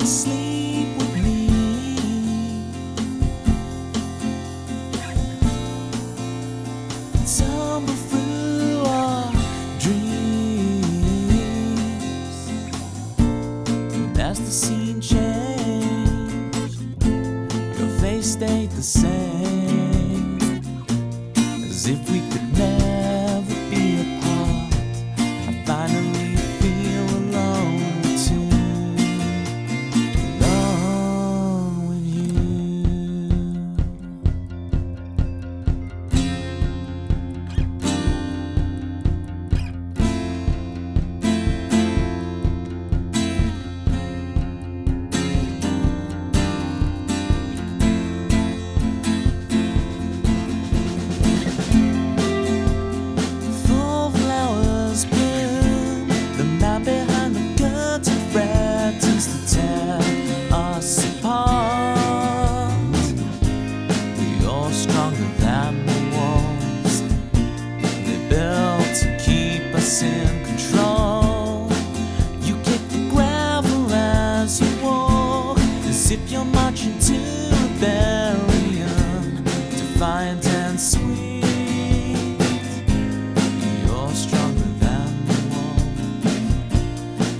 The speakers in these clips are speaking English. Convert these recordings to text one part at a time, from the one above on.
asleep with me. Tumble through our dreams, and as the scene changed, your face stayed the same, as if we could never be apart. I finally feel alone too, alone with you. Full flowers bloom, the man behind the curtain threatens to tear us apart. You're stronger than the walls they built to keep us in control. You kick the gravel as you walk, as if you're marching to rebellion, defiant and sweet. You're stronger than the wall.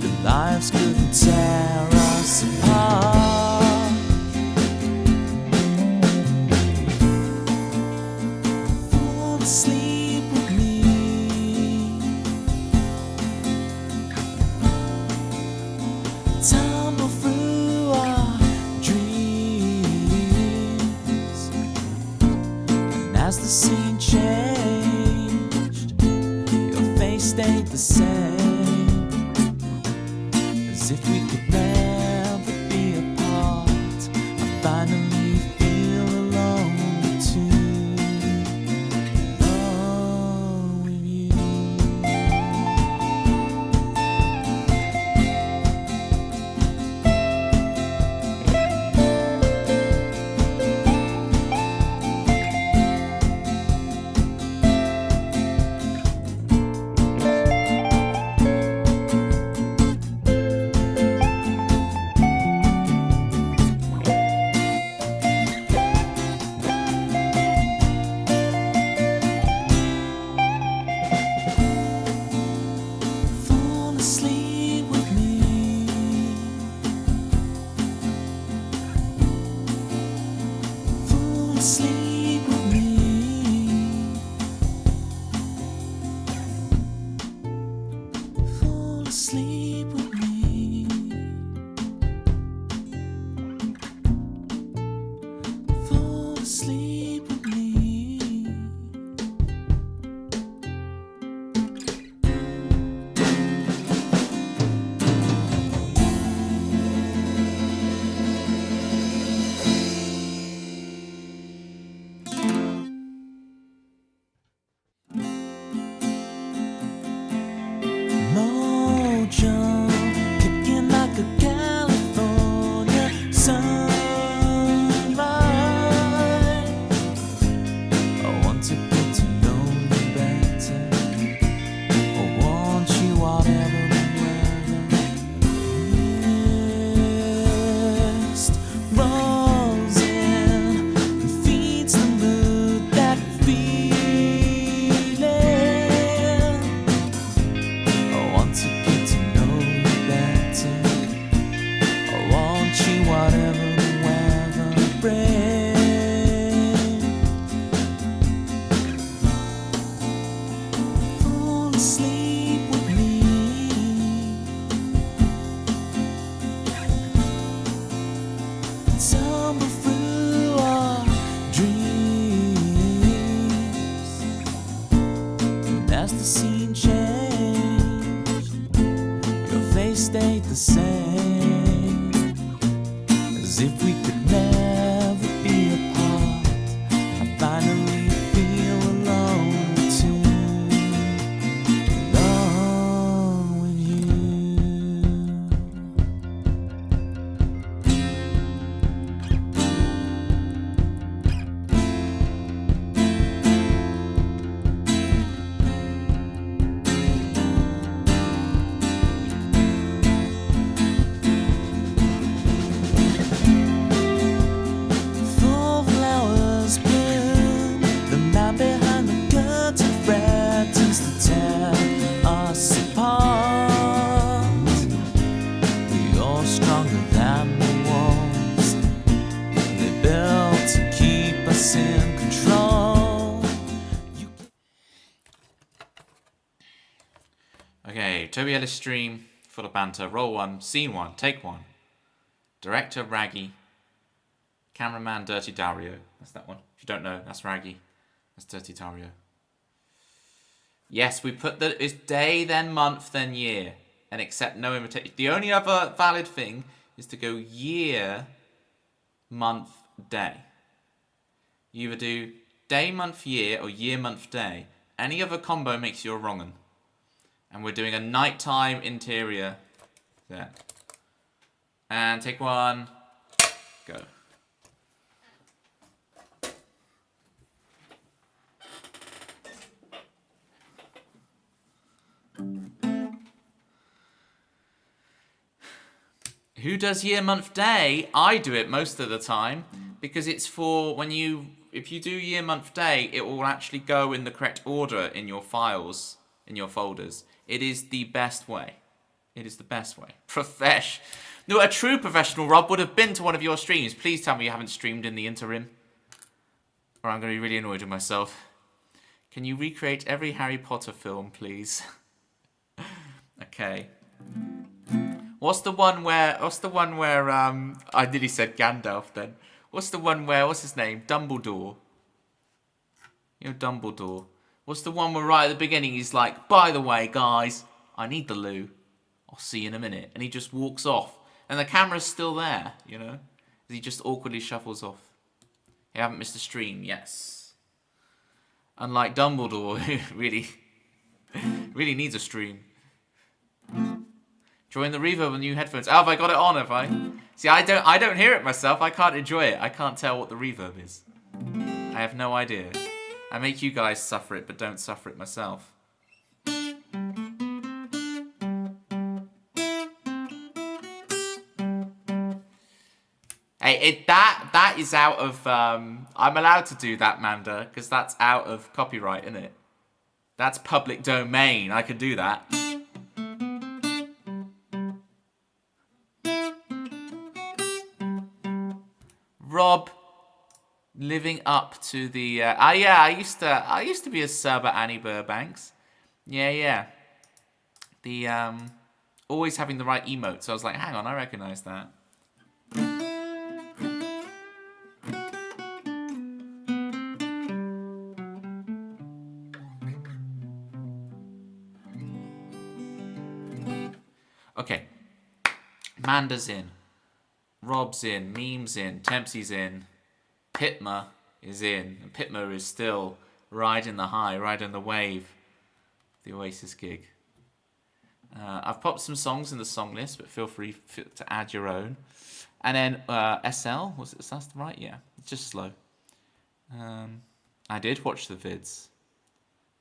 The lives couldn't tear us apart. Fall asleep with me. Tumble through our dreams, and as the scene changed, your face stayed the same, as if we could never be apart. I finally feel alone too, alone with you. Fall asleep with me. Fall asleep with me. Fall asleep with me. Fall asleep with me. Mojo, kicking like a California sunrise. I want to get to know you better. I want you whatever the weather. Mist rolls in and feeds the mood that feeling. I want to get to know you better. I want you whatever the weather brings. Fall asleep with me. Tumble through our dreams, and as the scene changed, your face stayed the same, as if we could never be apart. I finally feel alone too, alone with you. Toby Ellis stream, full of banter. Roll 1, scene 1, take 1. Director Raggy. Cameraman Dirty Dario. That's that one. If you don't know, that's Raggy. That's Dirty Dario. Yes, we put it's day, then month, then year. And accept no invitation. The only other valid thing is to go year, month, day. You either do day, month, year, or year, month, day. Any other combo makes you a wrong un. And we're doing a nighttime interior there. And take 1, go. Who does year, month, day? I do it most of the time because it's for when if you do year, month, day, it will actually go in the correct order in your files, in your folders. It is the best way. It is the best way. No, a true professional, Rob, would have been to one of your streams. Please tell me you haven't streamed in the interim, or I'm going to be really annoyed with myself. Can you recreate every Harry Potter film, please? Okay. What's the one where I nearly said Gandalf then. What's the one where, what's his name? Dumbledore. You know Dumbledore. What's the one where right at the beginning he's like, by the way, guys, I need the loo. I'll see you in a minute. And he just walks off. And the camera's still there, you know? He just awkwardly shuffles off. You haven't missed a stream, yes. Unlike Dumbledore, who really needs a stream. Join the reverb on new headphones. Oh, have I got it on, have I? See, I don't hear it myself. I can't enjoy it. I can't tell what the reverb is. I have no idea. I make you guys suffer it, but don't suffer it myself. Hey, that is out of... I'm allowed to do that, Manda, because that's out of copyright, isn't it? That's public domain. I can do that. Rob, living up to the yeah, I used to be a sub at Annie Burbank's. Yeah. The always having the right emotes. So I was like, hang on, I recognize that. Okay. Manda's in. Rob's in, Meme's in, Tempsy's in, Pitma is in, and Pitma is still riding the high, riding the wave, the Oasis gig. I've popped some songs in the song list, but feel free to add your own. And then SL, was it that's right? Yeah, it's just slow. I did watch the vids.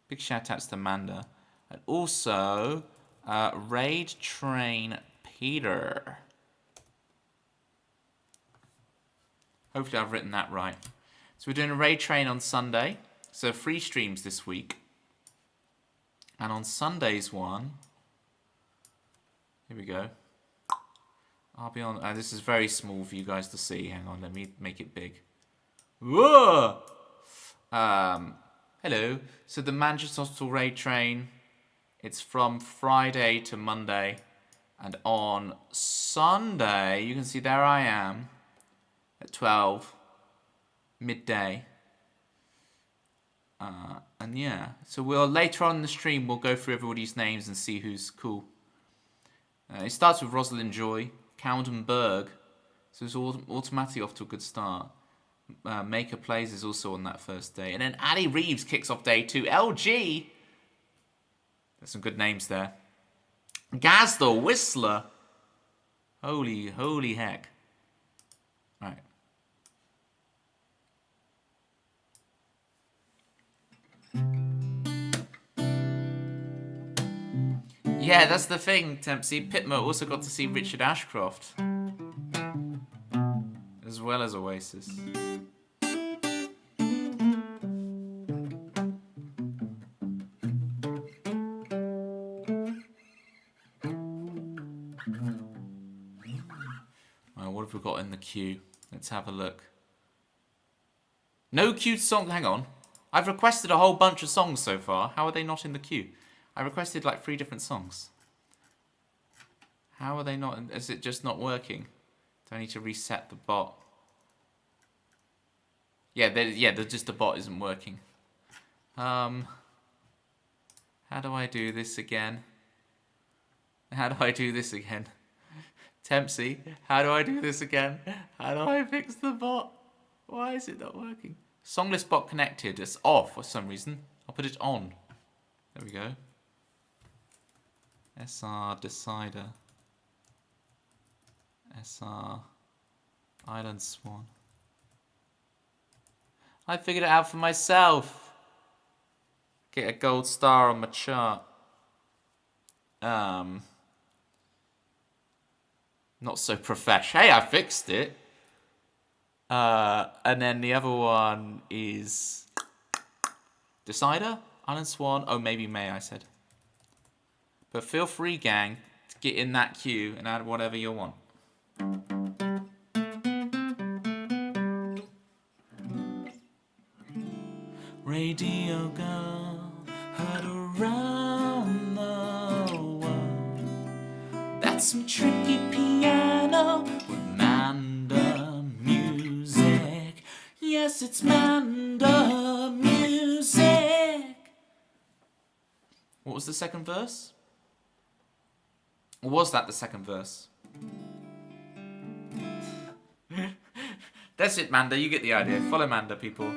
Big shout outs to Manda. And also, Raid Train Peter. Hopefully I've written that right. So we're doing a raid train on Sunday. So 3 streams this week. And on Sunday's one... Here we go. I'll be on... this is very small for you guys to see. Hang on, let me make it big. Whoa! Hello. So the Manchester Hospital raid train. It's from Friday to Monday. And on Sunday, you can see there I am. At 12, midday. And yeah, so later on in the stream, we'll go through everybody's names and see who's cool. It starts with Rosalind Joy, Cowden Berg, so it's automatically off to a good start. Maker Plays is also on that first day. And then Ali Reeves kicks off day 2. LG, there's some good names there. Gaz the Whistler, holy heck. Right. Yeah, that's the thing, Tempsy. Pitmo also got to see Richard Ashcroft. As well as Oasis. Right, what have we got in the queue? Let's have a look. No queued song. Hang on. I've requested a whole bunch of songs so far. How are they not in the queue? I requested like 3 different songs. How are they not? Is it just not working? Do I need to reset the bot? Yeah, just the bot isn't working. How do I do this again? How do I do this again? Tempsy, how do I do this again? How do I fix the bot? Why is it not working? Songlist bot connected. It's off for some reason. I'll put it on. There we go. SR decider. SR Island Swan. I figured it out for myself. Get a gold star on my chart. Not so profesh. Hey, I fixed it. And then the other one is Decider, Island Swan. Oh, maybe May, I said. But feel free, gang, to get in that queue and add whatever you want. Radio girl heard around the world. That's some tricky piano with Manda music. Yes, it's Manda music. What was the second verse? Or was that the second verse? That's it, Manda. You get the idea. Follow Manda, people.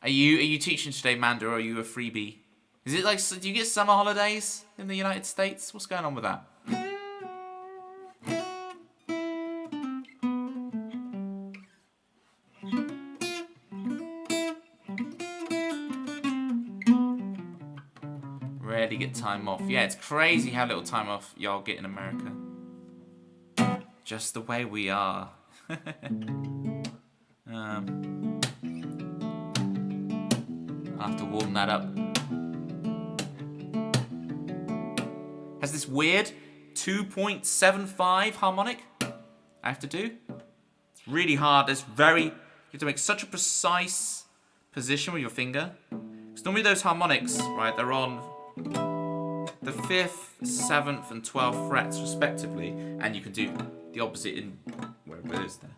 Are you teaching today, Manda, or are you a freebie? Is it like, do you get summer holidays in the United States? What's going on with that? Rarely get time off. Yeah, it's crazy how little time off y'all get in America. Just the way we are. I'll have to warm that up. Has this weird 2.75 harmonic I have to do. It's really hard. You have to make such a precise position with your finger. Because normally those harmonics, right, they're on the 5th, 7th, and 12th frets respectively, and you can do the opposite in wherever it is there.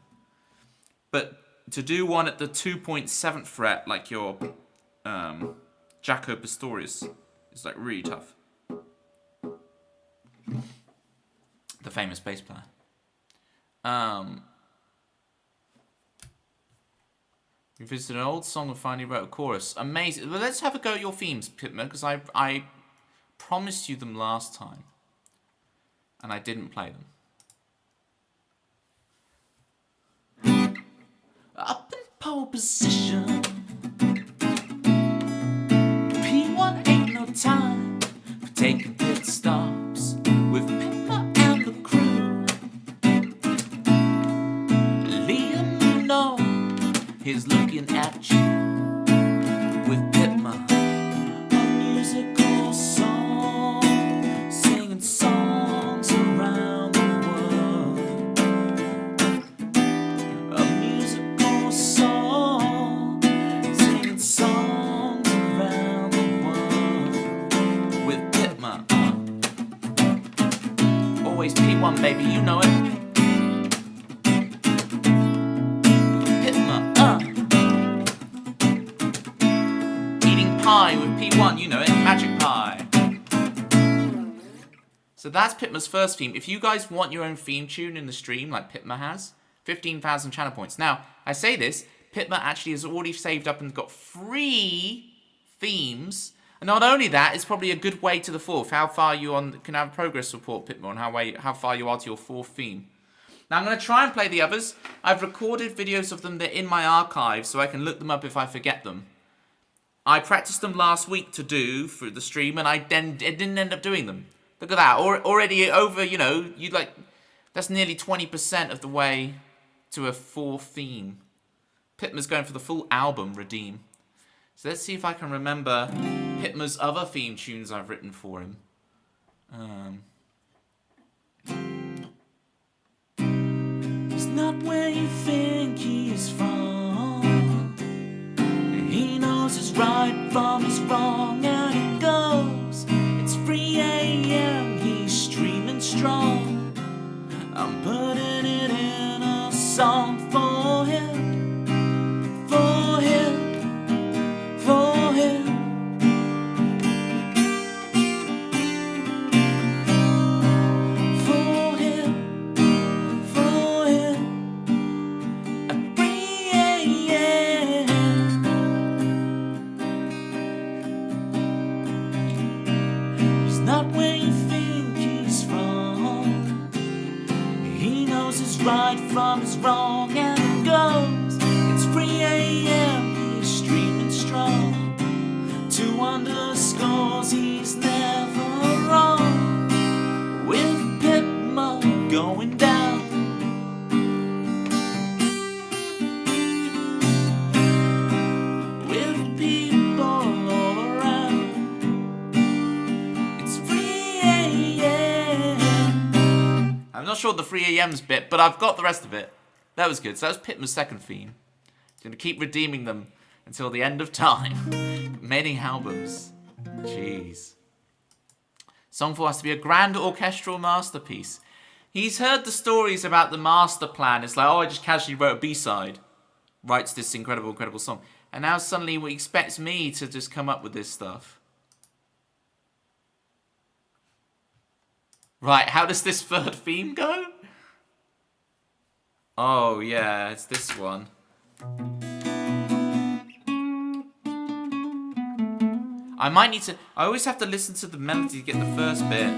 But to do one at the 2.7th fret, like your Jaco Pastorius, is like really tough. The famous bass player. You visited an old song and finally wrote a chorus. Amazing. Well, let's have a go at your themes, Pitman, because I promised you them last time, and I didn't play them. Up in pole position, P1 ain't no time for taking pit stops with Pitman and the crew. Liam, you know, he's looking at you with Pitman, a musical song, singing songs around the world. A musical song, singing songs around the world with Pitman. Always P1, baby, you know it. Pie with P1, you know it, Magic Pie. So that's Pitma's first theme. If you guys want your own theme tune in the stream, like Pitma has, 15,000 channel points. Now, I say this, Pitma actually has already saved up and got 3 themes. And not only that, it's probably a good way to the 4th. How far you on can have a progress report, Pitma, on how far you are to your 4th theme. Now, I'm going to try and play the others. I've recorded videos of them. They're in my archive, so I can look them up if I forget them. I practiced them last week to do through the stream, and I didn't end up doing them. Look at that. Already over, you know, that's nearly 20% of the way to a 4th theme. Pitma's going for the full album, Redeem. So let's see if I can remember Pitma's other theme tunes I've written for him. He's not where you think he is from. He knows his right from his wrong, and he goes. It's 3 a.m. He's streaming strong. I'm putting it in a song for him, for him, for him. For him, for him, at 3 a.m. He's not where you think he's from. He knows his right from his wrong and goes. It's 3 a.m. He's streaming strong. 2 underscores, he's never wrong. With Pitma going down. With people all around. It's 3 a.m. I'm not sure the 3 a.m.'s bit, but I've got the rest of it. That was good. So that was Pitman's second theme. He's going to keep redeeming them until the end of time. Many albums. Jeez. Song 4 has to be a grand orchestral masterpiece. He's heard the stories about the master plan. It's like, oh, I just casually wrote a B-side. Writes this incredible, incredible song. And now suddenly he expects me to just come up with this stuff. Right, how does this third theme go? Oh, yeah, it's this one. I might need to... I always have to listen to the melody to get the first bit.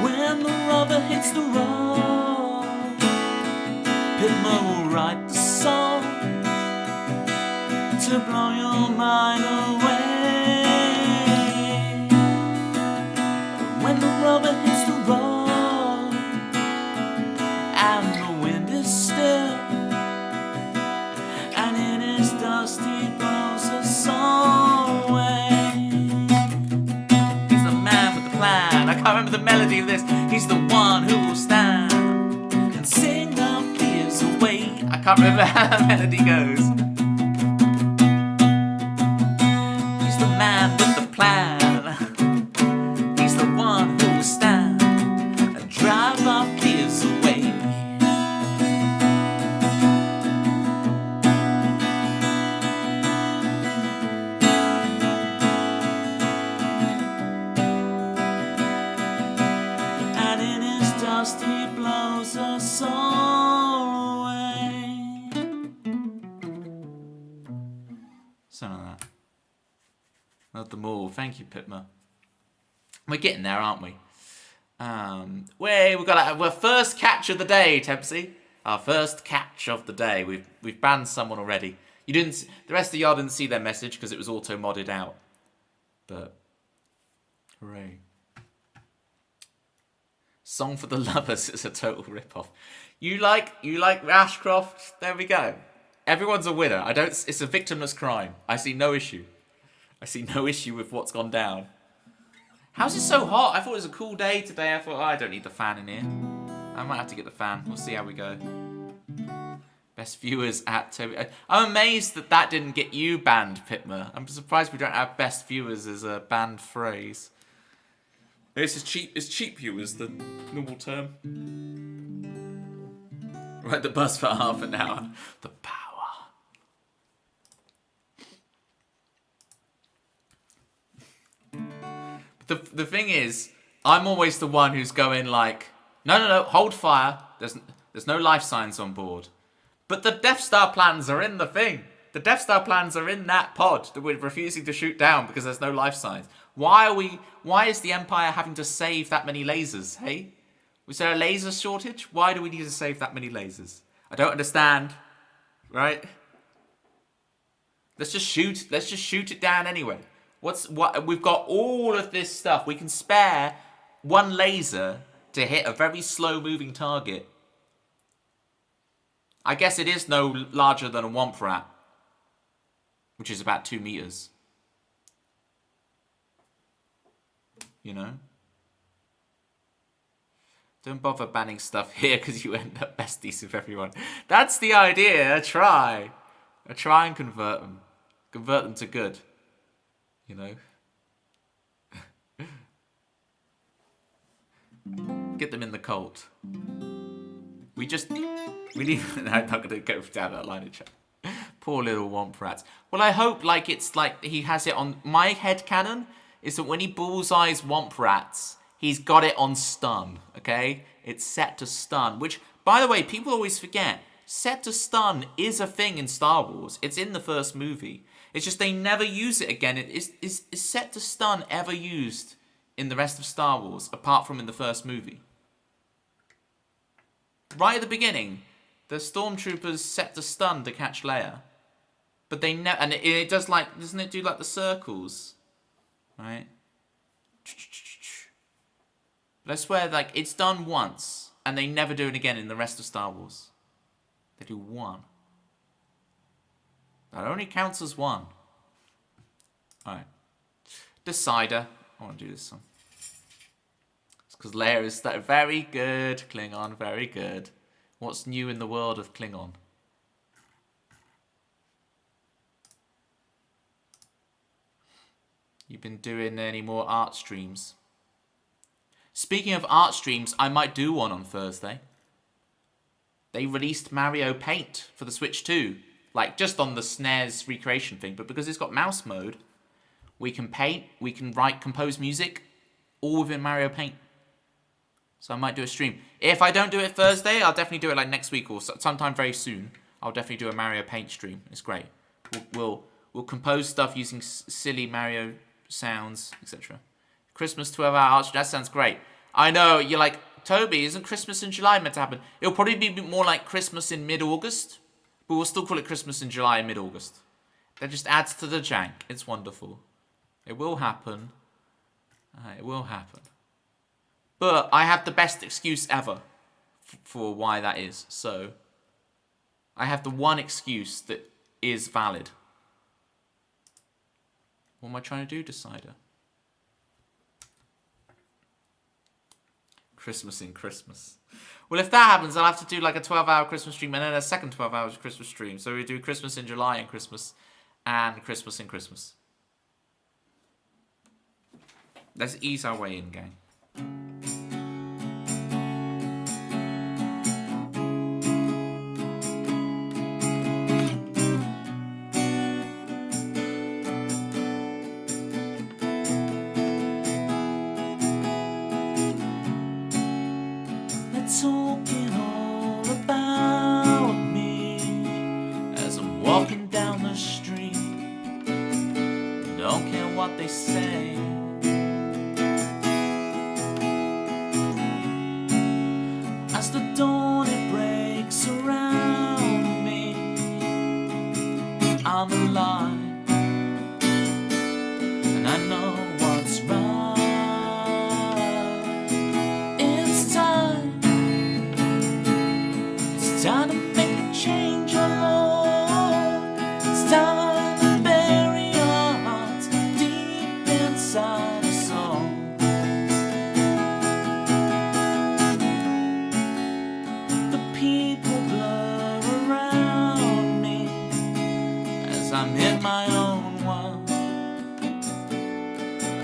When the rubber hits the road, Pitma will write the song to blow your mind away. When the rubber hits the road and the wind is still, and in his dust he blows us all away. He's the man with the plan. I can't remember the melody of this. He's the one who will stand And sing our fears away. I can't remember how that melody goes. He's the man with the plan. He's the one who will stand and drive our fears away. And in his dust he blows us all away. Something like that. Love them all. Thank you, Pitma. We're getting there, aren't we? We've got our first catch of the day, Tempsy. Our first catch of the day. We've banned someone already. You didn't. The rest of y'all didn't see their message because it was auto modded out. But hooray! Song for the Lovers is a total rip-off. You like Ashcroft? There we go. Everyone's a winner. It's a victimless crime. I see no issue. I see no issue with what's gone down. How's it so hot? I thought it was a cool day today. I thought, oh, I don't need the fan in here. I might have to get the fan. We'll see how we go. Best viewers at Toby. I'm amazed that didn't get you banned, Pitma. I'm surprised we don't have best viewers as a banned phrase. This is cheap. Is cheap viewers the normal term? Right, the bus for half an hour. The power. The thing is, I'm always the one who's going like, no, hold fire. There's no life signs on board. But the Death Star plans are in the thing. The Death Star plans are in that pod that we're refusing to shoot down because there's no life signs. Why is the Empire having to save that many lasers, hey? Was there a laser shortage? Why do we need to save that many lasers? I don't understand. Right? Let's just shoot it down anyway. We've got all of this stuff. We can spare one laser to hit a very slow moving target. I guess it is no larger than a Womp Rat, which is about 2 meters. You know? Don't bother banning stuff here because you end up besties with everyone. That's the idea. Try and convert them. Convert them to good. You know? Get them in the cult. We need... I'm not going to go down that line of chat. Poor little womp rats. Well, I hope it's like he has it on... My headcanon is that when he bullseyes womp rats, he's got it on stun, okay? It's set to stun, which, by the way, people always forget. Set to stun is a thing in Star Wars. It's in the first movie. It's just they never use it again. Is set to stun ever used in the rest of Star Wars, apart from in the first movie? Right at the beginning, the stormtroopers set to stun to catch Leia. But they never... And it does doesn't it do the circles? Right? But I swear, it's done once, and they never do it again in the rest of Star Wars. They do one. That only counts as one. Alright. Decider. I want to do this one. It's because Leia is very good. Klingon, very good. What's new in the world of Klingon? You've been doing any more art streams? Speaking of art streams, I might do one on Thursday. They released Mario Paint for the Switch 2. Just on the SNES recreation thing. But because it's got mouse mode, we can paint, we can compose music, all within Mario Paint. So I might do a stream. If I don't do it Thursday, I'll definitely do it next week or sometime very soon. I'll definitely do a Mario Paint stream. It's great. We'll compose stuff using silly Mario sounds, etc. Christmas 12-hour art stream. That sounds great. I know, you're like, Toby, isn't Christmas in July meant to happen? It'll probably be more like Christmas in mid-August. But we'll still call it Christmas in July and mid-August. That just adds to the jank. It's wonderful. It will happen. It will happen. But I have the best excuse ever for why that is. So, I have the one excuse that is valid. What am I trying to do, Decider? Christmas in Christmas. Well, if that happens, I'll have to do a 12-hour Christmas stream and then a second 12-hour Christmas stream. So we do Christmas in July and Christmas in Christmas. Let's ease our way in, gang. Talking all about me as I'm walking down the street. Don't care what they say. As the dawn it breaks around me, I'm alive and I know what's right. It's time. It's time to make a change, oh Lord. It's time to bury our hearts deep inside us all. The people blur around me as I'm in my own world,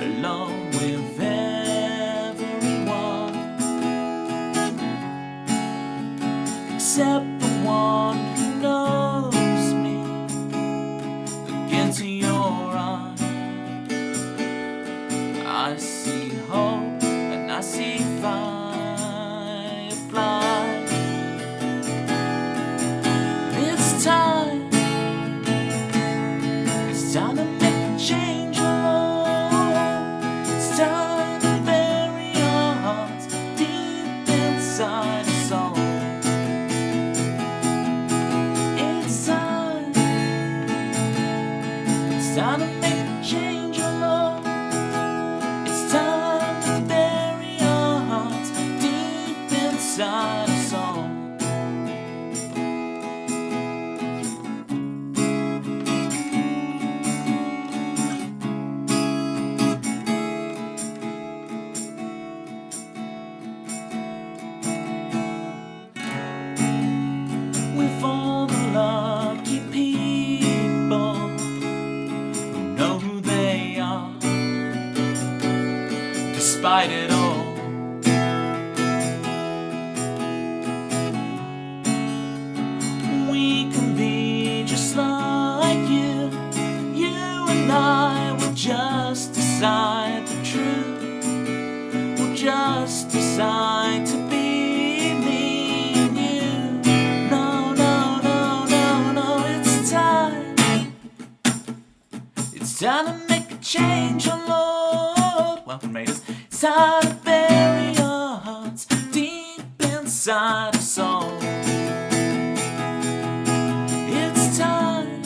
alone with everyone except the one who knows me. Look into your eyes, I see hope and I see fireflies. It's time to make a change, oh Lord. It's time to bury our hearts deep inside us all. It's time to make a change, oh Lord. It's time to bury our hearts deep inside us all. time to make a change, oh Lord. Welcome, Raiders. It's time to bury our hearts deep inside our soul. It's time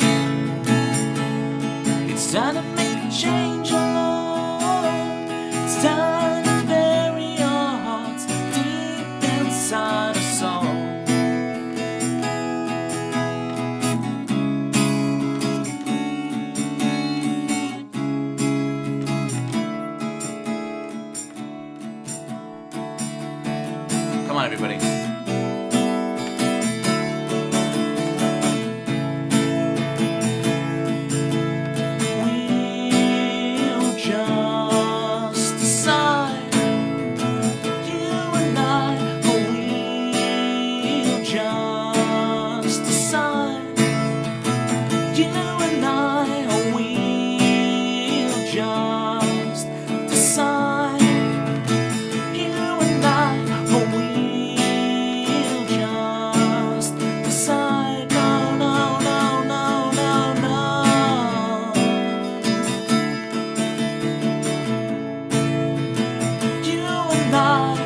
to make a change, oh Lord. It's time to bury our hearts deep inside our soul. Come on, everybody. We'll just decide, you and I. We'll just decide, you and I. We'll just decide, you and I. We'll just decide. No, no, no, no, no, no. You and I.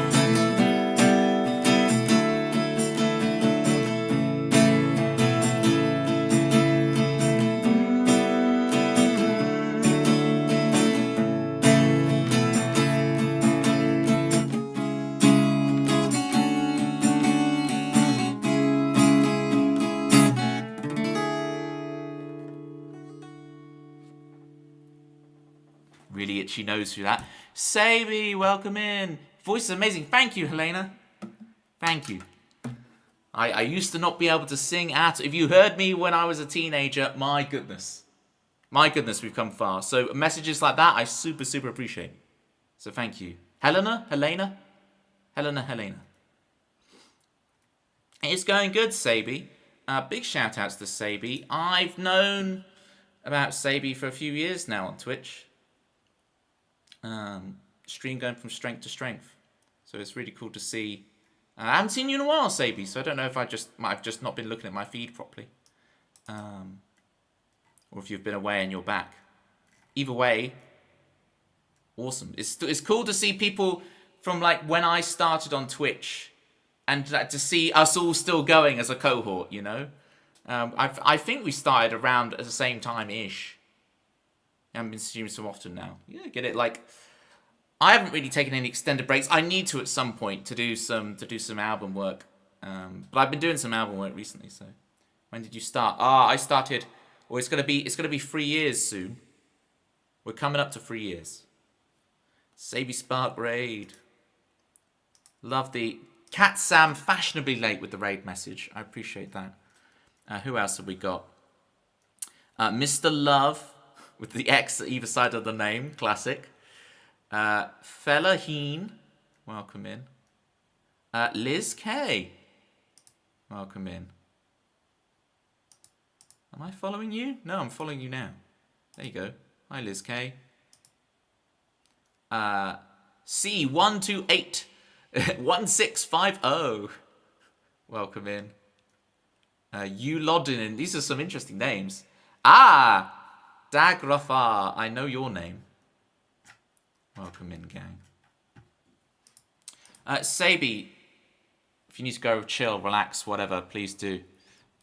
Really itchy nose through that. Sabi, welcome in. Voice is amazing. Thank you, Helena. Thank you. I used to not be able to sing at. If you heard me when I was a teenager, my goodness. My goodness, we've come far. So messages like that, I super, super appreciate. So thank you. Helena? It's going good, Sabi. Big shout outs to Sabi. I've known about Sabi for a few years now on Twitch. Stream going from strength to strength. So it's really cool to see. I haven't seen you in a while, Sabi, so I don't know if I've just not been looking at my feed properly. Or if you've been away and you're back. Either way, awesome. It's cool to see people from like when I started on Twitch and to see us all still going as a cohort, you know? I think we started around at the same time-ish. I haven't been streaming so often now. Yeah, get it? Like, I haven't really taken any extended breaks. I need to at some point to do some album work. But I've been doing some album work recently. So, when did you start? I started. Well, it's gonna be 3 years soon. We're coming up to 3 years. Sabi Spark raid. Love the Cat Sam fashionably late with the raid message. I appreciate that. Who else have we got? Mr. Love. With the X at either side of the name. Classic. Fella Heen. Welcome in. Liz K. Welcome in. Am I following you? No, I'm following you now. There you go. Hi, Liz K. C128 1650. Welcome in. Ulodin. These are some interesting names. Dagrafar, I know your name. Welcome in, gang. Sabi, if you need to go chill, relax, whatever, please do.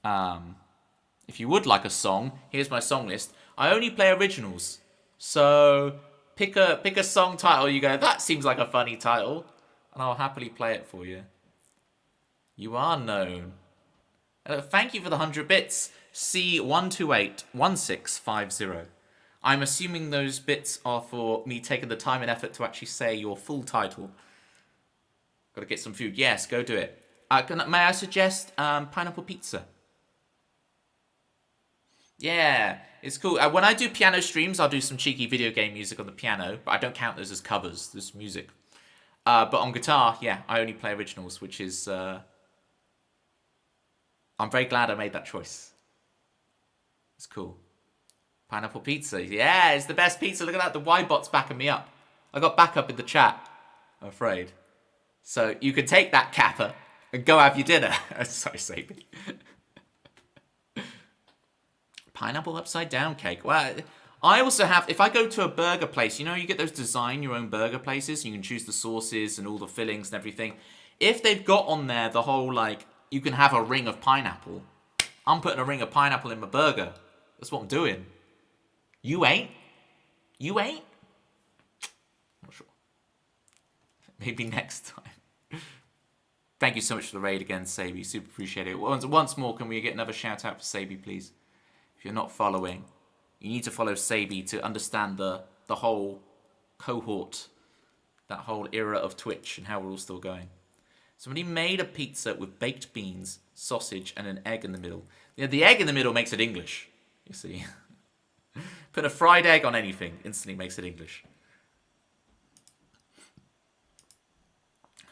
If you would like a song, here's my song list. I only play originals, so pick a song title. You go, that seems like a funny title, and I'll happily play it for you. You are known. Thank you for the 100 bits. C128 1650. I'm assuming those bits are for me taking the time and effort to actually say your full title. Got to get some food. Yes, go do it. May I suggest pineapple pizza? Yeah, it's cool. When I do piano streams, I'll do some cheeky video game music on the piano, but I don't count those as covers. This music. But on guitar, yeah, I only play originals, which is... I'm very glad I made that choice. It's cool. Pineapple pizza. Yeah, it's the best pizza. Look at that. The Y-bot's backing me up. I got backup in the chat, I'm afraid. So you can take that, Kappa, and go have your dinner. Sorry, Sabi. Pineapple upside down cake. Well, I also have, if I go to a burger place, you know, you get those design your own burger places. You can choose the sauces and all the fillings and everything. If they've got on there the whole, like, you can have a ring of pineapple, I'm putting a ring of pineapple in my burger. That's what I'm doing. You ain't? You ain't? Not sure. Maybe next time. Thank you so much for the raid again, Sabi. Super appreciate it. Once more, can we get another shout out for Sabi, please? If you're not following, you need to follow Sabi to understand the whole cohort, that whole era of Twitch and how we're all still going. Somebody made a pizza with baked beans, sausage, and an egg in the middle. Yeah, the egg in the middle makes it English, you see. Put a fried egg on anything, instantly makes it English.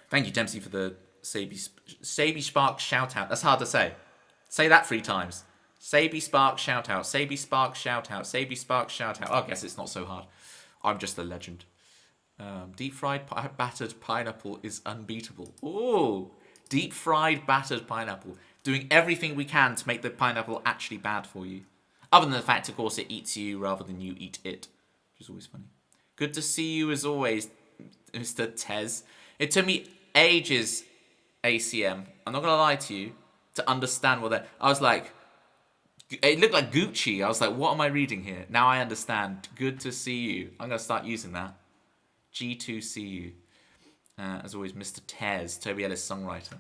Thank you, Dempsey, for the Sabi Sparks shout out. That's hard to say. Say that 3 times. Sabi Sparks shout out. Sabi Sparks shout out. Sabi Sparks shout out. Oh, I guess it's not so hard. I'm just a legend. Deep fried battered pineapple is unbeatable. Ooh, deep fried battered pineapple. Doing everything we can to make the pineapple actually bad for you. Other than the fact, of course, it eats you rather than you eat it, which is always funny. Good to see you as always, Mr. Tez. It took me ages, ACM, I'm not going to lie to you, to understand what that... I was like... It looked like Gucci. I was like, what am I reading here? Now I understand. Good to see you. I'm going to start using that. G2CU. As always, Mr. Tez, Toby Ellis songwriter.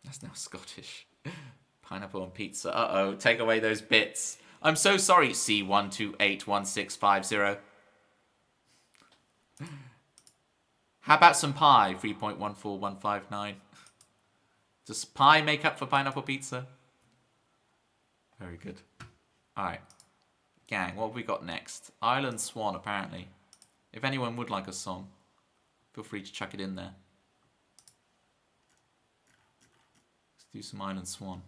That's now Scottish. Pineapple on pizza. Uh-oh, take away those bits. I'm so sorry, C1281650. How about some pie? 3.14159. Does pie make up for pineapple pizza? Very good. Alright. Gang, what have we got next? Island Swan, apparently. If anyone would like a song, feel free to chuck it in there. Let's do some Island Swan.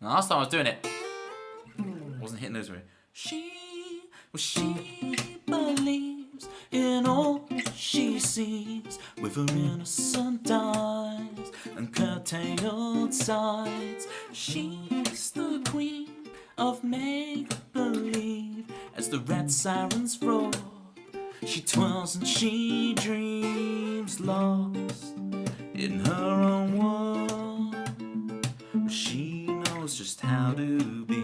Last time I was doing it, wasn't hitting those very. She believes in all she sees with her innocent eyes and curtailed sides. She's the queen of make-believe as the red sirens roar. She twirls and she dreams, lost in her own world. She knows just how to be.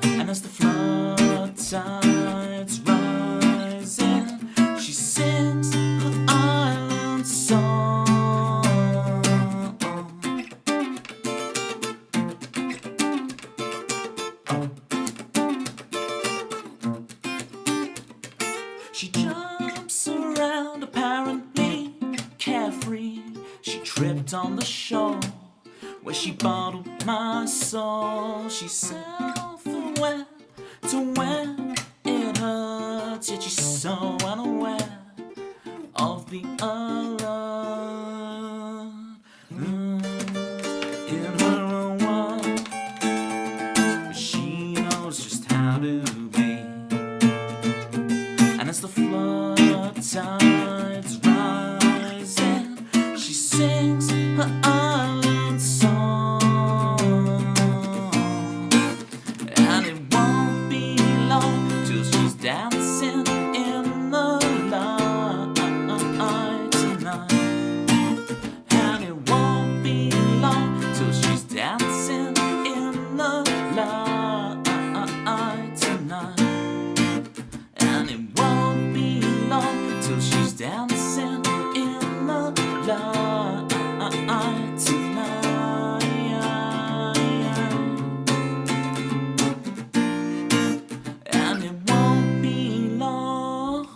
And as the flood tides rising, she sings her island song. She jumps around apparently carefree. She tripped on the shore where she bottled my soul. She's self-aware to when it hurts, yet she's so unaware of the alert. In her own world, she knows just how to be. And as the flood tides rising, she sings her island song. And it won't be long till she's dancing in the light tonight. And it won't be long till she's dancing in the light tonight. And it won't be long till she's dancing in the light tonight. And it won't be long.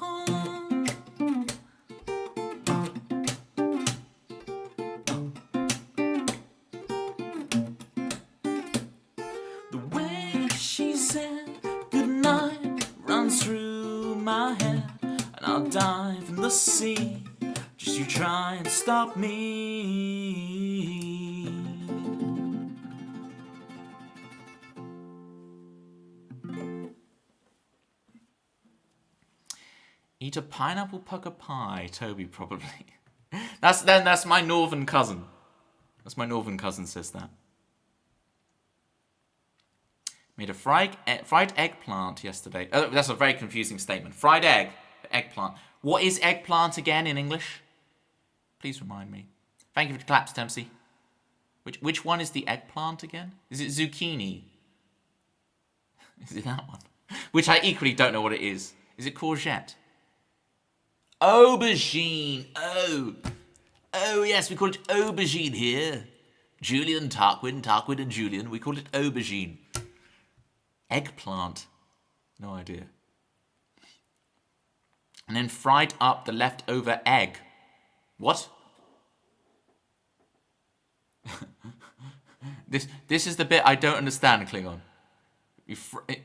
The way she said goodnight runs through my head, and I'll dive in the sea. Just you try and stop me. Eat a pineapple pucker pie, Toby probably. That's my northern cousin. That's my northern cousin says that. Made a fried eggplant yesterday. Oh, that's a very confusing statement. Fried eggplant. What is eggplant again in English? Please remind me. Thank you for the claps, Dempsey. Which one is the eggplant again? Is it zucchini? Is it that one? Which I equally don't know what it is. Is it courgette? Aubergine. Oh yes, we call it aubergine here. Julian, Tarquin and Julian. We call it aubergine. Eggplant. No idea. And then fried up the leftover egg. What? This is the bit I don't understand, Klingon.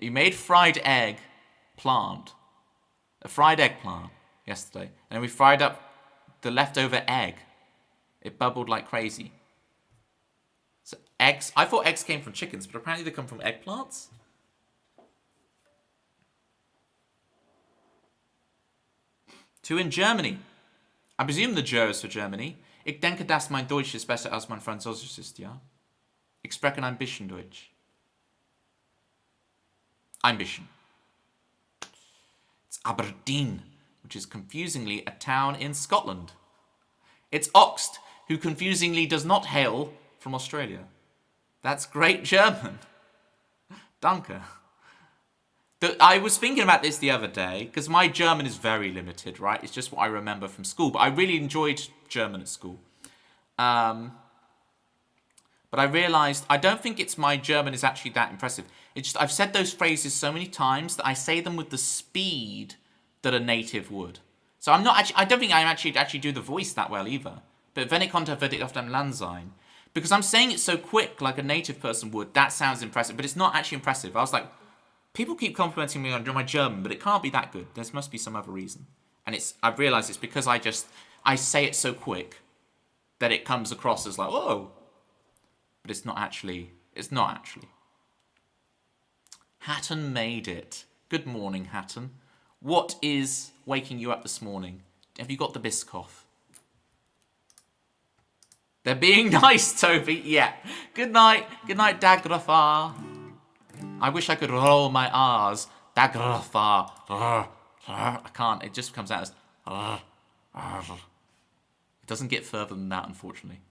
You made fried egg plant. A fried eggplant yesterday. And we fried up the leftover egg. It bubbled like crazy. So eggs. I thought eggs came from chickens, but apparently they come from eggplants. Two in Germany. I presume the J is for Germany. Ich denke, dass mein Deutsch ist besser als mein Französisch ist, ja? Ich spreche ein bisschen Deutsch. Ein bisschen. It's Aberdeen, which is confusingly a town in Scotland. It's Oxt, who confusingly does not hail from Australia. That's great German. Danke. I was thinking about this the other day, because my German is very limited, right? It's just what I remember from school, but I really enjoyed German at school. But I realised, I don't think it's my German is actually that impressive. It's just, I've said those phrases so many times that I say them with the speed that a native would. So I'm not actually, I don't think I actually do the voice that well either. But wenn ich konnte, würde ich auf dem Land sein. Because I'm saying it so quick, like a native person would, that sounds impressive, but it's not actually impressive. I was like, people keep complimenting me on my German, but it can't be that good. There must be some other reason. And I've realised it's because I say it so quick that it comes across as like, whoa. But it's not actually. Hatton made it. Good morning, Hatton. What is waking you up this morning? Have you got the Biscoff? They're being nice, Toby. Yeah. Good night. Good night, Dagrafa. I wish I could roll my R's. Dagrafa. I can't. It just comes out as. It doesn't get further than that, unfortunately.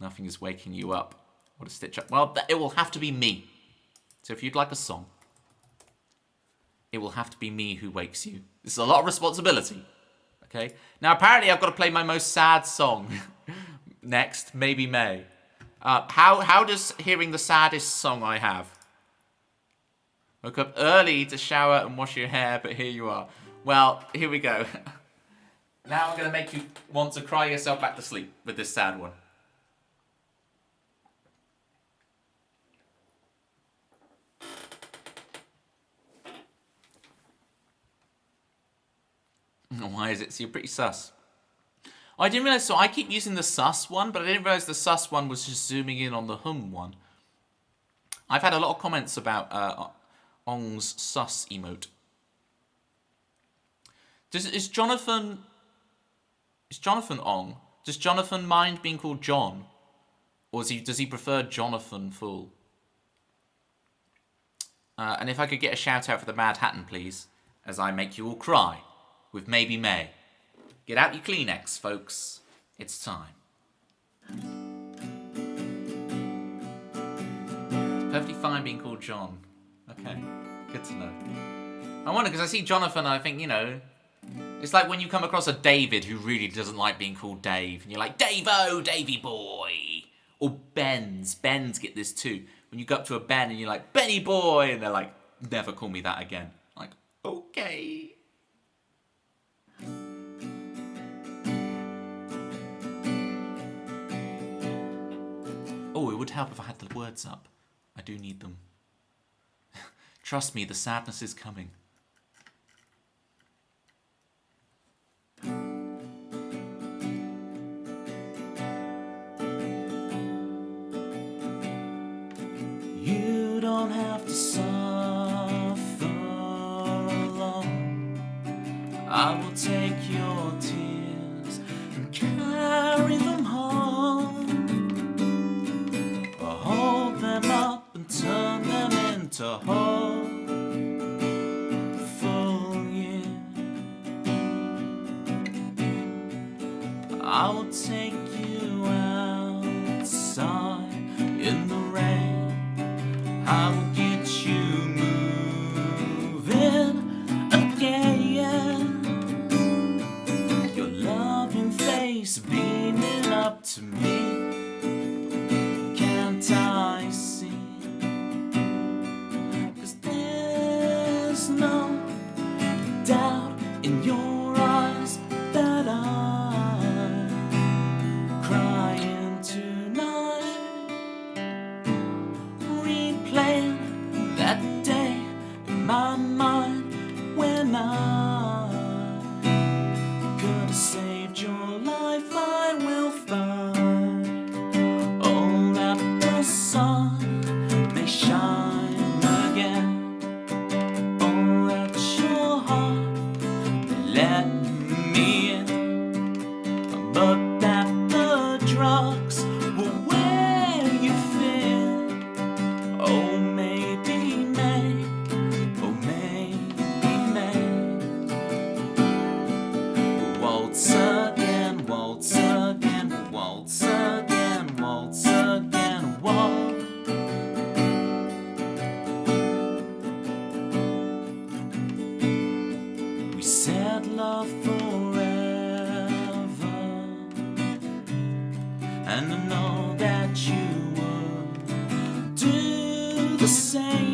Nothing is waking you up. What a stitch up. Well, it will have to be me. So if you'd like a song, it will have to be me who wakes you. This is a lot of responsibility. Okay? Now, apparently, I've got to play my most sad song next. Maybe May. How does hearing the saddest song I have? Woke up early to shower and wash your hair, but here you are. Well, here we go. Now I'm going to make you want to cry yourself back to sleep with this sad one. Why is it? So you're pretty sus. Oh, I didn't realise, so I keep using the sus one, but I didn't realise the sus one was just zooming in on the hum one. I've had a lot of comments about Ong's sus emote. Is Jonathan Ong? Does Jonathan mind being called John? Or does he prefer Jonathan Full? And if I could get a shout out for the Mad Hatton, please, as I make you all cry with Maybe May. Get out your Kleenex, folks. It's time. It's perfectly fine being called John. Okay, good to know. I wonder, because I see Jonathan and I think, you know, it's like when you come across a David who really doesn't like being called Dave, and you're like, Dave-o, Davy boy. Or Ben's. Ben's get this too. When you go up to a Ben and you're like, Benny boy, and they're like, never call me that again. Like, okay. Oh, it would help if I had the words up. I do need them. Trust me, the sadness is coming. You don't have to to suffer alone. I will take your tears and carry them home, or hold them up and turn them into hope. I will take you outside in the rain. I will get you moving again. Your loving face beaming up to me. Can't I see? 'Cause there's no doubt in your eyes that I'm crying tonight, replaying that day in my mind when I could have saved your life. I will find, oh, that the sun may shine again, oh, that your heart may let me in, but that the drugs will wear you thin. Oh, maybe, oh, maybe, waltz again, waltz again, waltz again, waltz again, waltz. We said love forever, and I know that you would do the same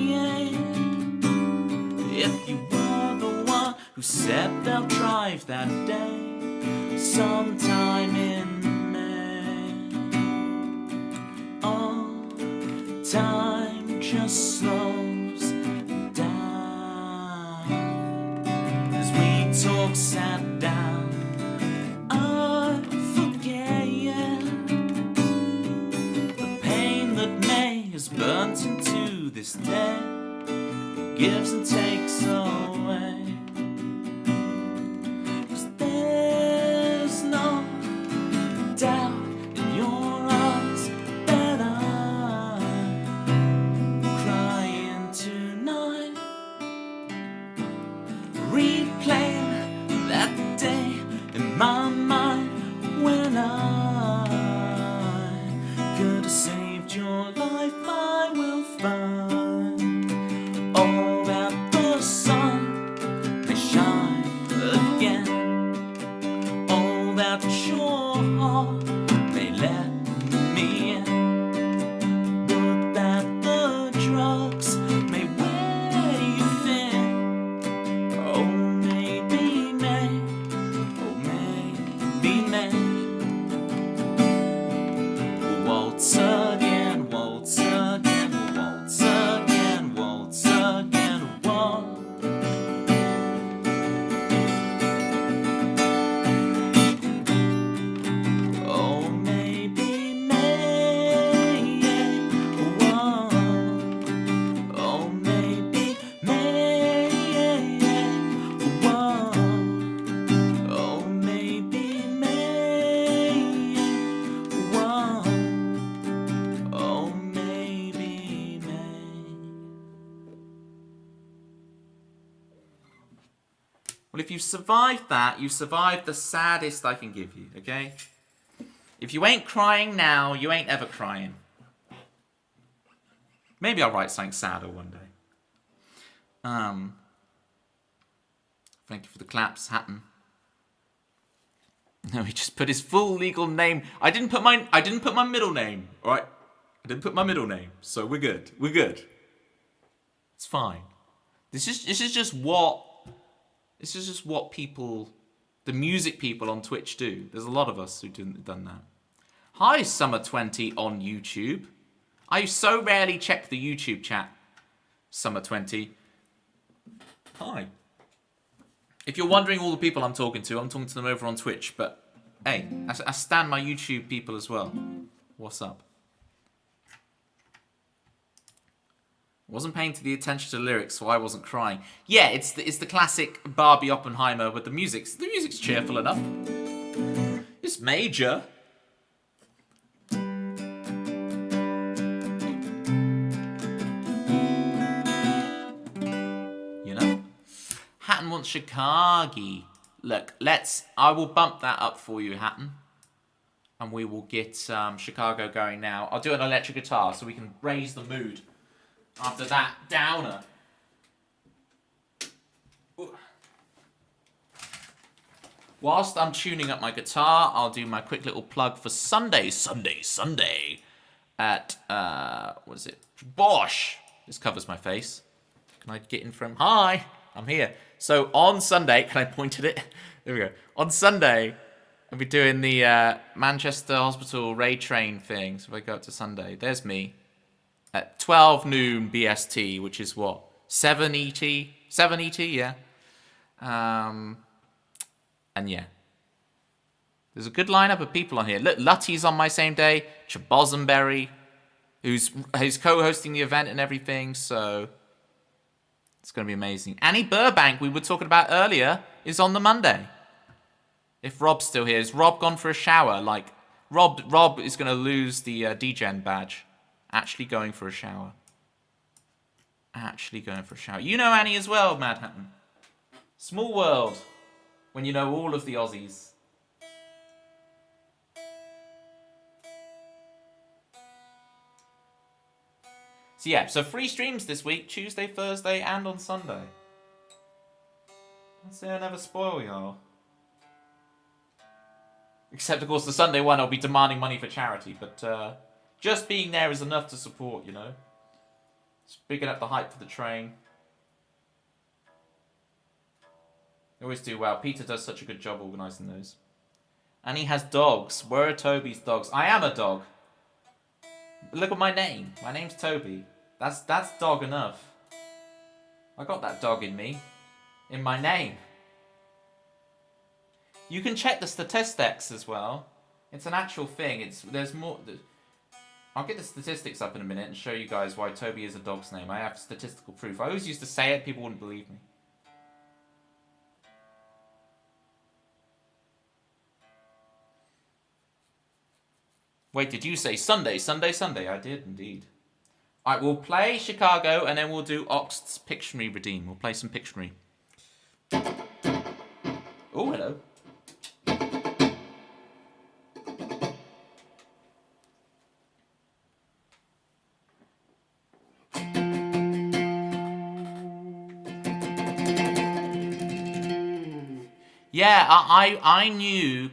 if you were the one who said they'll drive that day sometime in May. Oh, time just slows down as we talk, sat down. I forget the pain that May has burnt into this day. It gives and takes away. 'Cause there's no doubt in your eyes that I'm crying tonight, replaying that day in my mind when I could have saved your life. I will find, oh, that the sun may shine again, oh, that your heart may let me in, but that the drugs may wear you thin. Oh, maybe, oh, maybe, waltz again, waltz again, waltz again, waltz again, waltz. Oh, maybe, whoa. Oh, maybe, whoa. Oh, maybe, whoa. Oh, maybe, Well, if you've survived that, you've survived the saddest I can give you, okay? If you ain't crying now, you ain't ever crying. Maybe I'll write something sadder one day. Thank you for the claps, Hatton. No, he just put his full legal name. I didn't put my middle name, all right? I didn't put my middle name, so we're good. We're good. It's fine. This is just what people, the music people on Twitch do. There's a lot of us who done that. Hi, Summer20 on YouTube. I so rarely check the YouTube chat, Summer20. Hi. If you're wondering all the people I'm talking to them over on Twitch. But hey, I stand my YouTube people as well. What's up? Wasn't paying the attention to the lyrics, so I wasn't crying. Yeah, it's the classic Barbie Oppenheimer, but the music's cheerful enough. It's major. You know? Hatton wants Chicago. Look, I will bump that up for you, Hatton. And we will get Chicago going now. I'll do an electric guitar so we can raise the mood after that downer. Ooh. Whilst I'm tuning up my guitar, I'll do my quick little plug for Sunday at, what is it? Bosh! This covers my face. Can I get in frame? Hi! I'm here. So on Sunday, can I point at it? There we go. On Sunday, I'll be doing the Manchester Hospital raid train thing. So if I go up to Sunday, there's me. At 12 noon BST, which is what? 7 ET? 7 ET, yeah. And yeah. There's a good lineup of people on here. Look, Lutty's on my same day. Chabozenberry, who's co-hosting the event and everything, so it's going to be amazing. Annie Burbank, we were talking about earlier, is on the Monday. If Rob's still here. Is Rob gone for a shower? Like, Rob is going to lose the DGen badge. Actually going for a shower. You know Annie as well, Mad Hatton. Small world. When you know all of the Aussies. So yeah, so free streams this week. Tuesday, Thursday, and on Sunday. Let's say I never spoil y'all. Except, of course, the Sunday one I'll be demanding money for charity. But just being there is enough to support, you know. It's bigging up the hype for the train. They always do well. Peter does such a good job organising those. And he has dogs. Where are Toby's dogs? I am a dog. Look at my name. My name's Toby. That's dog enough. I got that dog in me. In my name. You can check the statistics as well. It's an actual thing. There's more. I'll get the statistics up in a minute and show you guys why Toby is a dog's name. I have statistical proof. I always used to say it. People wouldn't believe me. Wait, did you say Sunday? Sunday? I did indeed. Alright, we'll play Chicago and then we'll do Oxt's Pictionary Redeem. We'll play some Pictionary. Oh, hello. Yeah, I knew...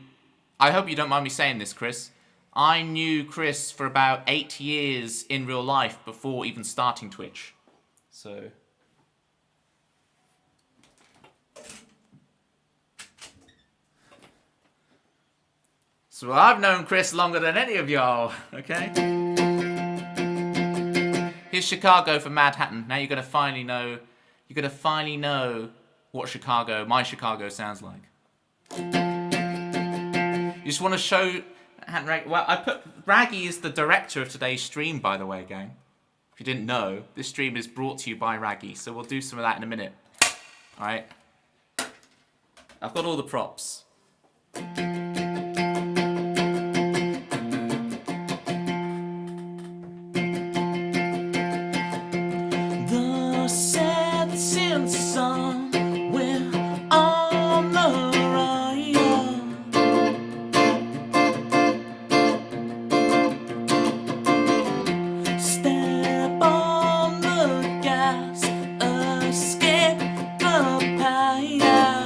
I hope you don't mind me saying this, Chris. I knew Chris for about 8 years in real life before even starting Twitch. So I've known Chris longer than any of y'all, okay? Here's Chicago for Mad Hatton. Now you're gonna finally know what my Chicago sounds like. You just want to show Well, Raggy is the director of today's stream, by the way, gang. If you didn't know, this stream is brought to you by Raggy, so we'll do some of that in a minute. Alright? I've got all the props. The setting sun, we're on the ride. Step on the gas, escape the fire.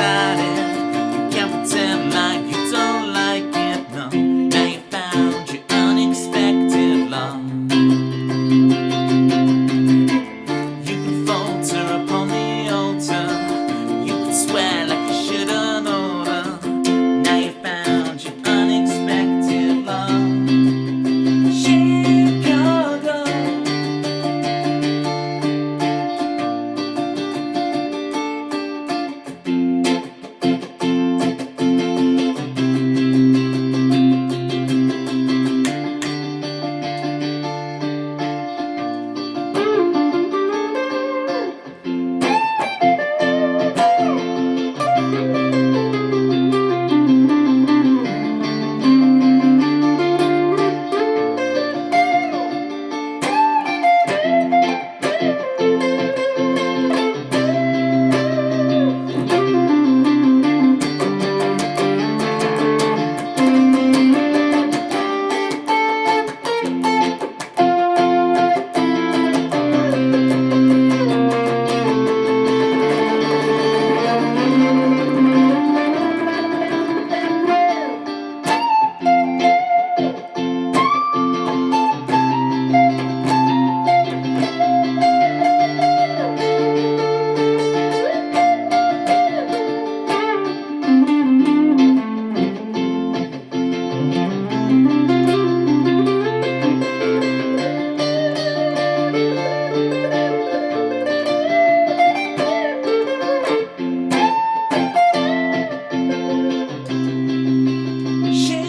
about it. You can't pretend like you don't like it, no. Now you found your unexpected love. You can falter upon the altar. You can swear like you should've known her. Now you found your unexpected love.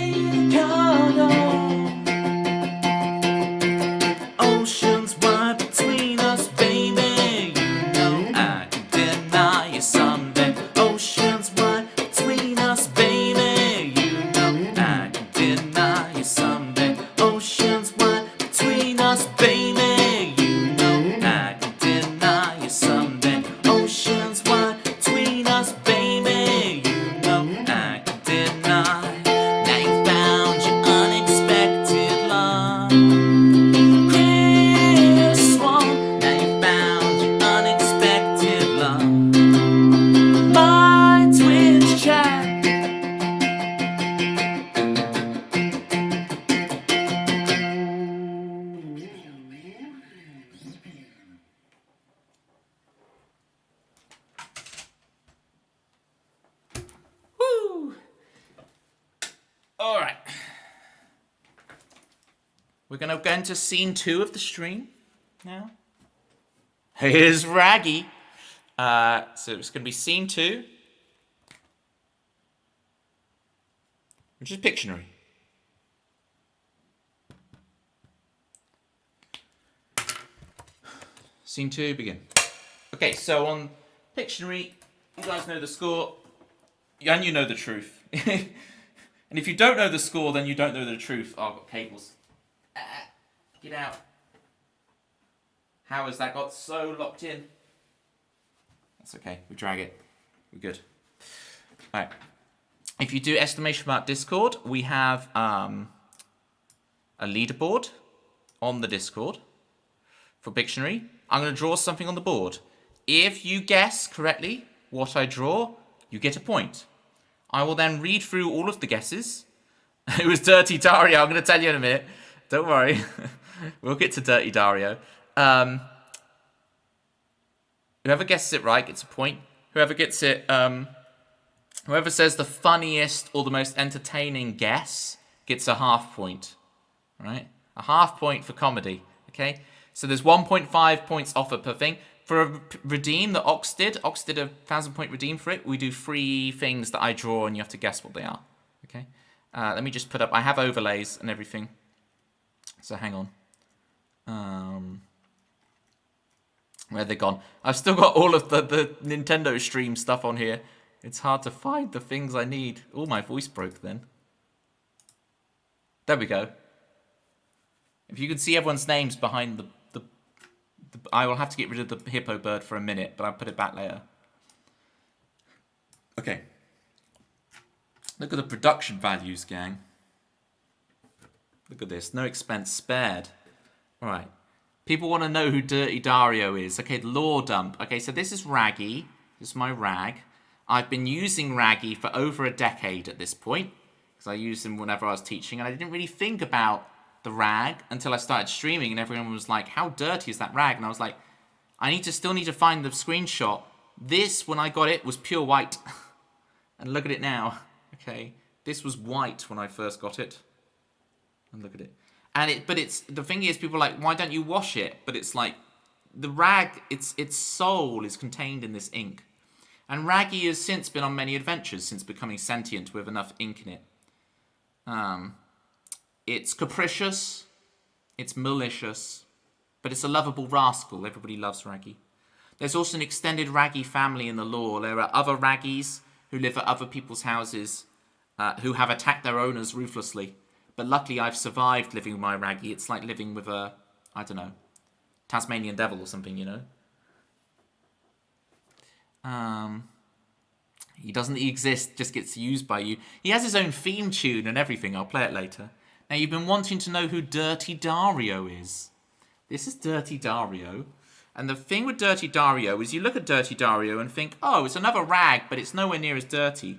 Chicago. Oceans wide between us, baby. You know I can deny you someday. Oceans wide between us, baby. You know I can deny you someday. Oceans wide between us, baby. You know I can deny you someday. Oceans wide between us, baby. You know I can deny. Now you found your unexpected love. All right. We're going to go into scene 2 of the stream now. Here's Raggy. So it's going to be scene 2, which is Pictionary. Scene 2, begin. Okay, so on Pictionary, you guys know the score, and you know the truth. And if you don't know the score, then you don't know the truth. Oh, I've got cables. Get out. How has that got so locked in? That's okay. We drag it. We're good. All right. If you do exclamation mark Discord, we have a leaderboard on the Discord for Pictionary. I'm going to draw something on the board. If you guess correctly what I draw, you get a point. I will then read through all of the guesses. It was Dirty Dario. I'm going to tell you in a minute. Don't worry. We'll get to Dirty Dario. Whoever guesses it right gets a point. Whoever gets it, whoever says the funniest or the most entertaining guess gets a half point. All right? A half point for comedy. Okay? So there's 1.5 points offered per thing. For a redeem that Ox did a 1,000-point redeem for it. We do 3 things that I draw and you have to guess what they are. Okay? Let me just put up, I have overlays and everything. So hang on. Where they gone? I've still got all of the Nintendo stream stuff on here. It's hard to find the things I need. Oh, my voice broke then. There we go. If you can see everyone's names behind the I will have to get rid of the hippo bird for a minute, but I'll put it back later. Okay. Look at the production values, gang. Look at this. No expense spared. All right. People want to know who Dirty Dario is. Okay, the lore dump. Okay, so this is Raggy. This is my rag. I've been using Raggy for over a decade at this point, because I used him whenever I was teaching, and I didn't really think about the rag until I started streaming, and everyone was like, how dirty is that rag? And I was like, still need to find the screenshot. This, when I got it, was pure white. And look at it now. Okay, this was white when I first got it. And look at it. But the thing is, people are like, why don't you wash it? But it's like, the rag, its soul is contained in this ink. And Raggy has since been on many adventures since becoming sentient with enough ink in it. It's capricious, it's malicious, but it's a lovable rascal. Everybody loves Raggy. There's also an extended Raggy family in the lore. There are other Raggies who live at other people's houses who have attacked their owners ruthlessly. But luckily I've survived living with my Raggy. It's like living with a, I don't know, Tasmanian devil or something, you know? He doesn't exist, just gets used by you. He has his own theme tune and everything. I'll play it later. Now, you've been wanting to know who Dirty Dario is. This is Dirty Dario. And the thing with Dirty Dario is you look at Dirty Dario and think, oh, it's another rag, but it's nowhere near as dirty.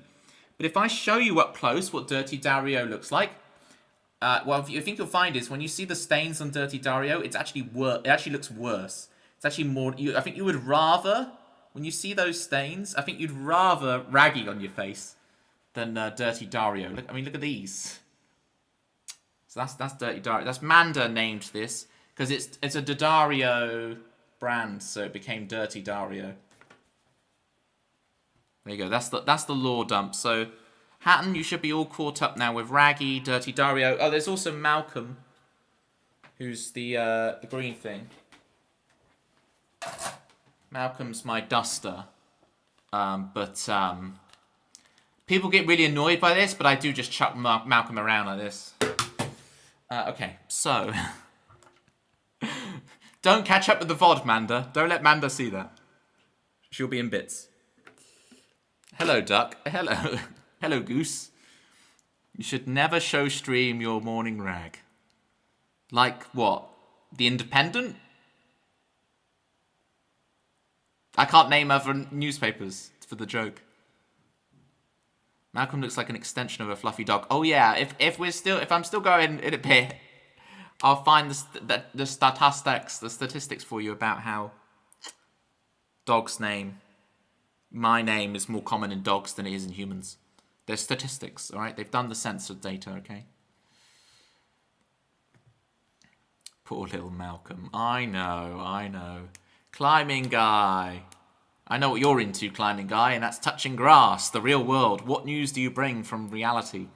But if I show you up close what Dirty Dario looks like, well, I think you'll find is when you see the stains on Dirty Dario, it's actually it actually looks worse. It's actually more. I think you would rather, when you see those stains, I think you'd rather Raggy on your face than Dirty Dario. Look at these. So that's Dirty Dario. That's Manda named this because it's a Daddario brand, so it became Dirty Dario. There you go. That's the lore dump. So Hatton, you should be all caught up now with Raggy, Dirty Dario. Oh, there's also Malcolm, who's the green thing. Malcolm's my duster. But people get really annoyed by this, but I do just chuck Malcolm around like this. Okay, so don't catch up with the VOD, Manda. Don't let Manda see that. She'll be in bits. Hello, duck. Hello. Hello, goose. You should never show stream your morning rag. Like what? The Independent? I can't name other newspapers for the joke. Malcolm looks like an extension of a fluffy dog. Oh yeah, if I'm still going in a bit, I'll find the statistics for you about how my name is more common in dogs than it is in humans. There's statistics, all right? They've done the censored data, okay? Poor little Malcolm. I know. Climbing guy. I know what you're into, climbing guy, and that's touching grass, the real world. What news do you bring from reality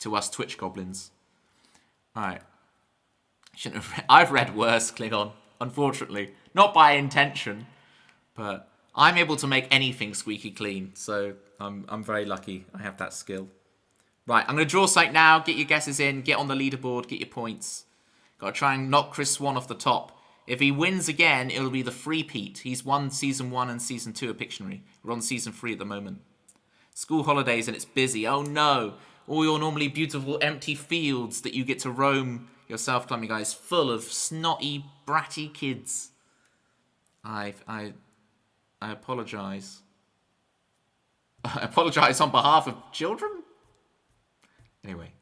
to us Twitch goblins? All right. I've read worse, Klingon, unfortunately. Not by intention, but I'm able to make anything squeaky clean, so I'm very lucky I have that skill. Right, I'm going to draw something now, get your guesses in, get on the leaderboard, get your points. Got to try and knock Chris Swan off the top. If he wins again, it'll be the three-peat. He's won Season 1 and Season 2 of Pictionary. We're on Season 3 at the moment. School holidays and it's busy. Oh no! All your normally beautiful empty fields that you get to roam yourself, climbing guys, full of snotty, bratty kids. I apologise. I apologise on behalf of children? Anyway.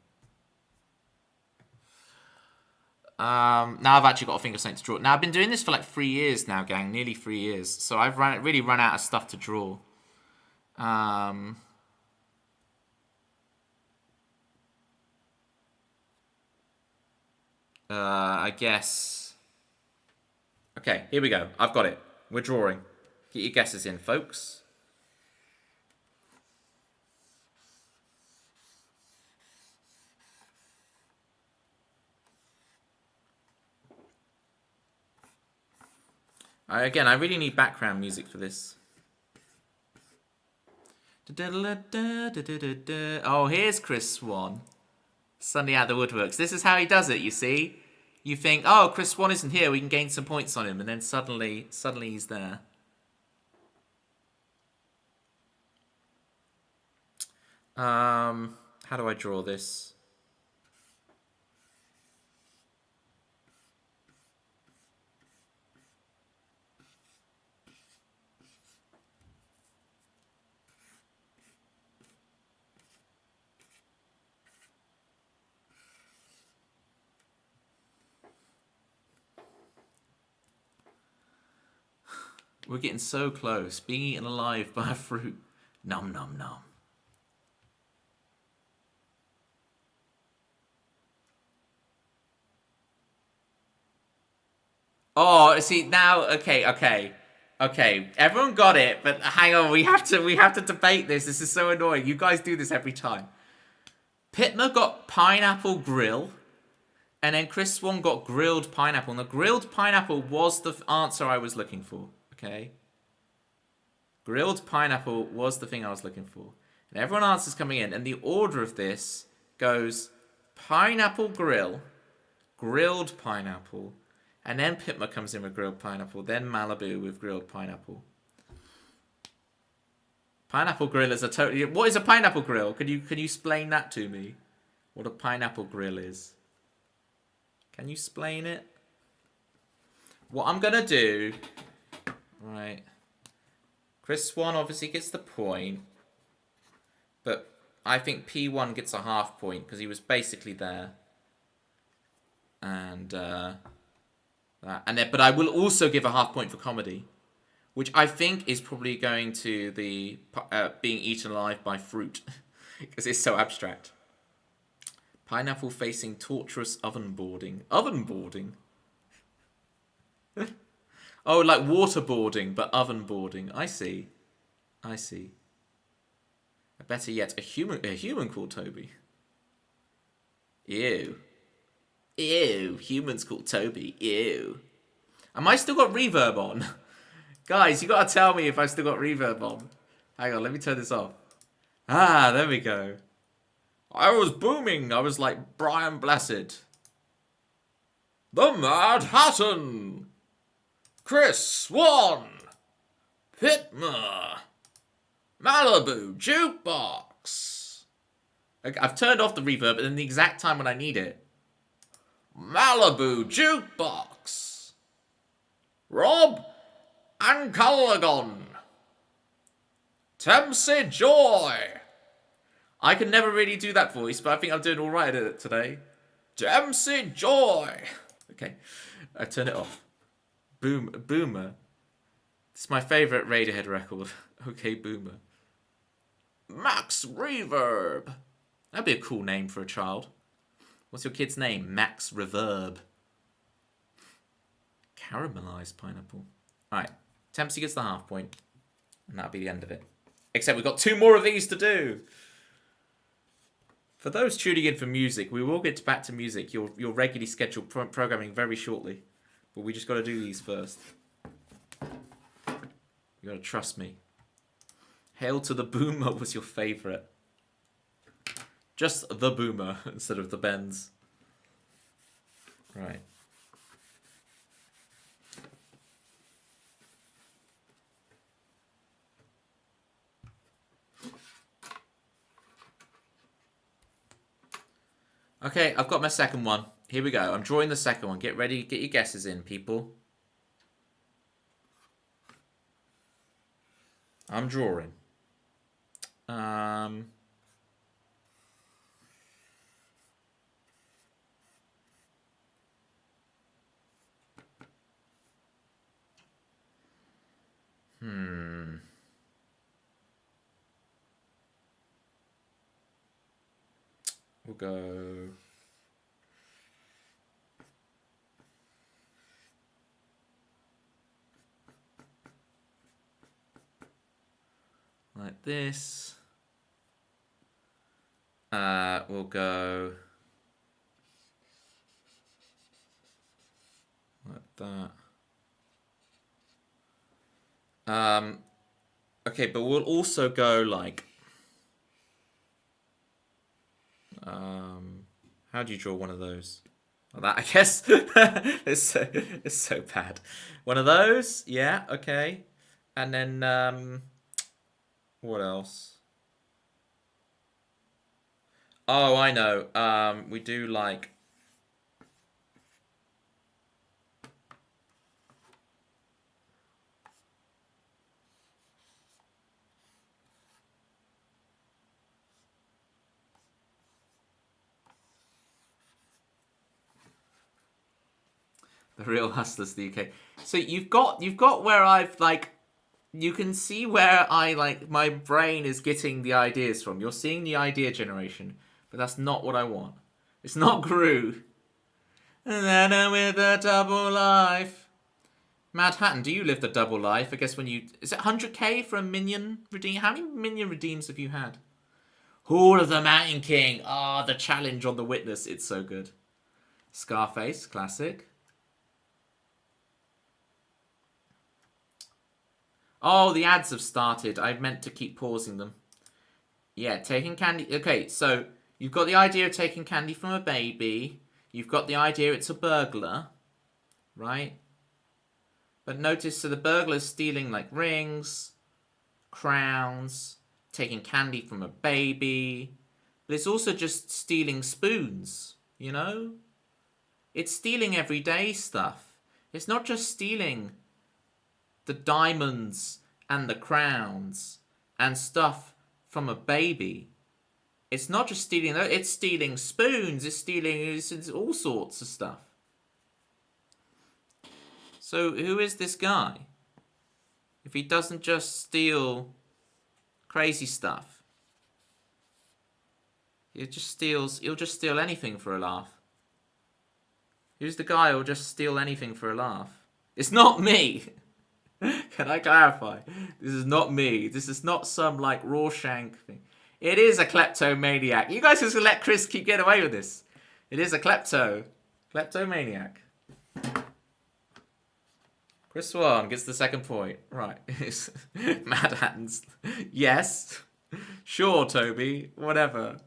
Now I've actually got a think of something to draw. Now I've been doing this for like 3 years now, gang. Nearly 3 years. So I've really run out of stuff to draw. I guess. Okay, here we go. I've got it. We're drawing. Get your guesses in, folks. Again, I really need background music for this. Oh, here's Chris Swan. Suddenly out of the woodworks. This is how he does it, you see? You think, oh, Chris Swan isn't here, we can gain some points on him. And then suddenly he's there. How do I draw this? We're getting so close. Being eaten alive by a fruit. Nom nom nom. Oh, see now. Okay. Everyone got it, but hang on. We have to debate this. This is so annoying. You guys do this every time. Pitma got pineapple grill, and then Chris Swan got grilled pineapple. And the grilled pineapple was the answer I was looking for. Okay. Grilled pineapple was the thing I was looking for. And everyone answers coming in, and the order of this goes pineapple grill, grilled pineapple, and then Pitma comes in with grilled pineapple, then Malibu with grilled pineapple. Pineapple grill is a totally... What is a pineapple grill? Can you explain that to me? What a pineapple grill is? Can you explain it? What I'm going to do... Right. Chris Swan obviously gets the point. But I think P1 gets a half point because he was basically there. And but I will also give a half point for comedy, which I think is probably going to the being eaten alive by fruit because it's so abstract. Pineapple facing torturous oven boarding. Oven boarding? Oh, like waterboarding, but oven boarding. I see. Better yet, a human called Toby. Ew, humans called Toby. Ew. Am I still got reverb on? Guys, you gotta tell me if I still got reverb on. Hang on, let me turn this off. Ah, there we go. I was booming. I was like Brian Blessed. The Mad Hatton. Chris Swan. Pitma. Malibu Jukebox. Okay, I've turned off the reverb in the exact time when I need it. Malibu Jukebox. Rob and Callaghan. Tempsy Joy. I can never really do that voice, but I think I'm doing alright at it today. Tempsy Joy. Okay, I turn it off. Boomer. It's my favourite Radiohead record. Okay, Boomer. Max Reverb. That'd be a cool name for a child. What's your kid's name? Max Reverb. Caramelized pineapple. Alright, Tempsy gets the half point. And that'll be the end of it. Except we've got 2 more of these to do. For those tuning in for music, we will get back to music, your regularly scheduled programming very shortly. But we just got to do these first. You got to trust me. Hail to the Boomer was your favourite. Just the Boomer instead of the Benz. Right. Okay, I've got my second one. Here we go. I'm drawing the second one. Get ready. Get your guesses in, people. I'm drawing. We'll go... like this. We'll go... like that. Okay, but we'll also go like... how do you draw one of those? Like that, I guess. it's so bad. One of those, yeah, okay. And then what else? Oh, I know. We do like... The Real Hustlers, the UK. So you've got where I've like You can see where my brain is getting the ideas from. You're seeing the idea generation, but that's not what I want. It's not Gru. And then with a double life. Mad Hatton, do you live the double life? I guess when you... Is it 100k for a minion redeem? How many minion redeems have you had? Hall of the Mountain King. Ah, the challenge on the Witness. It's so good. Scarface, classic. Oh, the ads have started. I meant to keep pausing them. Yeah, taking candy. Okay, so you've got the idea of taking candy from a baby. You've got the idea it's a burglar. Right? But notice, so the burglar's stealing like rings, crowns, taking candy from a baby. But it's also just stealing spoons, you know? It's stealing everyday stuff. It's not just stealing the diamonds and the crowns and stuff from a baby. It's not just stealing that, it's stealing spoons, it's all sorts of stuff. So who is this guy? If he doesn't just steal crazy stuff, he'll just steal anything for a laugh. Who's the guy who'll just steal anything for a laugh? It's not me! Can I clarify? This is not me. This is not some like Rorschach thing. It is a kleptomaniac. You guys just let Chris keep getting away with this. It is a kleptomaniac. Chris Swan gets the second point. Right. Mad Hattons. Yes. Sure, Toby. Whatever.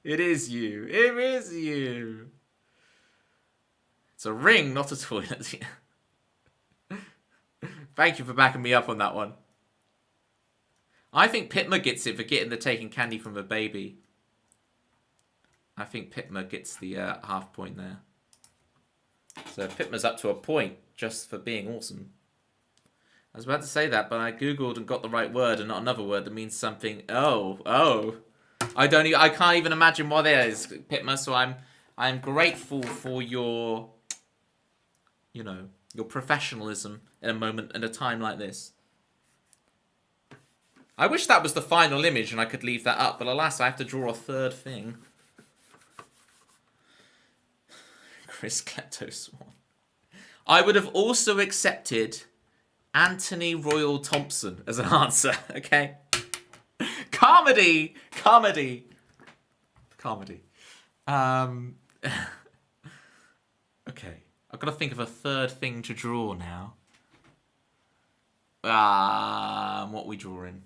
It is you. It is you. It's a ring, not a toilet. Thank you for backing me up on that one. I think Pitma gets it for getting the taking candy from a baby. I think Pitma gets the half point there. So Pitma's up to a point just for being awesome. I was about to say that, but I googled and got the right word and not another word that means something. Oh. I can't even imagine what it is, Pitma. So I'm grateful for your, your professionalism in a moment and a time like this. I wish that was the final image and I could leave that up, but alas, I have to draw a third thing. Chris Klepto Swan. I would have also accepted Anthony Royal Thompson as an answer, okay? Comedy! Okay, I've got to think of a third thing to draw now. What are we drawing?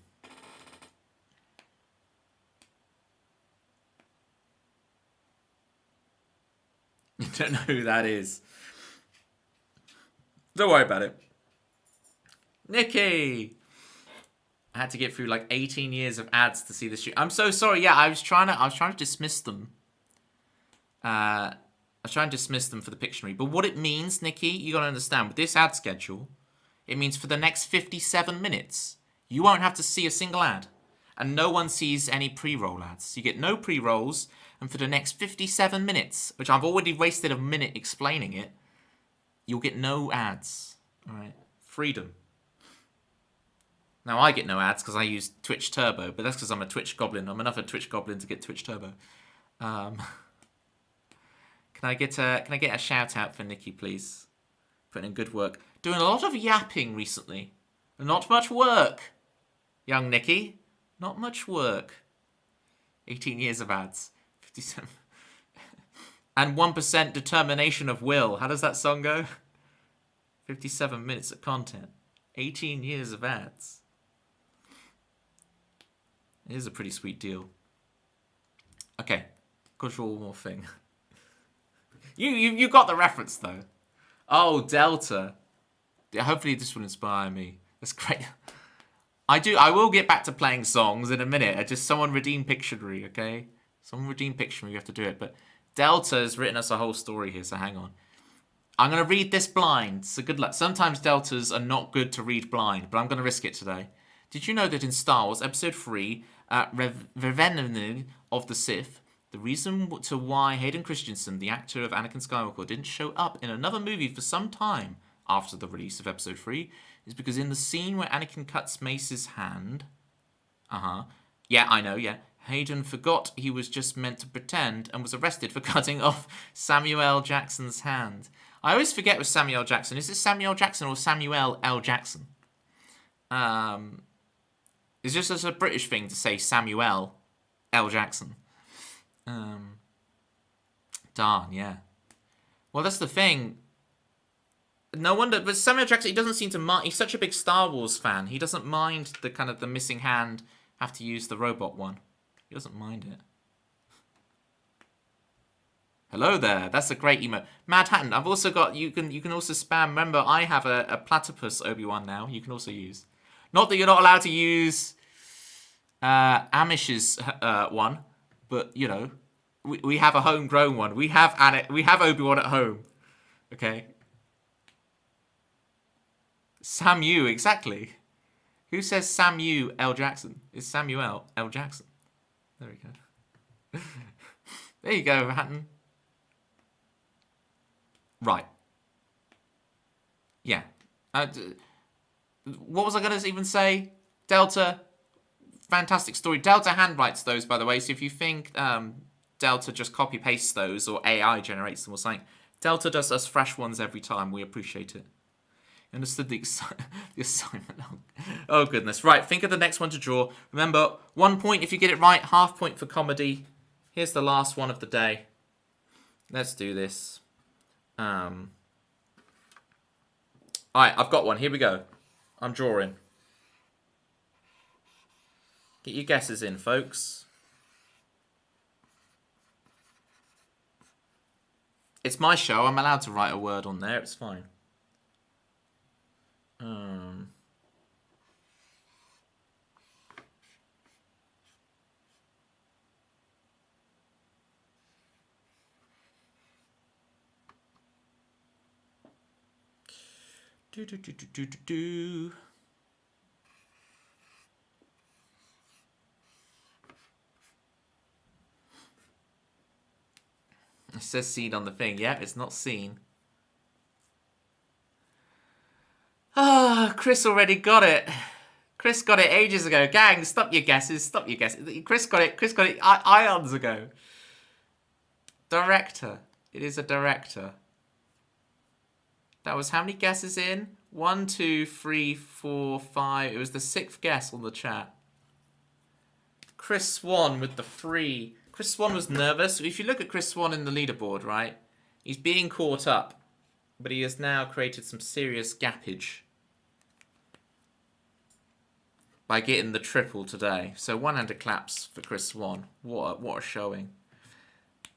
You don't know who that is. Don't worry about it. Nikki! I had to get through like 18 years of ads to see this shoot. I'm so sorry. Yeah, I was trying to dismiss them. I was trying to dismiss them for the Pictionary. But what it means, Nikki, you got to understand, with this ad schedule, it means for the next 57 minutes, you won't have to see a single ad. And no one sees any pre-roll ads. You get no pre-rolls, and for the next 57 minutes, which I've already wasted a minute explaining it, you'll get no ads. All right? Freedom. Now, I get no ads because I use Twitch Turbo, but that's because I'm a Twitch Goblin. I'm enough a Twitch Goblin to get Twitch Turbo. Can I get a shout out for Nikki, please? Putting in good work. Doing a lot of yapping recently. Not much work, young Nikki. Not much work. 18 years of ads. 57. And 1% determination of will. How does that song go? 57 minutes of content. 18 years of ads. It is a pretty sweet deal. Okay. Got to draw one more thing. You got the reference, though. Oh, Delta. Yeah, hopefully this will inspire me. That's great. I will get back to playing songs in a minute. Someone redeem Pictionary, okay? Someone redeem Pictionary, you have to do it. But Delta has written us a whole story here, so hang on. I'm going to read this blind, so good luck. Sometimes Deltas are not good to read blind, but I'm going to risk it today. Did you know that in Star Wars Episode 3, Revenge of the Sith, the reason to why Hayden Christensen, the actor of Anakin Skywalker, didn't show up in another movie for some time after the release of Episode 3 is because in the scene where Anakin cuts Mace's hand, yeah, I know, yeah, Hayden forgot he was just meant to pretend and was arrested for cutting off Samuel L. Jackson's hand. I always forget with Samuel Jackson. Is it Samuel Jackson or Samuel L. Jackson? It's just as a British thing to say Samuel L. Jackson. Darn, yeah. Well, that's the thing. No wonder, but Samuel Jackson, he doesn't seem to mind. He's such a big Star Wars fan. He doesn't mind the kind of the missing hand. Have to use the robot one. He doesn't mind it. Hello there. That's a great emo. Mad Hatton. I've also got. You can also spam. Remember, I have a platypus Obi-Wan now. You can also use. Not that you're not allowed to use Amish's one, but you know, we have a homegrown one. We have Obi-Wan at home. Okay. Samu, exactly. Who says Samu L. Jackson? It's Samuel L. Jackson. There we go. There you go, Hatton. Right. Yeah. What was I going to even say? Delta, fantastic story. Delta handwrites those, by the way. So if you think Delta just copy-pastes those or AI generates them or something, Delta does us fresh ones every time. We appreciate it. Understood the assignment. Oh, goodness. Right, think of the next one to draw. Remember, 1 point if you get it right, half point for comedy. Here's the last one of the day. Let's do this. Alright, I've got one. Here we go. I'm drawing. Get your guesses in, folks. It's my show. I'm allowed to write a word on there. It's fine. Do. It says seen on the thing. Yeah, it's not seen. Ah, Chris already got it. Chris got it ages ago. Gang, stop your guesses. Stop your guesses. Chris got it ions ago. Director. It is a director. That was how many guesses in? 1, 2, 3, 4, 5. It was the 6th guess on the chat. Chris Swan with the 3. Chris Swan was nervous. If you look at Chris Swan in the leaderboard, right? He's being caught up. But he has now created some serious gappage by getting the triple today. So one-handed claps for Chris Swan. What a showing.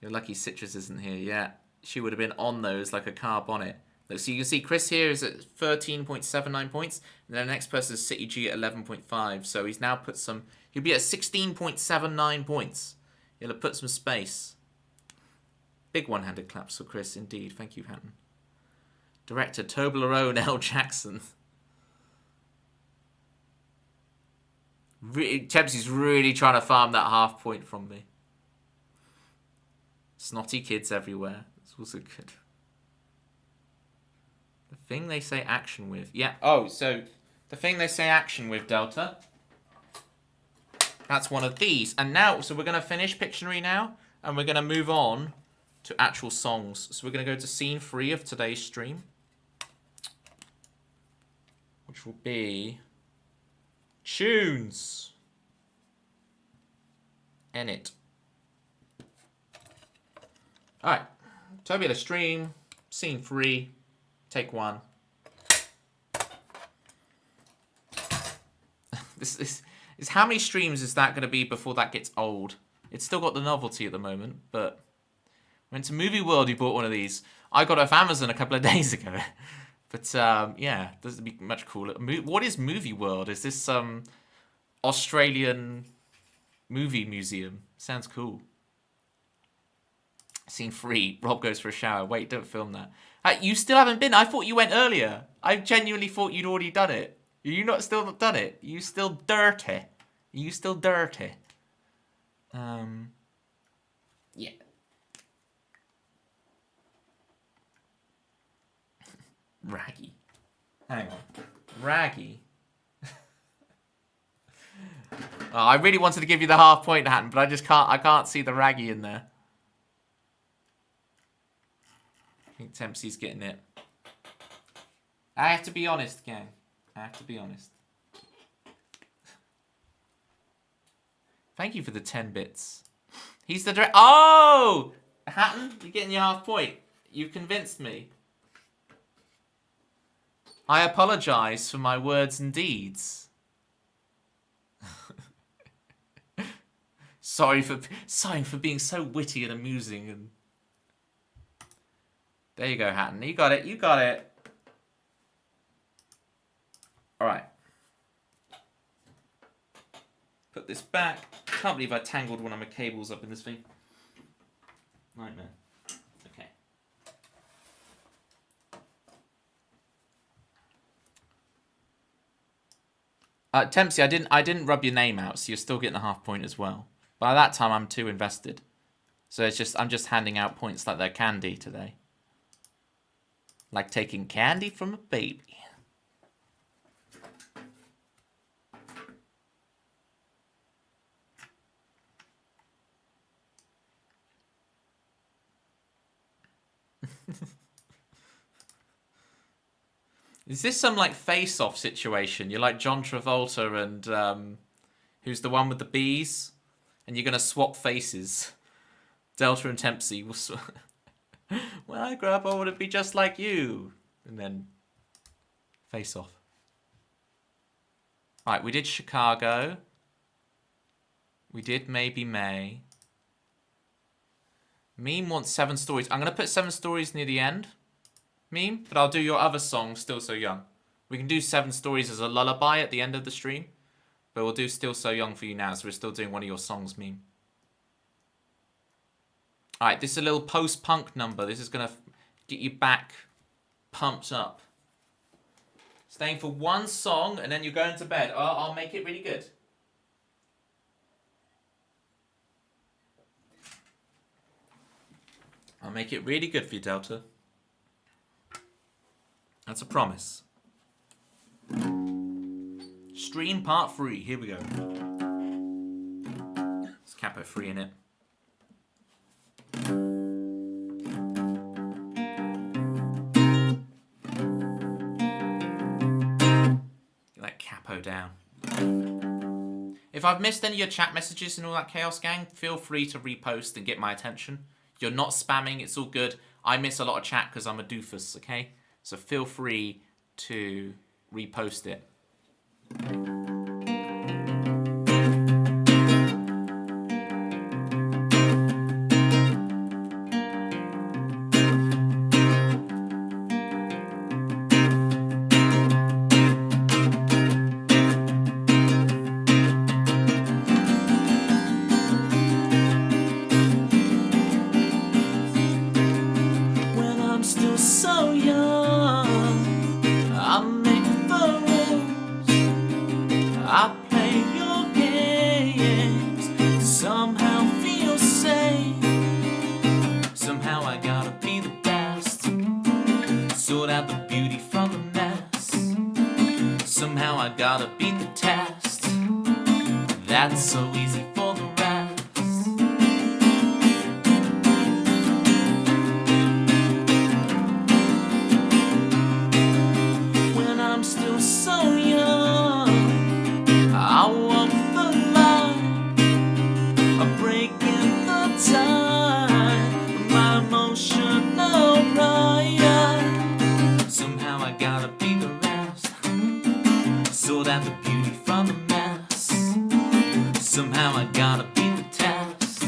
You're lucky Citrus isn't here yet. She would have been on those like a car bonnet. Look, so you can see Chris here is at 13.79 points. And then the next person is City G at 11.5. So he's now put some... He'll be at 16.79 points. He'll have put some space. Big one-handed claps for Chris, indeed. Thank you, Hatton. Director Toblerone L. Jackson. Tempsy's really trying to farm that half point from me. Snotty kids everywhere. It's also good. The thing they say action with. Yeah. Oh, so the thing they say action with, Delta. That's one of these. And now, so we're going to finish Pictionary now. And we're going to move on to actual songs. So we're going to go to scene 3 of today's stream. Which will be tunes. In it. Alright. Tubular stream. Scene 3. Take 1. This is how many streams is that going to be before that gets old? It's still got the novelty at the moment, but went to Movie World, you bought one of these. I got it off Amazon a couple of days ago. But, yeah, this would be much cooler. What is Movie World? Is this some Australian movie museum? Sounds cool. Scene 3. Rob goes for a shower. Wait, don't film that. You still haven't been? I thought you went earlier. I genuinely thought you'd already done it. You not still not done it? You still dirty? You still dirty? Yeah. Raggy. Hang on. Raggy. Oh, I really wanted to give you the half point, Hatton, but I just can't. I can't see the raggy in there. I think Tempsy's getting it. I have to be honest, gang. I have to be honest. Thank you for the 10 bits. He's the Oh! Hatton, you're getting your half point. You convinced me. I apologise for my words and deeds. Sorry for being so witty and amusing. And there you go, Hatton. You got it. You got it. All right. Put this back. Can't believe I tangled one of my cables up in this thing. Nightmare. Okay. Tempsy, I didn't rub your name out, so you're still getting a half point as well. By that time, I'm too invested. So I'm just handing out points like they're candy today. Like taking candy from a baby. Is this some like face-off situation? You're like John Travolta and who's the one with the bees? And you're going to swap faces. Delta and Tempsy will when I grow up, I want to be just like you. And then face off. Right, we did Chicago. We did Maybe May. Meme wants 7 stories. I'm going to put 7 stories near the end. Meme, but I'll do your other song, Still So Young. We can do 7 stories as a lullaby at the end of the stream. But we'll do Still So Young for you now, so we're still doing one of your songs, Meme. Alright, this is a little post-punk number. This is going to get you back pumped up. Staying for one song, and then you're going to bed. I'll make it really good. I'll make it really good for you, Delta. That's a promise. Stream part 3. Here we go. It's Capo 3 in it. Get that capo down. If I've missed any of your chat messages and all that chaos, gang, feel free to repost and get my attention. You're not spamming. It's all good. I miss a lot of chat because I'm a doofus, okay? So feel free to repost it. When I'm still so young, I make the rules. I play your games. Somehow feel safe. Somehow I gotta be the best. Sort out the beauty from the mess. Somehow I gotta beat the test. That's so easy for the rest. When I'm still so young, I walk the line. I'm breaking the time. My emotional pride. Somehow I gotta be the rest. Sort out the beauty from the mess. Somehow I gotta beat the test.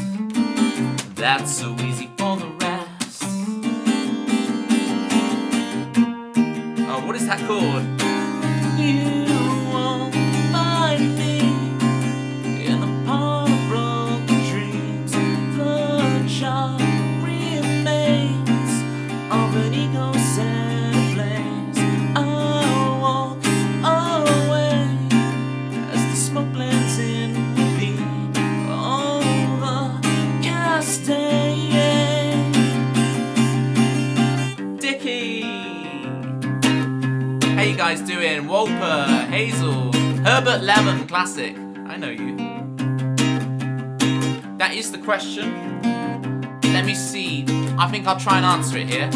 That's so easy for the rest. Oh, what is that called? You won't find me in the part of broken dreams. The child remains of an ego set ablaze. I'll walk away as the smoke blends in with the overcast day. Dickie! Hey, you guys doing? Walper, Hazel, Herbert Lemon, classic. I know you. That is the question. Let me see. I think I'll try and answer it here.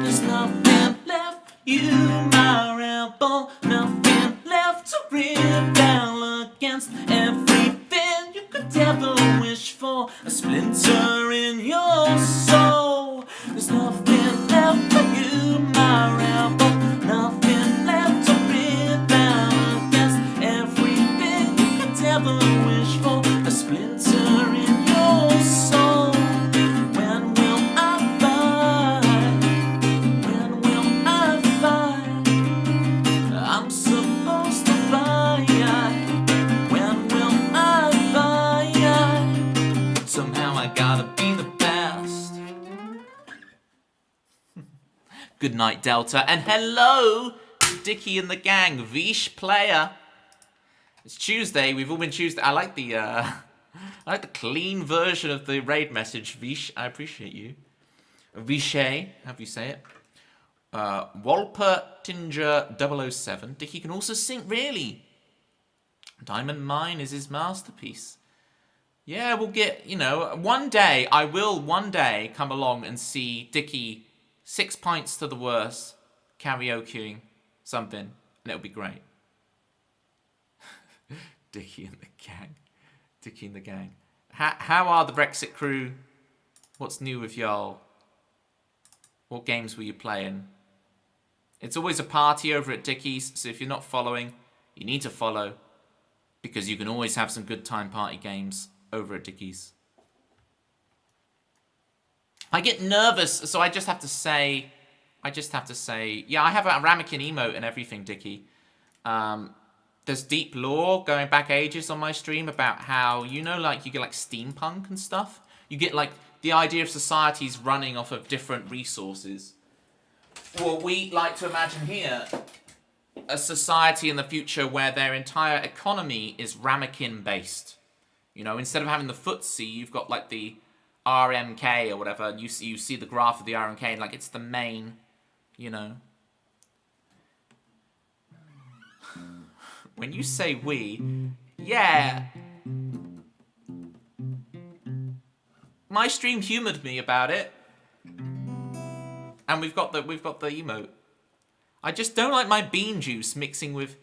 There's nothing left, you my rebel. Nothing left to rebel against. Everything you could ever wish for. A splinter in your soul. There's nothing left for you, my rebel. Nothing left to rebel against. Everything you could ever wish for. A splinter in your soul. When will I find? When will I find? I'm supposed to find. When will I find? Somehow I gotta be the best. Good night, Delta, and hello, Dickie and the gang, Vish player. It's Tuesday. We've all been Tuesday. I like the clean version of the raid message, Vish. I appreciate you. Vishay, how do you say it? Walper Tinger 007. Dickie can also sing, really. Diamond Mine is his masterpiece. Yeah, we'll get, one day, I will one day come along and see Dickie 6 pints to the worst karaokeing something, and it'll be great. Dickie and the gang. Dickie and the gang. How are the Brexit crew? What's new with y'all? What games were you playing? It's always a party over at Dickie's, so if you're not following, you need to follow, because you can always have some good time party games over at Dickie's. I get nervous, so I just have to say, yeah, I have a ramekin emote and everything, Dickie. There's deep lore going back ages on my stream about how, you get like steampunk and stuff. You get like the idea of societies running off of different resources. Well, we like to imagine here a society in the future where their entire economy is ramekin based. Instead of having the FTSE, you've got like the RMK or whatever. And you see the graph of the RMK, and like it's the main, When you say we, yeah. My stream humoured me about it. And we've got the emote. I just don't like my bean juice mixing with.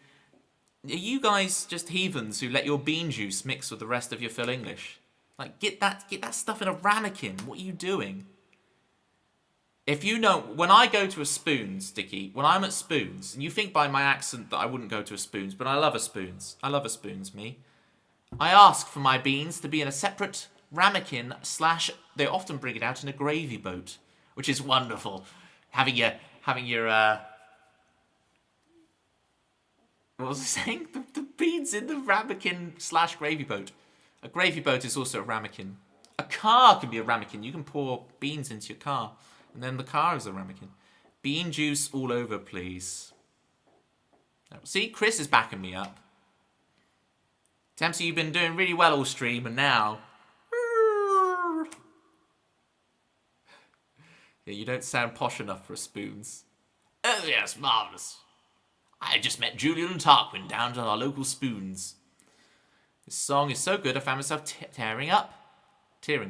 Are you guys just heathens who let your bean juice mix with the rest of your full English? Like, get that stuff in a ramekin. What are you doing? If you know, when I go to a Spoons, Dickie, when I'm at Spoons, and you think by my accent that I wouldn't go to a Spoons, but I love a Spoons. I love a Spoons, me. I ask for my beans to be in a separate ramekin / they often bring it out in a gravy boat, which is wonderful. Having your what was I saying? The beans in the ramekin / gravy boat. A gravy boat is also a ramekin. A car can be a ramekin. You can pour beans into your car, and then the car is a ramekin. Bean juice all over, please. See, Chris is backing me up. Tempsy, you've been doing really well all stream, and now... Yeah, you don't sound posh enough for a Spoons. Oh yes, marvellous. I just met Julian and Tarquin down to our local Spoons. This song is so good I found myself tearing up. Give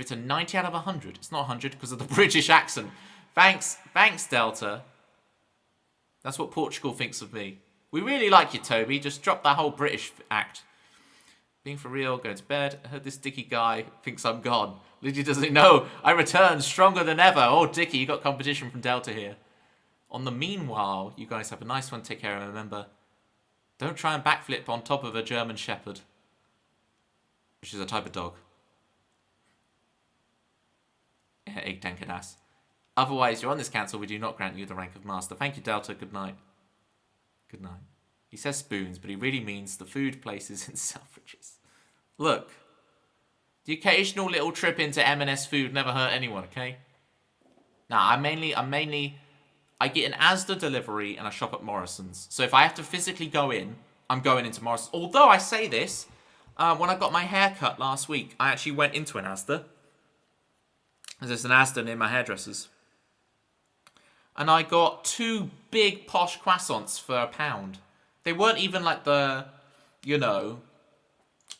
it a 90 out of 100. It's not 100 because of the British accent. Thanks, Delta. That's what Portugal thinks of me. We really like you, Toby. Just drop that whole British act. Being for real, go to bed. I heard this Dickie guy thinks I'm gone. Lydia doesn't know. I returned stronger than ever. Oh, Dickie, you got competition from Delta here. On the meanwhile, you guys have a nice one. Take care and remember, don't try and backflip on top of a German Shepherd, which is a type of dog. Egg tank and ass. Otherwise, you're on this council. We do not grant you the rank of master. Thank you, Delta. Good night. Good night. He says Spoons, but he really means the food places in Selfridges. Look, the occasional little trip into M&S food never hurt anyone, okay? Nah, I get an Asda delivery and I shop at Morrison's. So if I have to physically go in, I'm going into Morrison's. Although I say this, when I got my hair cut last week, I actually went into an Asda. There's an Asda near my hairdresser's. and I got 2 big posh croissants for £1. They weren't even like the, you know,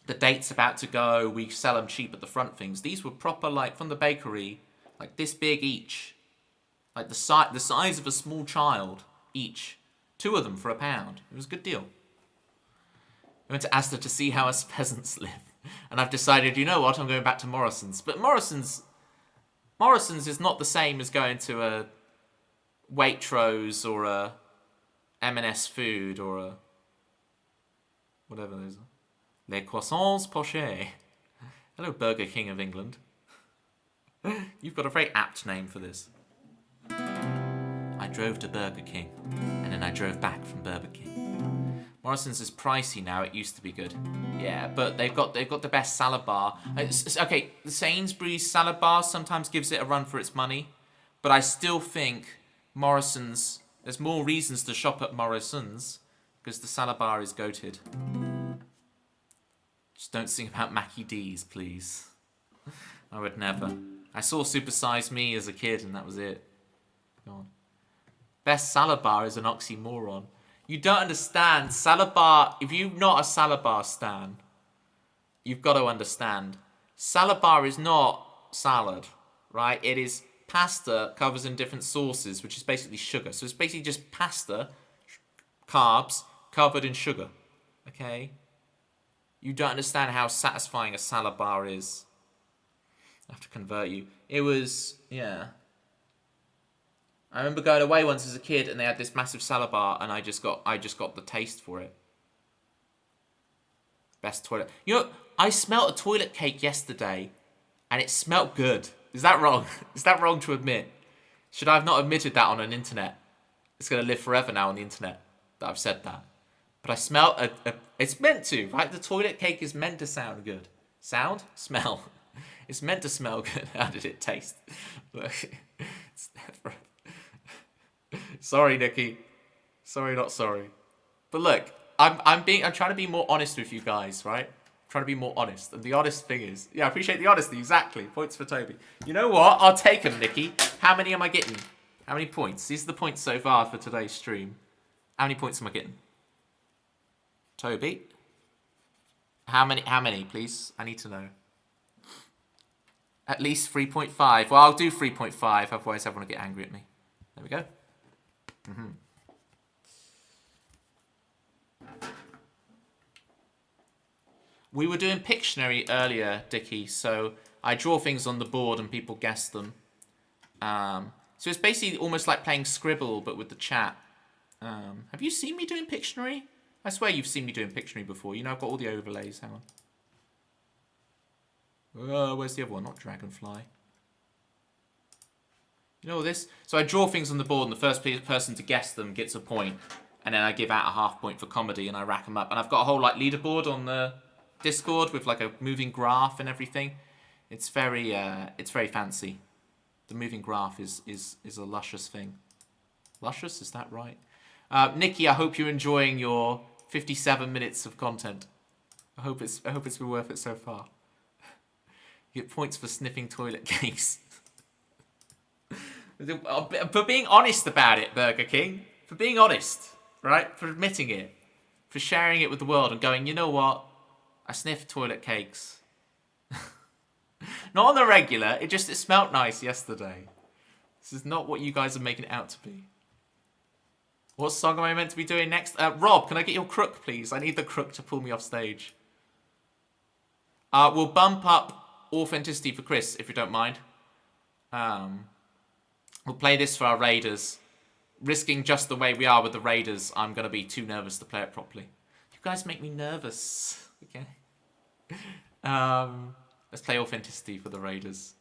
the date's about to go, we sell them cheap at the front things. These were proper, like, from the bakery, like this big each. Like the size of a small child each. 2 of them for £1. It was a good deal. I went to Asda to see how us peasants live. And I've decided, you know what, I'm going back to Morrison's. But Morrison's is not the same as going to a Waitrose or a M&S Food or a whatever those are. Les Croissants Pochés. Hello, Burger King of England. You've got a very apt name for this. I drove to Burger King, and then I drove back from Burger King. Morrison's is pricey now. It used to be good. Yeah, but they've got the best salad bar. Okay, the Sainsbury's salad bar sometimes gives it a run for its money, but I still think Morrison's. There's more reasons to shop at Morrison's because the salad bar is goated. Just don't sing about Mackie D's, please. I would never. I saw Super Size Me as a kid, and that was it. Go on. Best salad bar is an oxymoron. You don't understand. Salad bar, if you're not a salad bar stan, you've got to understand. Salad bar is not salad, right? It is pasta covered in different sauces, which is basically sugar. So it's basically just pasta, carbs, covered in sugar. Okay? You don't understand how satisfying a salad bar is. I have to convert you. It was, yeah. I remember going away once as a kid and they had this massive salad bar and I just got the taste for it. Best toilet. You know, I smelt a toilet cake yesterday and it smelt good. Is that wrong? Is that wrong to admit? Should I have not admitted that on an internet? It's going to live forever now on the internet that I've said that. But I smelt it's meant to, right? The toilet cake is meant to sound good. Sound? Smell. It's meant to smell good. How did it taste? Sorry, Nikki. Sorry, not sorry. But look, I'm trying to be more honest with you guys, right? I'm trying to be more honest. And the honest thing is, yeah, I appreciate the honesty, exactly. Points for Toby. You know what? I'll take them, Nikki. How many am I getting? How many points? These are the points so far for today's stream. How many points am I getting? Toby? How many, please? I need to know. At least 3.5. Well, I'll do 3.5, otherwise everyone will get angry at me. There we go. We were doing Pictionary earlier, Dickie, so I draw things on the board and people guess them. So it's basically almost like playing Scribble, but with the chat. Have you seen me doing Pictionary? I swear you've seen me doing Pictionary before. You know, I've got all the overlays. Hang on. Where's the other one? Not Dragonfly. You know this? So I draw things on the board, and the first person to guess them gets a point. And then I give out a half point for comedy, and I rack them up. And I've got a whole like leaderboard on the Discord with like a moving graph and everything. It's very fancy. The moving graph is a luscious thing. Luscious, is that right? Nikki, I hope you're enjoying your 57 minutes of content. I hope it's been worth it so far. You get points for sniffing toilet cakes. For being honest about it, Burger King. For being honest, right? For admitting it. For sharing it with the world and going, you know what? I sniffed toilet cakes. Not on the regular. It smelt nice yesterday. This is not what you guys are making it out to be. What song am I meant to be doing next? Rob, can I get your crook, please? I need the crook to pull me off stage. We'll bump up authenticity for Chris, if you don't mind. We'll play this for our raiders. Risking just the way we are with the raiders, I'm going to be too nervous to play it properly. You guys make me nervous. Okay. Let's play authenticity for the raiders.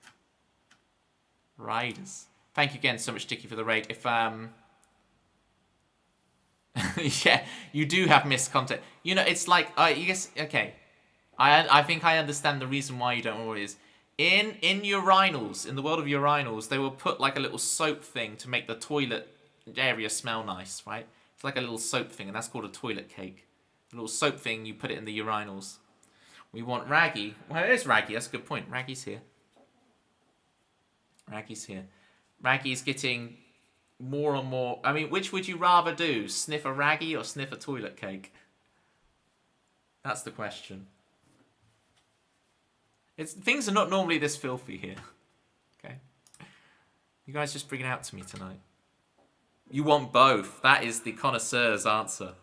Raiders. Thank you again so much, Dickie, for the raid. If yeah, you do have missed content. You know, it's like you guess. Okay, I think I understand the reason why you don't know what it is. In urinals, in the world of urinals, they will put like a little soap thing to make the toilet area smell nice, right? It's like a little soap thing, and that's called a toilet cake. A little soap thing, you put it in the urinals. We want Raggy. Well, there's Raggy. That's a good point. Raggy's here. Raggy's here. Raggy's getting more and more. I mean, which would you rather do? Sniff a raggy or sniff a toilet cake? That's the question. Things are not normally this filthy here. Okay. You guys just bring it out to me tonight. You want both. That is the connoisseur's answer.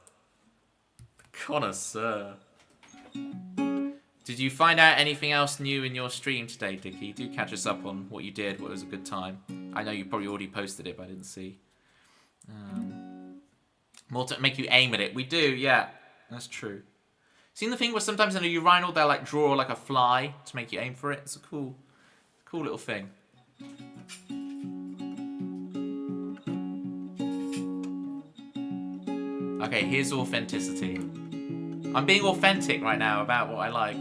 The connoisseur. Did you find out anything else new in your stream today, Dickie? Do catch us up on what you did, what was a good time. I know you probably already posted it, but I didn't see. More to make you aim at it. We do, yeah. That's true. Seen the thing where sometimes in a urinal they'll like draw like a fly to make you aim for it? It's a cool little thing. Okay, here's authenticity. I'm being authentic right now about what I like.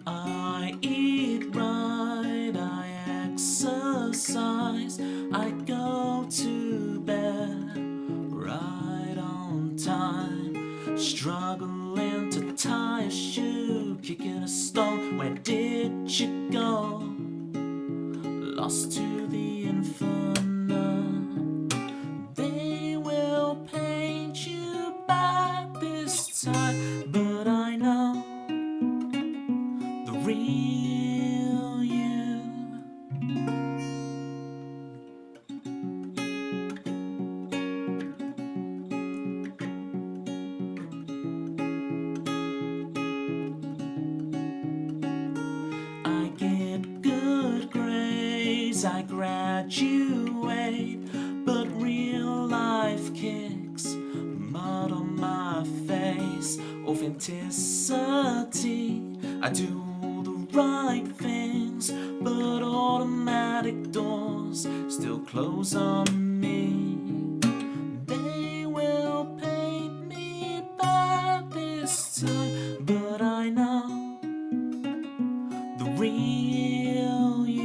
I eat right, I exercise, I go to bed right on time, struggling to tie a shoe, kicking a stone. Where did you go? Lost to the infinite. They will paint you by this time, but I know the real you. I get good grades, I graduate, but real life kicks mud on my face. Authenticity, I do all the right things, but automatic doors still close on me. They will paint me by this time, but I know the real you.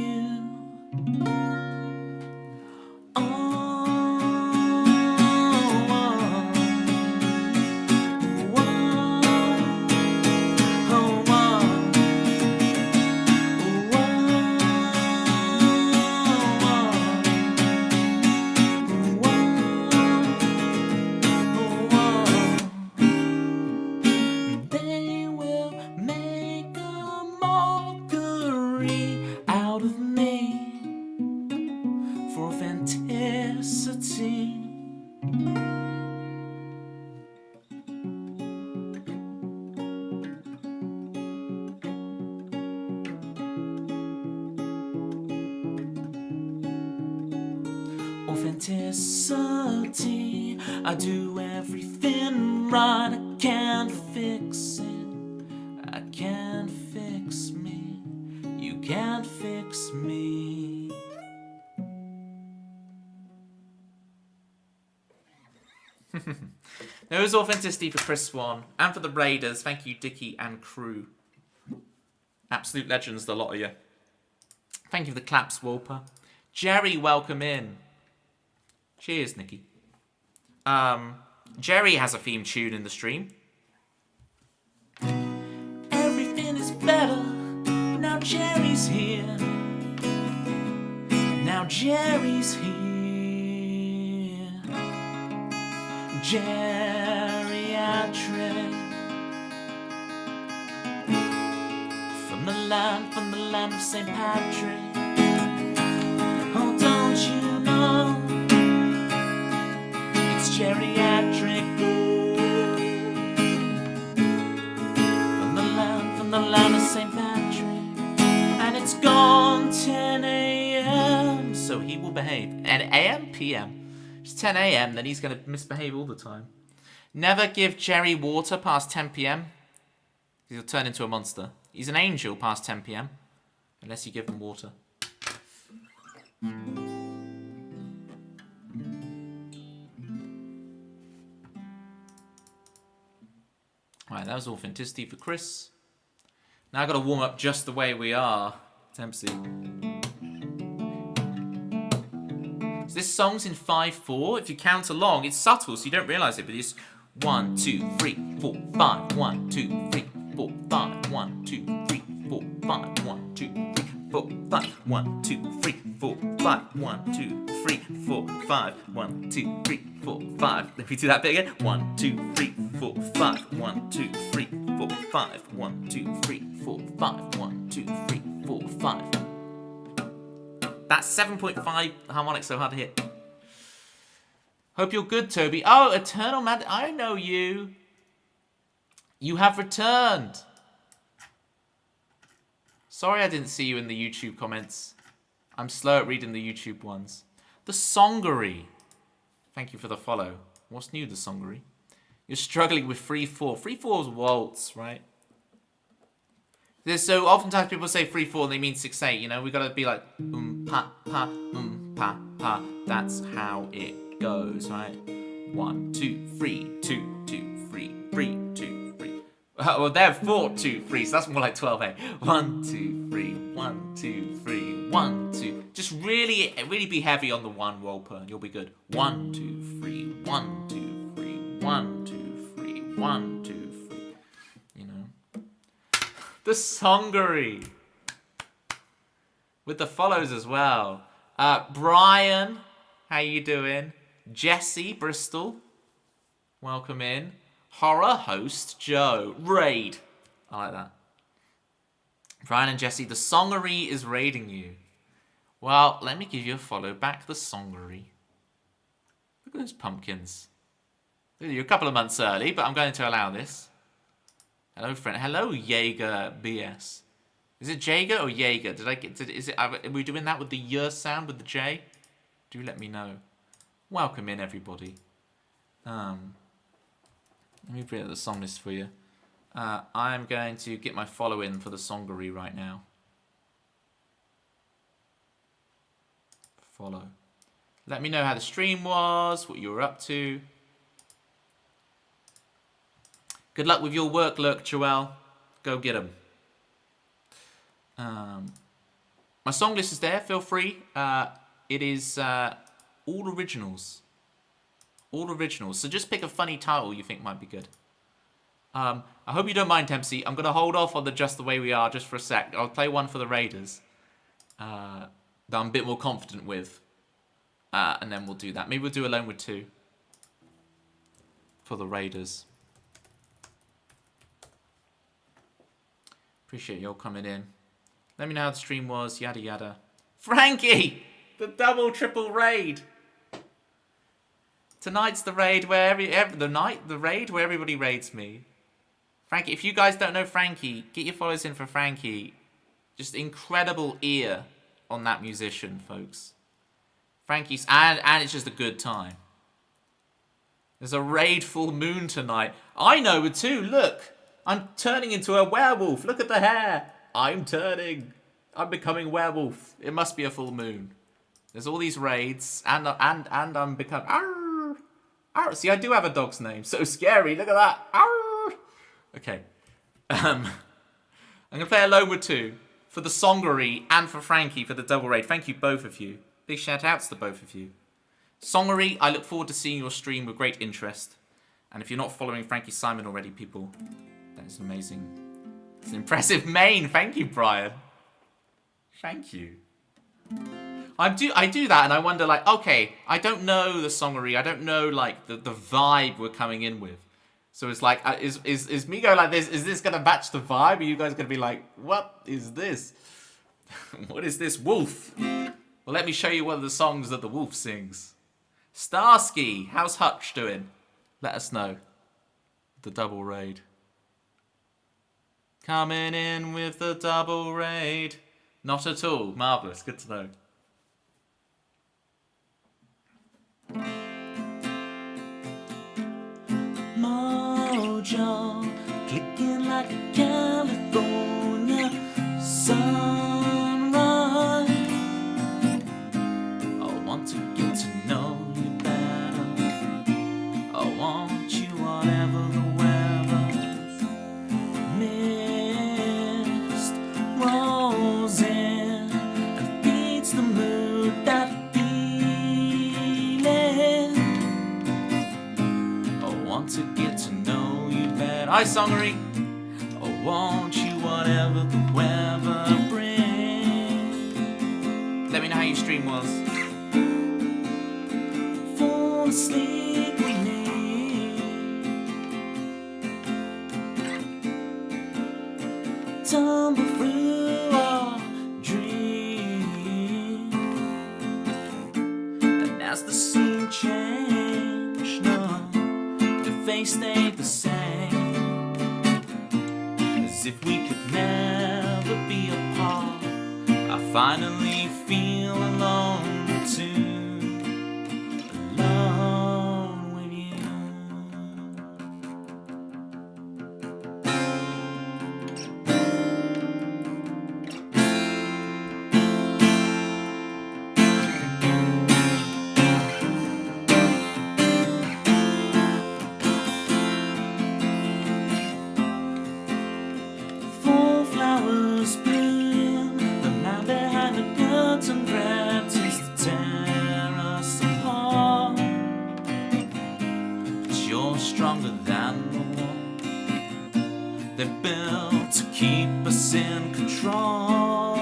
They will make a mockery out of me for authenticity. Authenticity, I do everything right. I can't fix it. I can't fix me. You can't fix me. There was authenticity for Chris Swan and for the Raiders. Thank you, Dickie and crew. Absolute legends, the lot of you. Thank you for the claps, Wolper. Jerry, welcome in. Cheers, Nikki. Jerry has a theme tune in the stream. Everything is better. Now Jerry's here. Now Jerry's here. Geriatric. From the land of St. Patrick. Oh, don't you know? It's geriatric. From the land of St. Patrick. And it's gone 10 a.m. So he will behave. And a.m. p.m. It's 10 a.m. Then he's going to misbehave all the time. Never give Jerry water past 10 p.m. He'll turn into a monster. He's an angel past 10 p.m. Unless you give him water. Right, that was authenticity for Chris. Now I've got to warm up just the way we are. Tempsy. So this song's in 5/4. If you count along, it's subtle, so you don't realise it, but it's 1, 2, 3, 4, 5. 1, 2, 3, 4, 5. 1, 2, 3, 4, 5. 1, 2, 3, 4, 5. 1, 2, 3, 4, 5. 1, 2, 3, 4, 5. 1, 2, 3, 4, 5. Let me do that bit again. 1, 2, 3, 4, 5. 1, 2, 3, 4, 5. 1, 2, 3, 4, 5. 1, 2, 3, 4, 5. That's 7.5 harmonics, so hard to hit. Hope you're good, Toby. Oh, Eternal Mad. I know you. You have returned. Sorry I didn't see you in the YouTube comments. I'm slow at reading the YouTube ones. The Songery. Thank you for the follow. What's new, the Songery? You're struggling with 3/4. 3/4 is waltz, right? So oftentimes people say 3/4 and they mean 6/8. You know, we gotta be like pa pa pa pa. That's how it goes, right? 1, 2, 3, 2, 2, 3, 3, 2, 3. Well, they're 4, 2, 3, so that's more like 12/8. 1, 2, 3, 1, 2, 3, 1, 2. Just really be heavy on the 1 roll per, and you'll be good. 1, 2, 3, 1, 2, 3, 1, 2, 3, 1, 2, 3. You know, the Songery with the follows as well. Brian, how you doing? Jesse Bristol, welcome in. Horror host Joe. Raid. I like that. Brian and Jesse, the Songery is raiding you. Well, let me give you a follow back, the Songery. Look at those pumpkins. You're a couple of months early, but I'm going to allow this. Hello, friend. Hello, Jaeger BS. Is it Jaeger or Jaeger? Are we doing that with the Y sound with the J? Do let me know. Welcome in, everybody. Let me bring up the song list for you. I'm going to get my follow in for the Songery right now. Follow. Let me know how the stream was, what you were up to. Good luck with your work, Lurk Joel. Go get them. My song list is there. Feel free. It is all originals. All originals. So just pick a funny title you think might be good. I hope you don't mind, Tempsy. I'm going to hold off on the Just the Way We Are just for a sec. I'll play one for the Raiders that I'm a bit more confident with. And then we'll do that. Maybe we'll do Alone with 2 for the Raiders. Appreciate you all coming in. Let me know how the stream was. Yada, yada. Frankie! The double, triple raid. Tonight's the raid where the raid where everybody raids me. Frankie, if you guys don't know Frankie, get your follows in for Frankie. Just incredible ear on that musician, folks. Frankie's and it's just a good time. There's a raid full moon tonight. I know it too. Look, I'm turning into a werewolf. Look at the hair. I'm becoming werewolf. It must be a full moon. There's all these raids, and I'm becoming. Arr, arr. See, I do have a dog's name. So scary. Look at that. Arr. Okay. I'm gonna play Alone with 2 for the Songery and for Frankie for the double raid. Thank you, both of you. Big shout outs to both of you. Songery, I look forward to seeing your stream with great interest. And if you're not following Frankie Simon already, people, that is amazing. It's an impressive mane. Thank you, Brian. Thank you. I do that, and I wonder, like, okay, I don't know the Songery. I don't know, like, the vibe we're coming in with. So it's like, is me going like this? Is this going to match the vibe? Are you guys going to be like, what is this? What is this wolf? Well, let me show you one of the songs that the wolf sings. Starsky, how's Hutch doing? Let us know. The double raid. Coming in with the double raid. Not at all. Marvellous. Good to know. Mojo, clicking like a California sunrise. I want to get to know you better. I want you whatever the weather. Mist rolls in and feeds the mood, that feeling. I want to get to know you better. Hi, Songery. I want you whatever the weather brings. how your stream was. Fall asleep with me. Tumble through our dreams. And as the scene changed, no, the face stayed the same. As if we could never be apart. I finally feel alone too. Alone with you. Fall flowers bloom, the man behind the curtain threatens to tear us apart. But you're stronger than the wall they're built to keep us in control.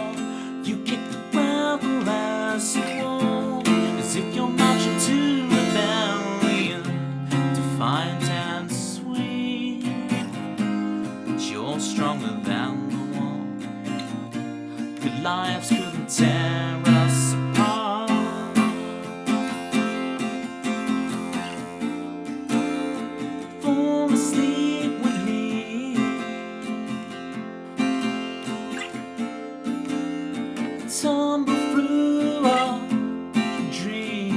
You kick the gravel as you walk, as if you're marching to rebellion, defiant and sweet. But you're stronger than the wall. Good lives couldn't tear us apart. Fall asleep with me. Tumble through our dreams.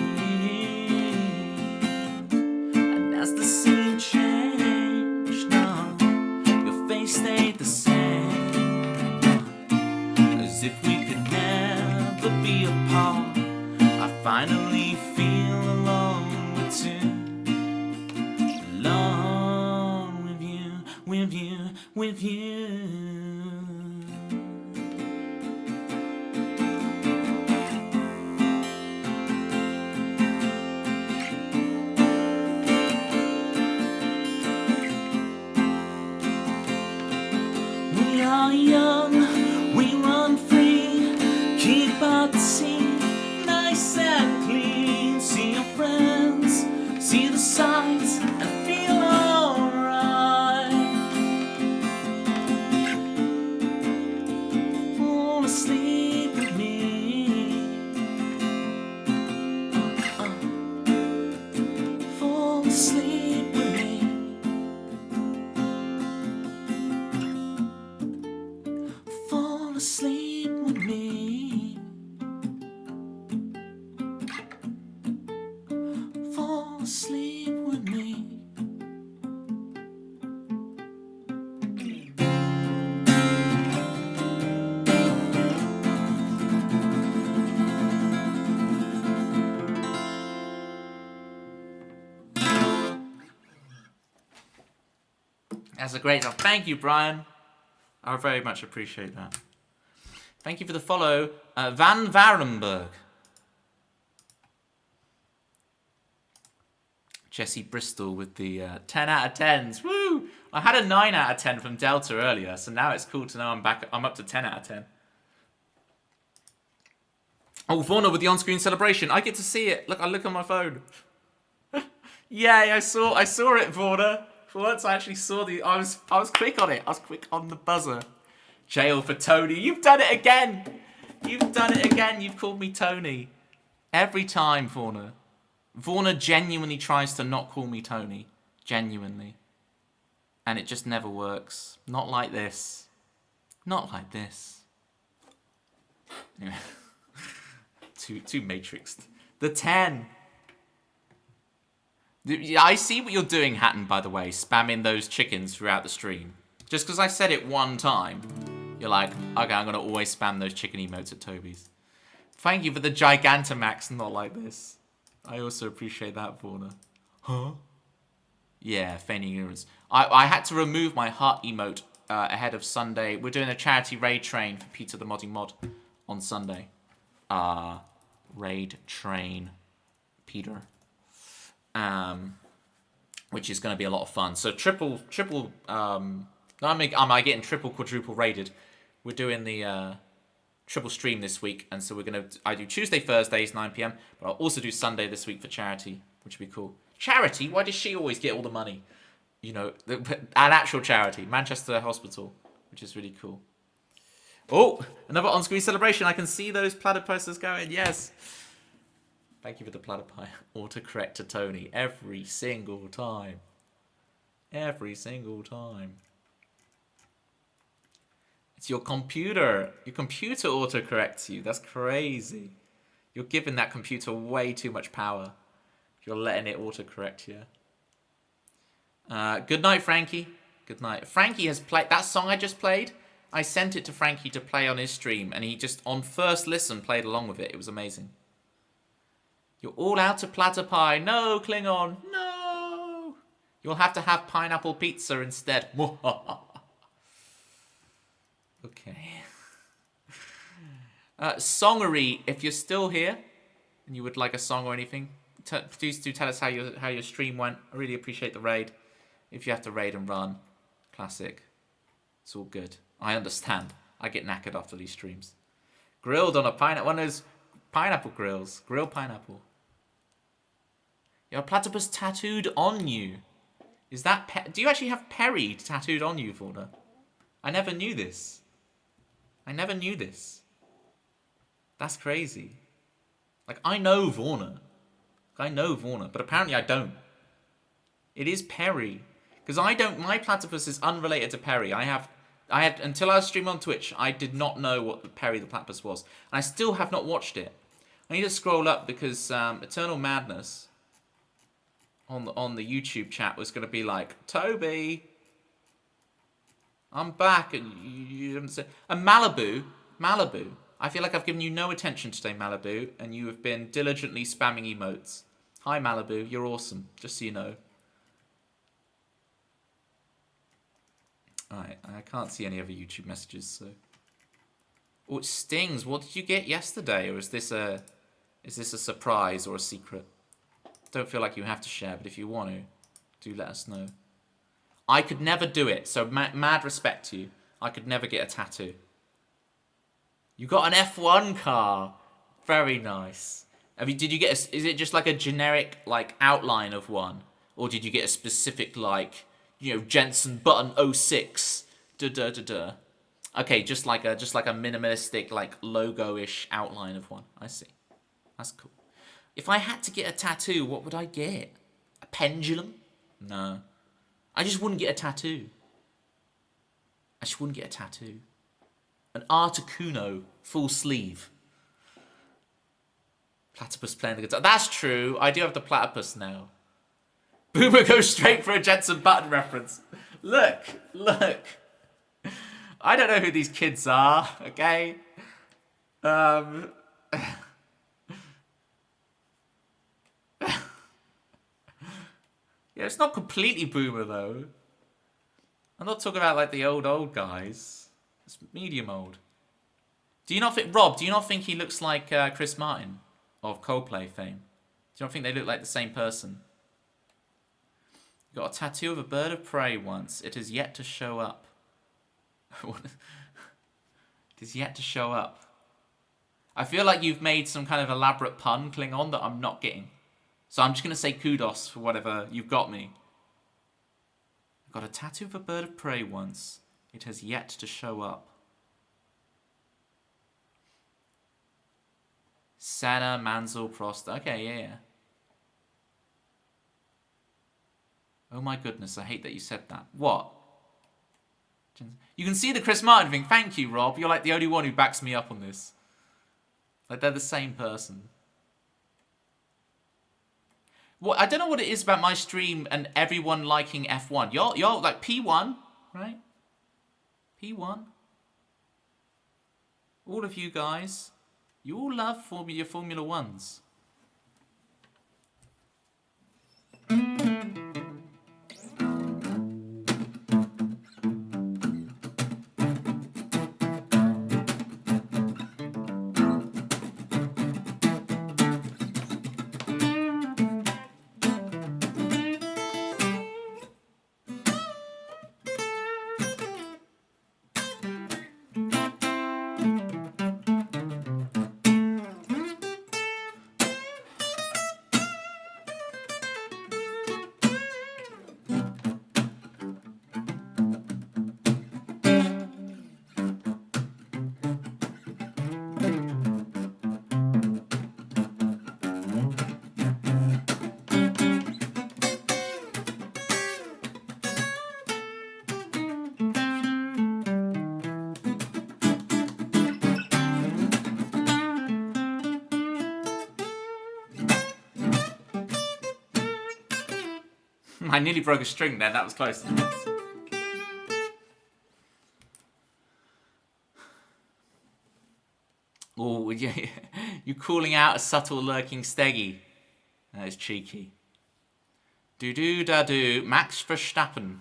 And as the scene changed, no, your face stayed the same. As if we could never be apart. I finally feel alone with you. Alone with you, with you, with you. We are young, we run free, keep our scene nice and clean. See your friends, see the sights, and feel alright. Fall asleep with me. Fall asleep with me. Fall asleep with me. Fall asleep with me. That's a great job. Thank you, Brian. I very much appreciate that. Thank you for the follow, Van Varenberg. Jesse Bristol with the 10 out of 10s. Woo! I had a 9 out of 10 from Delta earlier, so now it's cool to know I'm back. I'm up to 10 out of 10. Oh, Fauna with the on-screen celebration. I get to see it. Look, I look on my phone. Yay! I saw it, Fauna. For once, I actually saw the. I was quick on it. I was quick on the buzzer. Jail for Tony. You've done it again. You've done it again. You've called me Tony. Every time, Fauna. Fauna genuinely tries to not call me Tony. Genuinely. And it just never works. Not like this. Not like this. Anyway. too matrixed. The 10. I see what you're doing, Hatton, by the way. Spamming those chickens throughout the stream. Just because I said it one time, you're like, okay, I'm going to always spam those chicken emotes at Toby's. Thank you for the Gigantamax, not like this. I also appreciate that, Fauna. Huh? Yeah, feigning ignorance. I had to remove my heart emote ahead of Sunday. We're doing a charity raid train for Peter the Modding Mod on Sunday. Raid train Peter. Which is going to be a lot of fun. So am I getting triple, quadruple raided? We're doing the triple stream this week, and so I do Tuesday, Thursdays, 9 p.m, but I'll also do Sunday this week for charity, which would be cool. Charity? Why does she always get all the money? You know, an actual charity, Manchester Hospital, which is really cool. Oh, another on-screen celebration. I can see those platypuses going. Yes. Thank you for the platypi. Autocorrect to Tony every single time. Every single time. It's your computer. Your computer autocorrects you. That's crazy. You're giving that computer way too much power. You're letting it autocorrect you. Good night, Frankie. Good night. Frankie has played that song I just played. I sent it to Frankie to play on his stream, and he just, on first listen, played along with it. It was amazing. You're all out of platypi. No, Klingon. No. You'll have to have pineapple pizza instead. Okay. Songery, if you're still here, and you would like a song or anything, please do tell us how your stream went. I really appreciate the raid. If you have to raid and run, classic. It's all good. I understand. I get knackered after these streams. Grilled on a pineapple. One of those pineapple grills. Grilled pineapple. Your platypus tattooed on you. Is that... Do you actually have Perry tattooed on you, Vorna? I never knew this. I never knew this. That's crazy. Like, I know Vorna. I know Vorna, but apparently I don't. It is Perry. Because I don't... My platypus is unrelated to Perry. I had until I was streaming on Twitch, I did not know what the Perry the Platypus was. And I still have not watched it. I need to scroll up because Eternal Madness on the YouTube chat was going to be like, Toby, I'm back. And you haven't said... And Malibu. I feel like I've given you no attention today, Malibu, and you have been diligently spamming emotes. Hi, Malibu. You're awesome, just so you know. Alright, I can't see any other YouTube messages, so... Oh, it stings. What did you get yesterday? Or is this a surprise or a secret? Don't feel like you have to share, but if you want to, do let us know. I could never do it, so mad respect to you. I could never get a tattoo. You got an F1 car. Very nice. Did you get is it just like a generic, like, outline of one? Or did you get a specific, like... You know, Jensen Button 06. Okay, just like a minimalistic, like, logo-ish outline of one. I see. That's cool. If I had to get a tattoo, what would I get? A pendulum? No. I just wouldn't get a tattoo. An Articuno full sleeve. Platypus playing the guitar. That's true. I do have the platypus now. Boomer goes straight for a Jensen Button reference. Look. I don't know who these kids are, okay? Yeah, it's not completely Boomer, though. I'm not talking about, like, the old guys. It's medium old. Rob, do you not think he looks like Chris Martin of Coldplay fame? Do you not think they look like the same person? Got a tattoo of a bird of prey once. It has yet to show up. It is yet to show up. I feel like you've made some kind of elaborate pun, Klingon, that I'm not getting. So I'm just going to say kudos for whatever you've got me. I got a tattoo of a bird of prey once. It has yet to show up. Senna, Mansell, Prost. Okay, yeah. Oh my goodness, I hate that you said that. What? You can see the Chris Martin thing. Thank you, Rob. You're like the only one who backs me up on this. Like, they're the same person. What? I don't know what it is about my stream and everyone liking F1. You're like P1, right? P1. All of you guys, you all love your Formula 1s. I nearly broke a string then. That was close. Oh, yeah. You calling out a subtle lurking steggy. That is cheeky. Do-do-da-do. Max Verstappen.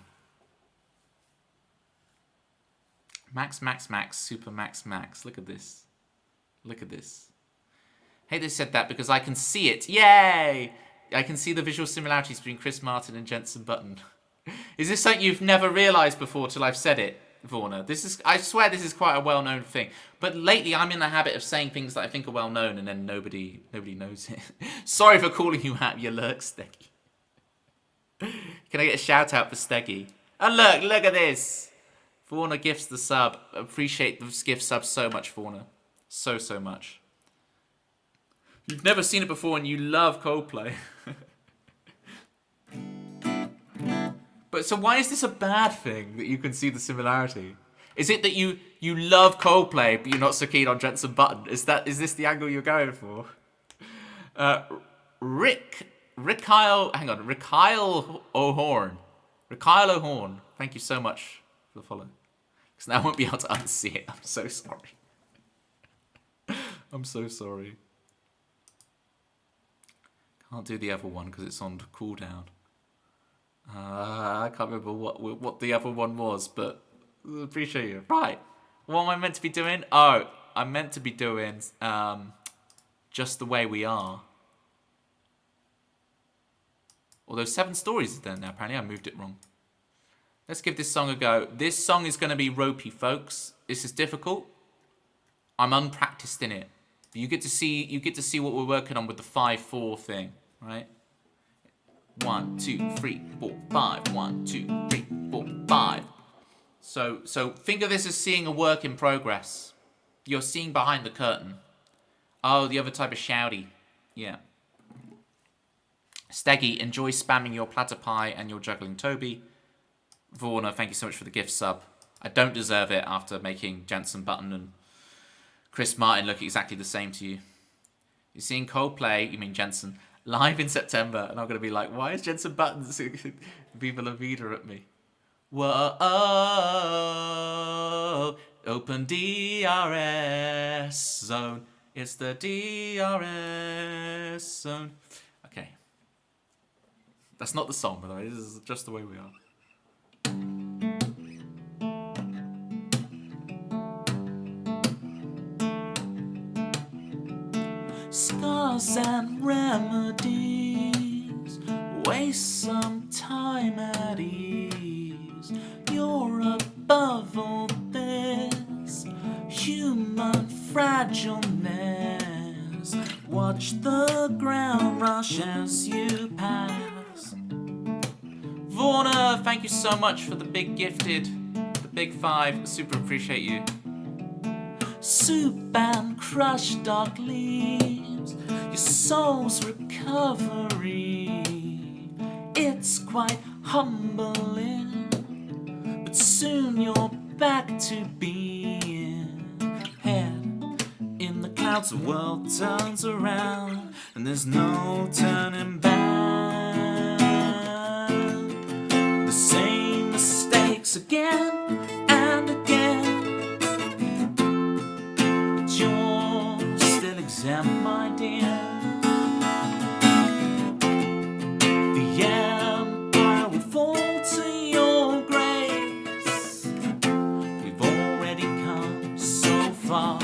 Max, Super Max. Look at this. Look at this. Hey, they said that because I can see it. Yay! I can see the visual similarities between Chris Martin and Jensen Button. Is this something you've never realised before till I've said it, Vorna? I swear this is quite a well-known thing. But lately I'm in the habit of saying things that I think are well-known and then nobody knows it. Sorry for calling you out, you lurk, Steggy. Can I get a shout-out for Steggy? Oh, look at this! Vorna gifts the sub. Appreciate the gift sub so much, Vorna. So much. You've never seen it before and you love Coldplay. But so why is this a bad thing that you can see the similarity? Is it that you love Coldplay but you're not so keen on Jensen Button? Is this the angle you're going for? Rikyle O'Horn. Thank you so much for the follow. Because now I won't be able to unsee it. I'm so sorry. I'm so sorry. Can't do the other one because it's on cooldown. I can't remember what the other one was, but appreciate you. Right, what am I meant to be doing? Oh, I'm meant to be doing Just the Way We Are. Although 7 stories is there now. Apparently, I moved it wrong. Let's give this song a go. This song is going to be ropey, folks. This is difficult. I'm unpracticed in it. You get to see what we're working on with the 5/4 thing, right? 1, 2, 3, 4, 5. 1, 2, 3, 4, 5. So think of this as seeing a work in progress. You're seeing behind the curtain. Oh, the other type of shouty. Yeah. Steggy, enjoy spamming your platter pie and your juggling Toby. Vorna, thank you so much for the gift sub. I don't deserve it after making Jensen Button and Chris Martin look exactly the same to you. You're seeing Coldplay, you mean Jensen, live in September, and I'm going to be like, why is Jensen Button Viva La Vida at me? Whoa, open DRS zone. It's the DRS zone. Okay. That's not the song, by the way. This is Just the Way We Are. Scars and remedies, waste some time at ease. You're above all this human fragileness. Watch the ground rush as you pass. Vorna, thank you so much for the big gifted, the big 5. Super appreciate you. Soup and crushed dark leaves, your soul's recovery. It's quite humbling, but soon you're back to being. Head in the clouds, the world turns around, and there's no turning back. The same mistakes again and again. You're still exempt, my dear. The empire will fall to your grace. We've already come so far.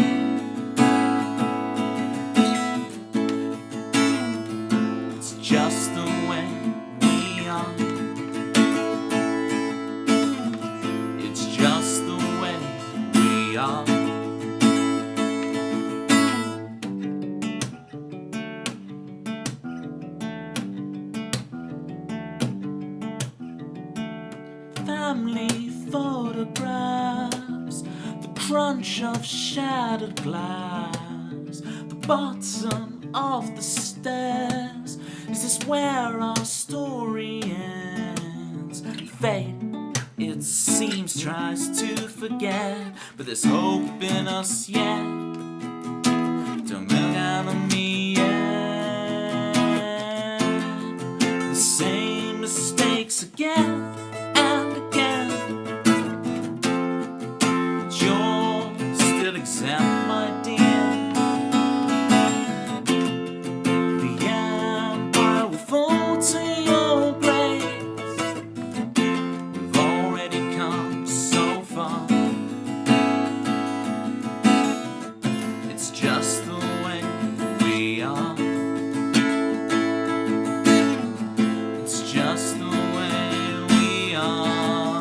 It's just the way we are. It's just the way we are. Family photographs, the crunch of shattered glass, the bottom of the stairs. Is this where our story ends? Fate, it seems, tries to forget, but there's hope in us yet. Don't look out on me yet. The same mistakes this again and again. You're still exempt, my dear. The empire will fall to your grace. We've already come so far. It's just the way we are. It's just the way we are.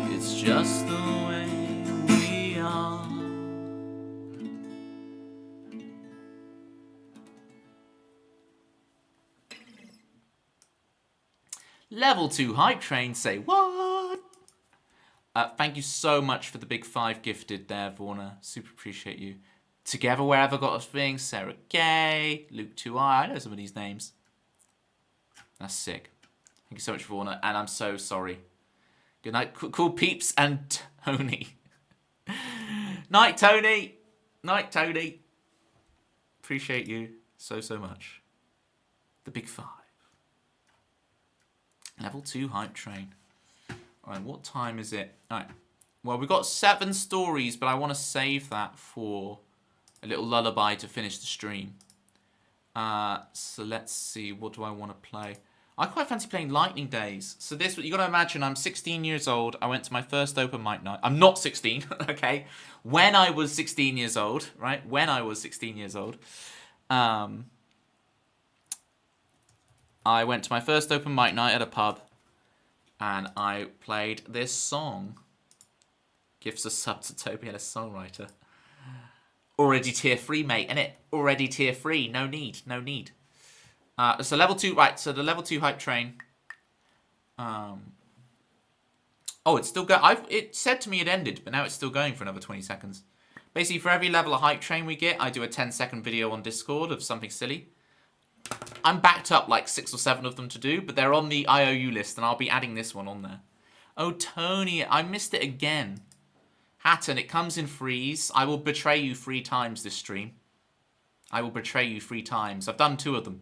It's just the way we are. Level 2 hype train, say what? Thank you so much for the big 5 gifted there, Vorna. Super appreciate you. Together Wherever got us things. Sarah Gay, Luke 2i. I know some of these names. That's sick. Thank you so much, Vorna. And I'm so sorry. Good night, cool peeps and Tony. Night, Tony. Night, Tony. Appreciate you so much. The big 5. Level 2 hype train. Alright, what time is it? Alright. Well, we've got 7 stories, but I want to save that for a little lullaby to finish the stream. So let's see, what do I want to play? I quite fancy playing Lightning Days. So this, you got to imagine, I'm 16 years old. I went to my first open mic night. I'm not 16, okay? When I was 16 years old, right? When I was 16 years old, I went to my first open mic night at a pub, and I played this song. Gives a sub to Toby and a songwriter. Already tier 3, mate, innit? Already tier 3. No need. So level 2, right, so the level 2 hype train. Oh, it's still going. It said to me it ended, but now it's still going for another 20 seconds. Basically, for every level of hype train we get, I do a 10-second video on Discord of something silly. I'm backed up like 6 or 7 of them to do, but they're on the IOU list, and I'll be adding this one on there. Oh, Tony, I missed it again. Hatton, it comes in freeze. I will betray you 3 times this stream. I will betray you 3 times. I've done 2 of them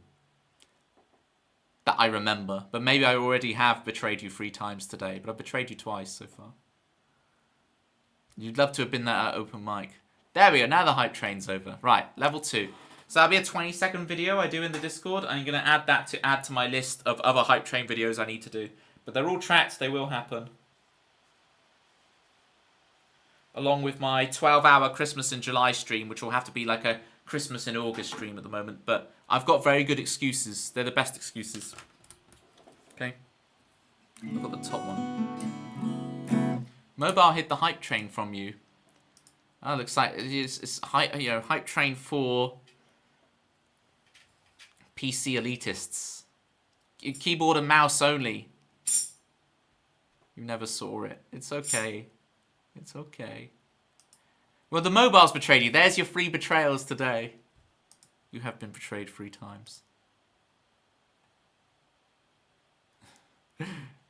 that I remember, but maybe I already have betrayed you 3 times today, but I've betrayed you twice so far. You'd love to have been there at open mic. There we go, now the hype train's over. Right, level 2. So that'll be a 20-second video I do in the Discord. I'm going to add that to add to my list of other hype train videos I need to do. But they're all tracked, they will happen. Along with my 12-hour Christmas in July stream, which will have to be like a Christmas in August stream at the moment. But I've got very good excuses. They're the best excuses. Okay. Look at the top one. Mobile hid the hype train from you. Oh, looks like it's hype, hype train for PC elitists. Keyboard and mouse only. You never saw it. It's okay. It's okay. Well, the mobile's betrayed you. There's your 3 betrayals today. You have been betrayed 3 times.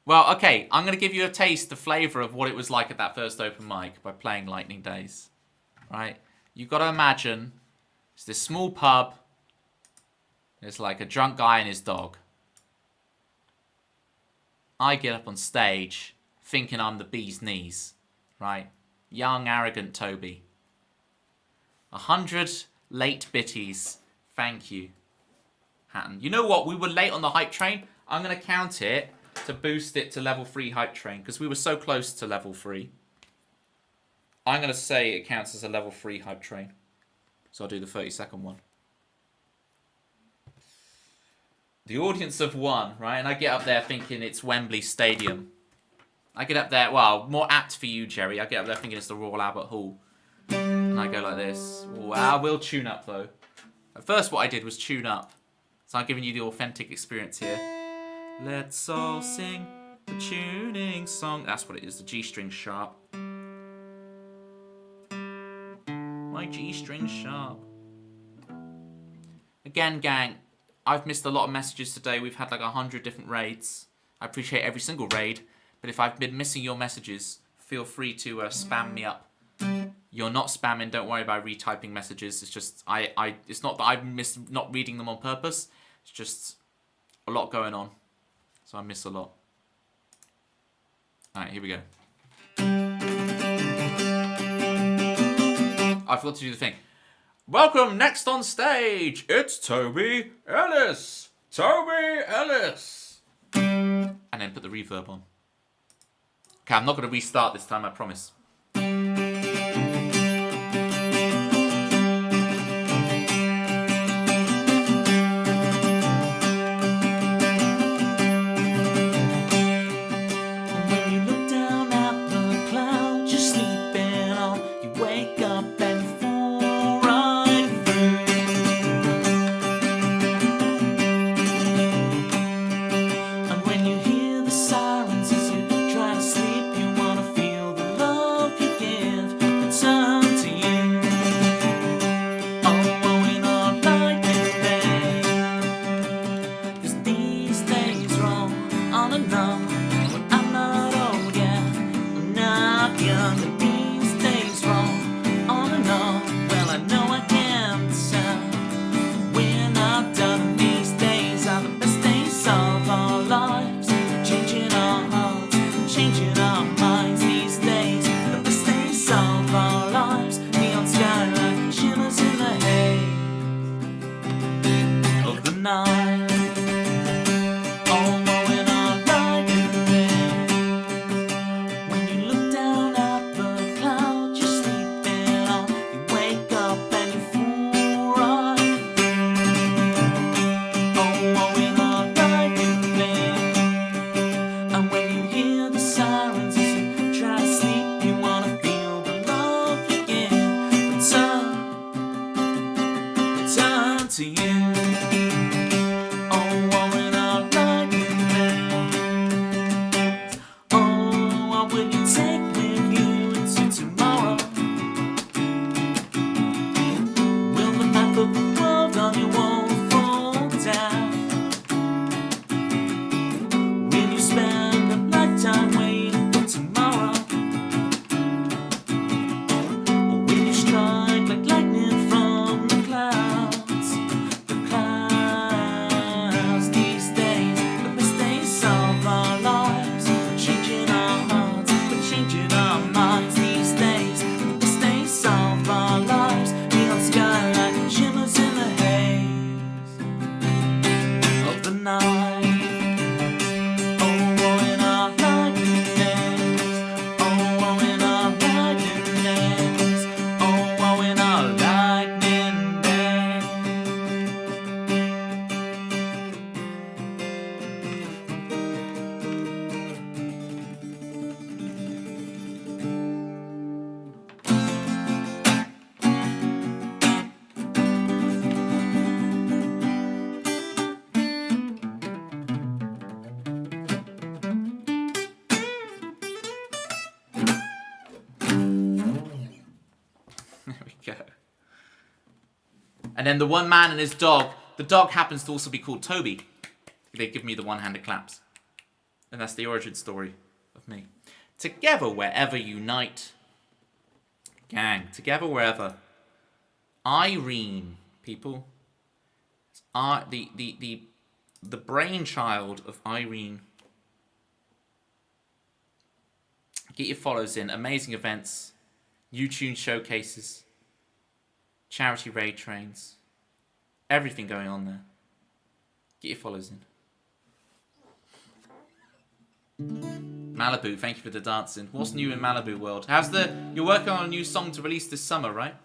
Well, okay. I'm going to give you a taste, the flavour of what it was like at that first open mic by playing Lightning Days. Right? You've got to imagine it's this small pub. There's like a drunk guy and his dog. I get up on stage thinking I'm the bee's knees. Right? Young, arrogant Toby. 100 late bitties. Thank you, Hatton. You know what? We were late on the hype train. I'm going to count it to boost it to level 3 hype train because we were so close to level 3. I'm going to say it counts as a level 3 hype train. So I'll do the 30-second one. The audience of 1, right? And I get up there thinking it's Wembley Stadium. I get up there, well, more apt for you, Jerry. I get up there thinking it's the Royal Albert Hall. And I go like this. Ooh, I will tune up, though. At first, what I did was tune up. So I'm giving you the authentic experience here. Let's all sing the tuning song. That's what it is, the G string sharp. My G string sharp. Again, gang, I've missed a lot of messages today. We've had like 100 different raids. I appreciate every single raid. But if I've been missing your messages, feel free to spam me up. You're not spamming. Don't worry about retyping messages. It's just it's not that I miss not reading them on purpose. It's just a lot going on, so I miss a lot. All right, here we go. I forgot to do the thing. Welcome next on stage. It's Toby Ellis. Toby Ellis. And then put the reverb on. Okay, I'm not going to restart this time. I promise. And then the one man and his dog. The dog happens to also be called Toby. They give me the one-handed claps. And that's the origin story of me. Together wherever unite. Gang, together wherever. Irene, people. The brainchild of Irene. Get your follows in. Amazing events. YouTube showcases. Charity raid trains. Everything going on there. Get your follows in. Malibu, thank you for the dancing. What's new in Malibu world? You're working on a new song to release this summer, right?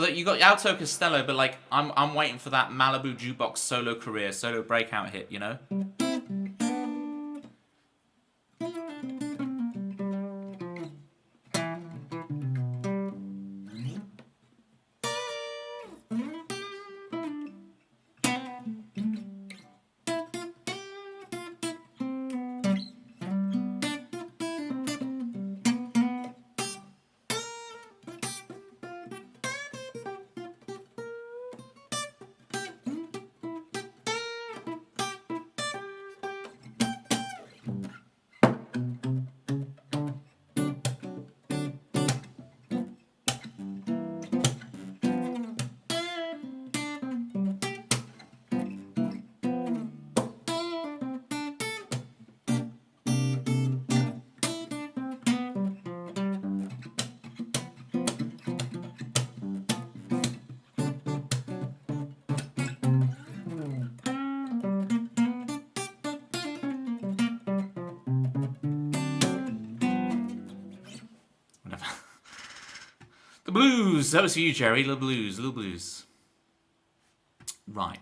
Well, you got Alto Costello, but like I'm waiting for that Malibu Jukebox solo career, solo breakout hit, you know? Whatever. The blues. That was for you, Jerry. Little blues. Little blues. Right.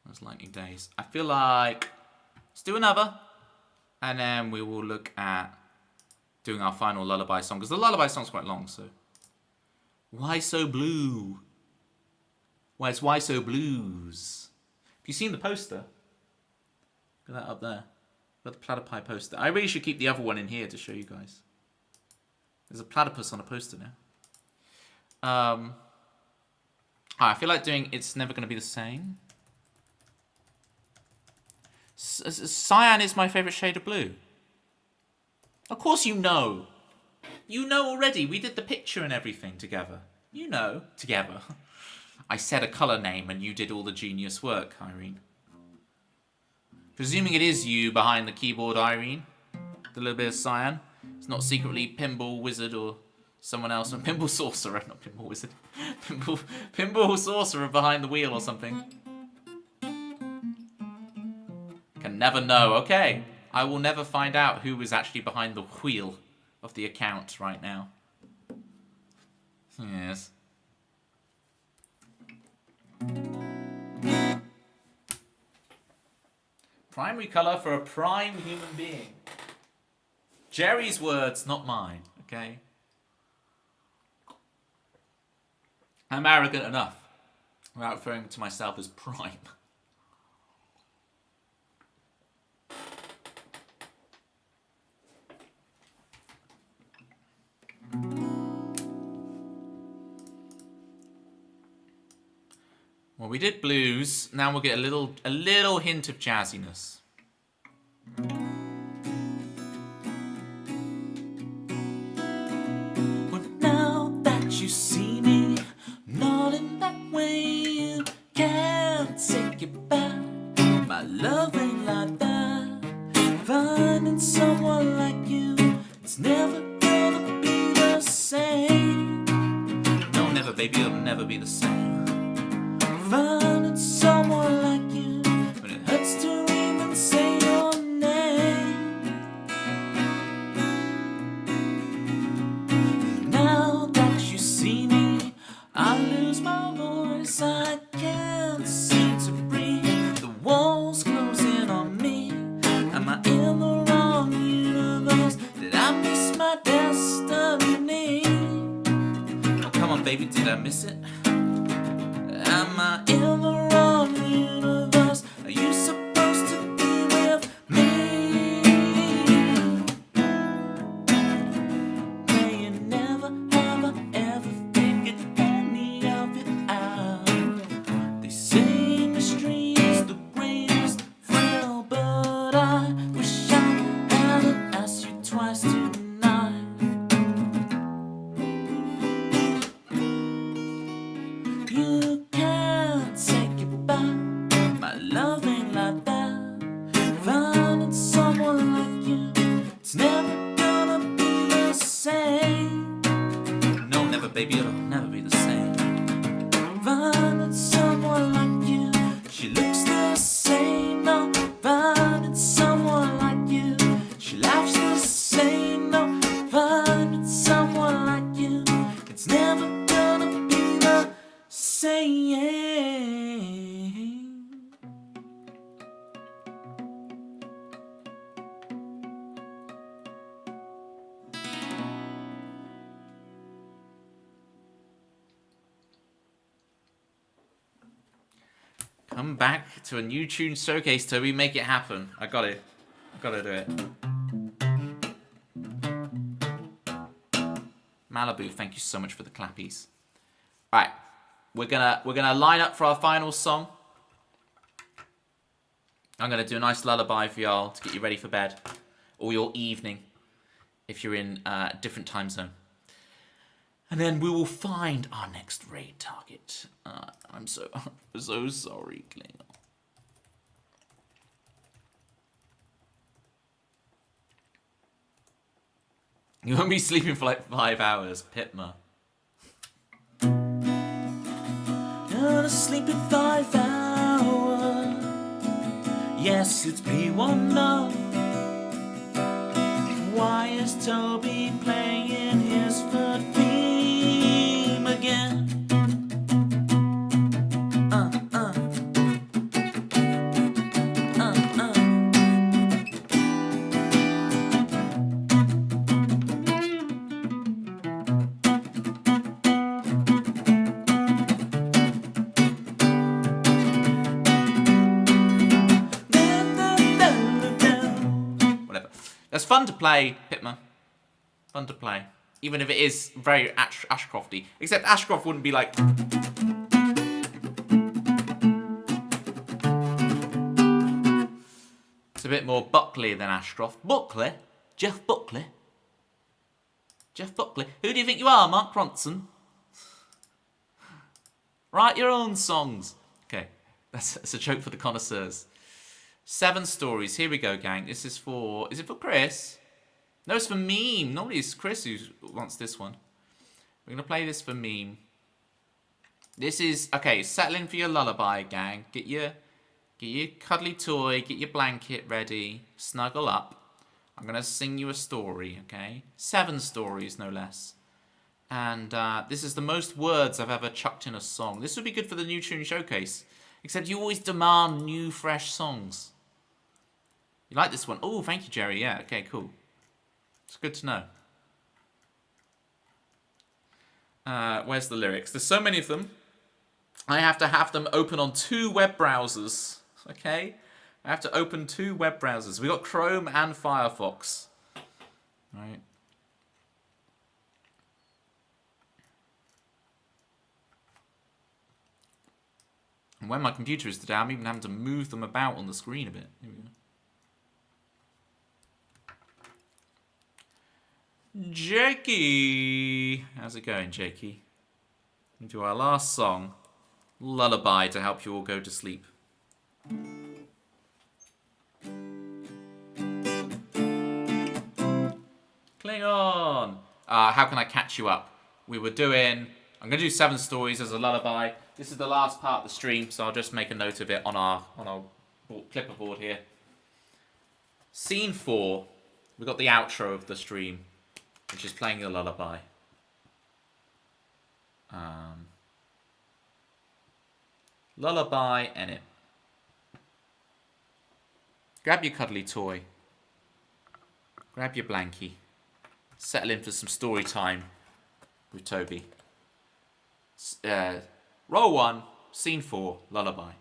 Those lightning days. I feel like let's do another, and then we will look at doing our final lullaby song, because the lullaby song's quite long. So, why so blue? Why so blues? Have you seen the poster? Look at that up there. Got the platypi poster. I really should keep the other one in here to show you guys. There's a platypus on a poster now. I feel like doing It's Never Gonna Be the Same. Cyan is my favourite shade of blue. Of course you know. You know already. We did the picture and everything together. You know. Together. I said a colour name and you did all the genius work, Irene. Presuming it is you behind the keyboard, Irene. The little bit of cyan. It's not secretly Pinball Wizard or someone else. Pinball Sorcerer, not Pinball Wizard. Pinball Sorcerer behind the wheel or something. Can never know. Okay. I will never find out who is actually behind the wheel of the account right now. Yes. Primary colour for a prime human being. Jerry's words, not mine, okay? I'm arrogant enough without referring to myself as prime. Well, we did blues. Now we'll get a little hint of jazziness. Well, now that you see me, not in that way, you can't take it back. My love ain't like that. Finding someone like you, it's never gonna be the same. No, never, baby, it'll never be the same. Finding someone like you, but it hurts to even say your name. Now that you see me, I lose my voice. I can't seem to breathe. The walls closing on me. Am I in the wrong universe? Did I miss my destiny? Oh, come on, baby, did I miss it? Am I in the wrong universe? Are you supposed to be with me? May you never, ever, ever figured any of it out. They say mystery is the greatest thrill, but I wish I hadn't asked you twice tonight. Come back to a new tune showcase, Toby. Make it happen. I got it. I gotta do it. Malibu, thank you so much for the clappies. Right, we're gonna line up for our final song. I'm gonna do a nice lullaby for y'all to get you ready for bed, or your evening, if you're in a different time zone. And then we will find our next raid target. I'm so sorry, Klingon. You won't be sleeping for like 5 hours, Pitma. Gonna sleep in 5 hours. Yes, it's P1 now. Why is Toby playing his foot theme again? It's fun to play, Pitma. Fun to play. Even if it is very Ashcrofty. Except Ashcroft wouldn't be like... It's a bit more Buckley than Ashcroft. Buckley? Jeff Buckley? Jeff Buckley? Who do you think you are, Mark Ronson? Write your own songs. Okay, that's a joke for the connoisseurs. 7 stories. Here we go, gang. This is for... Is it for Chris? No, it's for Meme. Normally it's Chris who wants this one. We're going to play this for Meme. This is... Okay, settle in for your lullaby, gang. Get your cuddly toy. Get your blanket ready. Snuggle up. I'm going to sing you a story, okay? 7 stories, no less. And this is the most words I've ever chucked in a song. This would be good for the New Tune Showcase. Except you always demand new, fresh songs. You like this one? Oh, thank you, Jerry. Yeah, okay, cool. It's good to know. Where's the lyrics? There's so many of them. I have to have them open on 2 web browsers. Okay? I have to open 2 web browsers. We got Chrome and Firefox. Right. And when my computer is today, I'm even having to move them about on the screen a bit. Here we go. Jakey! How's it going, Jakey? Into our last song, Lullaby, to help you all go to sleep. Klingon! How can I catch you up? I'm going to do 7 stories as a lullaby. This is the last part of the stream, so I'll just make a note of it on our clipper board here. Scene 4. We've got the outro of the stream, which is playing the lullaby. Lullaby, edit. Grab your cuddly toy. Grab your blankie. Settle in for some story time with Toby. Roll 1, scene 4, lullaby.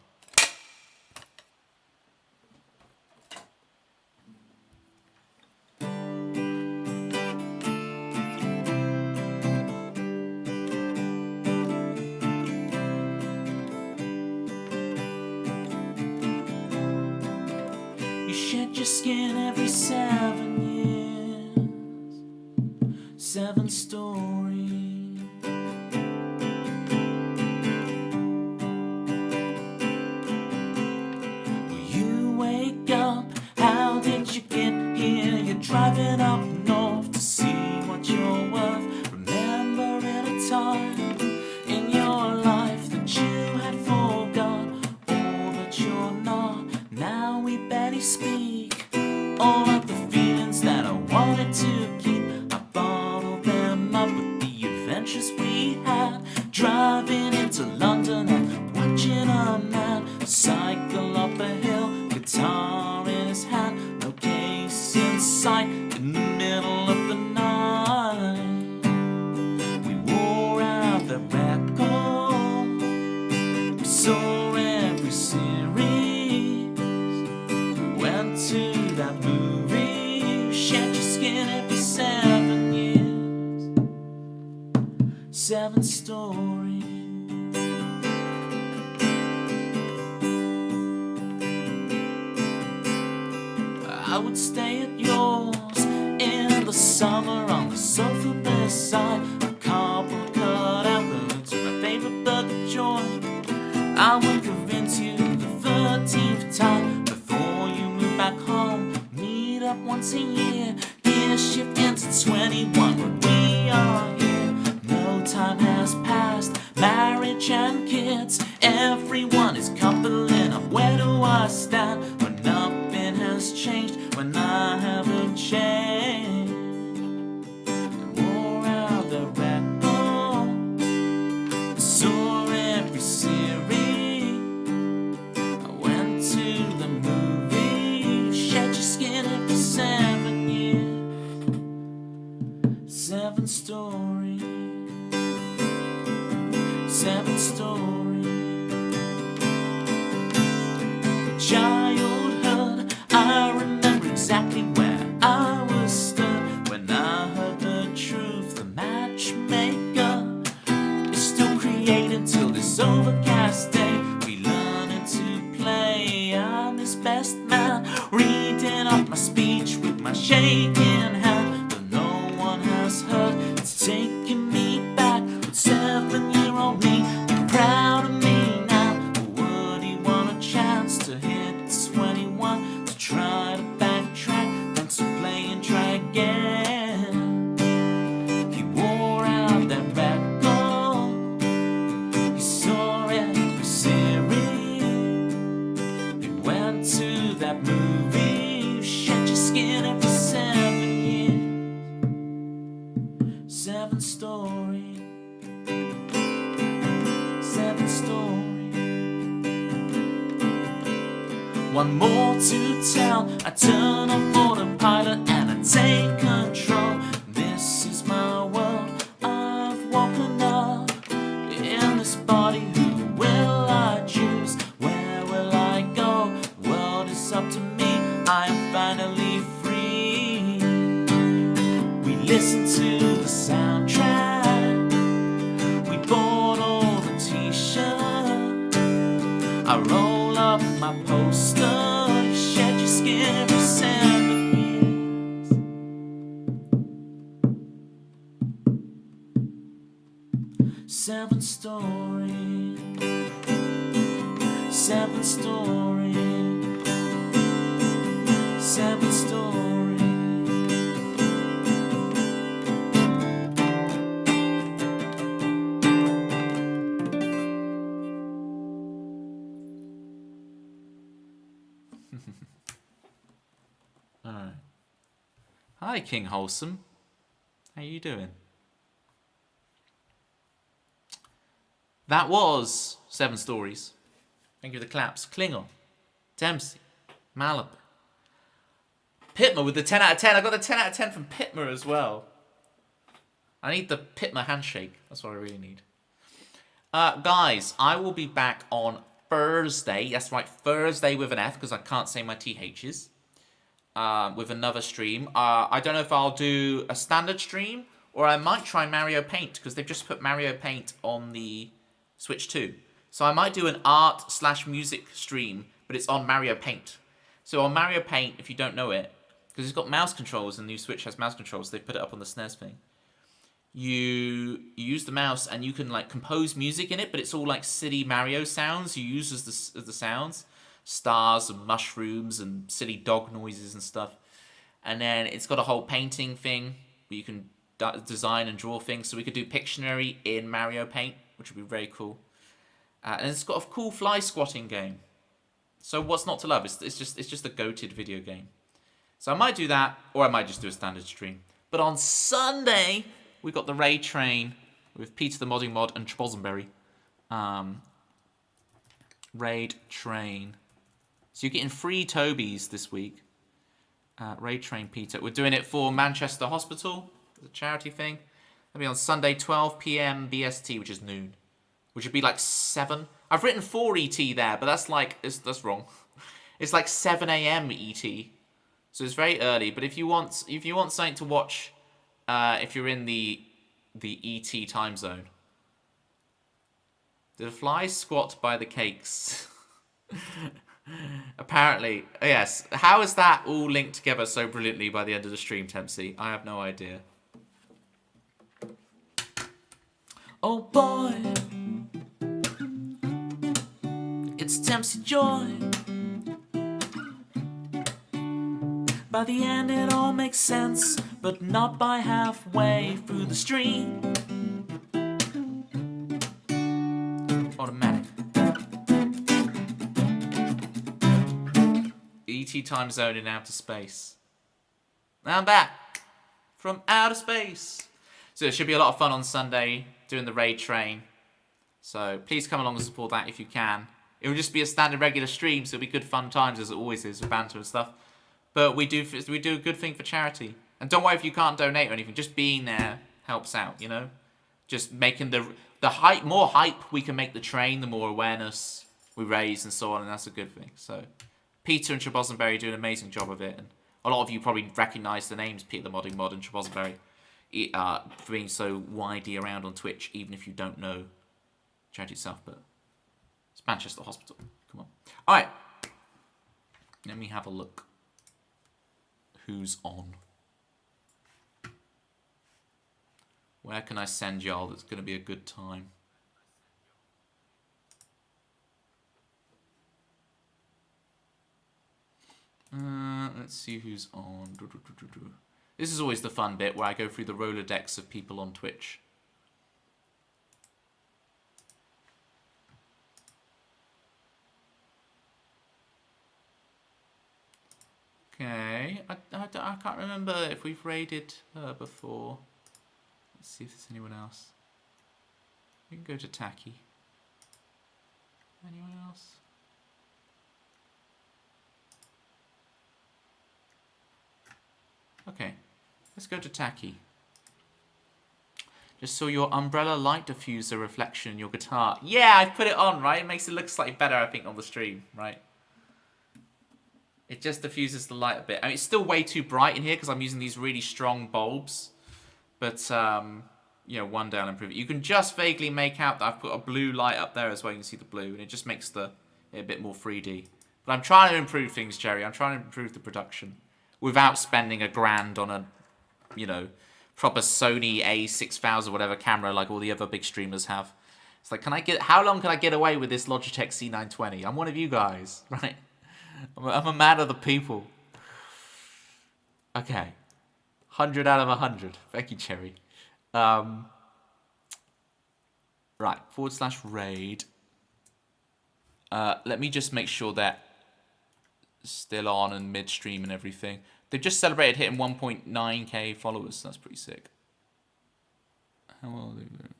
You shed your skin every 7 years. 7 stories. Driving up north to see what you're worth. Remembering a time in your life that you had forgot, all that you're not. Now we barely speak. All of the feelings Cycle up a hill, guitar in his hand, no case in sight, in the middle of the night. We wore out the record, we saw every series, went to that movie, shed your skin every 7 years. 7 stories. I would stay at yours in the summer on the sofa beside a cardboard cutout that to my favorite burger joint. I would convince you the 13th time before you move back home. Meet up once a year, gear shift into 21 when we are here. No time has passed, marriage and kids, everyone is coupling up. Where do I stand when nothing has changed, when I haven't changed? I wore out the record, I saw every series, I went to the movie, shed your skin every 7 years. 7 stories, 7 stories. Childhood, I remember exactly where I was stood when I heard the truth. The matchmaker is still creating till this overcast day. We learning to play. I'm his best man, reading off my speech with my shaking hand, but no one has heard. It's taking me back with 7-year-old me. Be proud of me now. Would he want a chance to hit 21 to try to backtrack? Thanks for playing, try again. He wore out that record, he saw every series, he went to that movie, you shed your skin every 7 years. 7 stories, 7 stories. One more to tell, I turn off autopilot and I take control. This is my world, I've woken up in this body. Who will I choose? Where will I go? The world is up to me, I am finally free. We listen to the soundtrack, we bought all the t-shirts, I roll up my poster, you shed your skin every 7 years. 7 stories, 7 stories, 7 stories. All right. Hi, King Wholesome. How you doing? That was 7 stories. Thank you for the claps. Klingon, Dempsey, Malibu, Pitmer with the 10 out of 10. I got the 10 out of 10 from Pitmer as well. I need the Pitmer handshake. That's what I really need. Guys, I will be back on Thursday. That's right, Thursday with an F because I can't say my THs. With another stream. I don't know if I'll do a standard stream or I might try Mario Paint because they've just put Mario Paint on the Switch 2. So I might do an art/music stream, but it's on Mario Paint. So on Mario Paint, if you don't know it, because it's got mouse controls and the new Switch has mouse controls, they put it up on the SNES thing. You use the mouse and you can like compose music in it, but it's all like silly Mario sounds you use as the sounds. Stars and mushrooms and silly dog noises and stuff. And then it's got a whole painting thing where you can design and draw things. So we could do Pictionary in Mario Paint, which would be very cool. And it's got a cool fly squatting game. So what's not to love? It's just a goated video game. So I might do that, or I might just do a standard stream. But on Sunday, we got the Raid Train with Peter the Modding Mod and Chbosenberry. Raid Train. So you're getting free Tobies this week. Raid Train Peter. We're doing it for Manchester Hospital. It's a charity thing. It'll be on Sunday, 12 p.m. BST, which is noon. Which would be like 7. I've written 4 ET there, but that's like, that's wrong. It's like 7 a.m. ET. So it's very early. But if you want something to watch, if you're in the ET time zone. The flies squat by the cakes. Apparently, yes. How is that all linked together so brilliantly by the end of the stream, Tempsy? I have no idea. Oh boy, it's Tempsy Joy. By the end it all makes sense, but not by halfway through the stream. Automatic. ET time zone in outer space. Now I'm back from outer space. So it should be a lot of fun on Sunday doing the raid train. So please come along and support that if you can. It will just be a standard regular stream, so it'll be good fun times as it always is with banter and stuff. But we do a good thing for charity. And don't worry if you can't donate or anything. Just being there helps out, you know? Just making the hype, more hype we can make the train, the more awareness we raise and so on, and that's a good thing. So Peter and Chebosenberry do an amazing job of it. And a lot of you probably recognise the names Peter the Modding Mod and Chebosenberry for being so widely around on Twitch, even if you don't know charity itself. But it's Manchester Hospital. Come on. All right. Let me have a look. Who's on? Where can I send y'all that's going to be a good time? Let's see who's on. This is always the fun bit where I go through the Rolodex of people on Twitch. Okay, I can't remember if we've raided her before. Let's see if there's anyone else. We can go to Tacky. Anyone else? Okay, let's go to Tacky. Just saw your umbrella light diffuser reflection in your guitar. Yeah, I've put it on, right? It makes it look slightly better, I think, on the stream, right? It just diffuses the light a bit. I mean, it's still way too bright in here because I'm using these really strong bulbs. But, you know, one day I'll improve it. You can just vaguely make out that I've put a blue light up there as well. You can see the blue, and it just makes it a bit more 3D. But I'm trying to improve things, Jerry. I'm trying to improve the production without spending $1,000 on a, you know, proper Sony A6000 or whatever camera like all the other big streamers have. It's like, how long can I get away with this Logitech C920? I'm one of you guys, right? I'm a man of the people. Okay. 100 out of 100. Thank you, Cherry. Right. /raid. Let me just make sure that still on and midstream and everything. They've just celebrated hitting 1.9k followers. So that's pretty sick. How are they doing?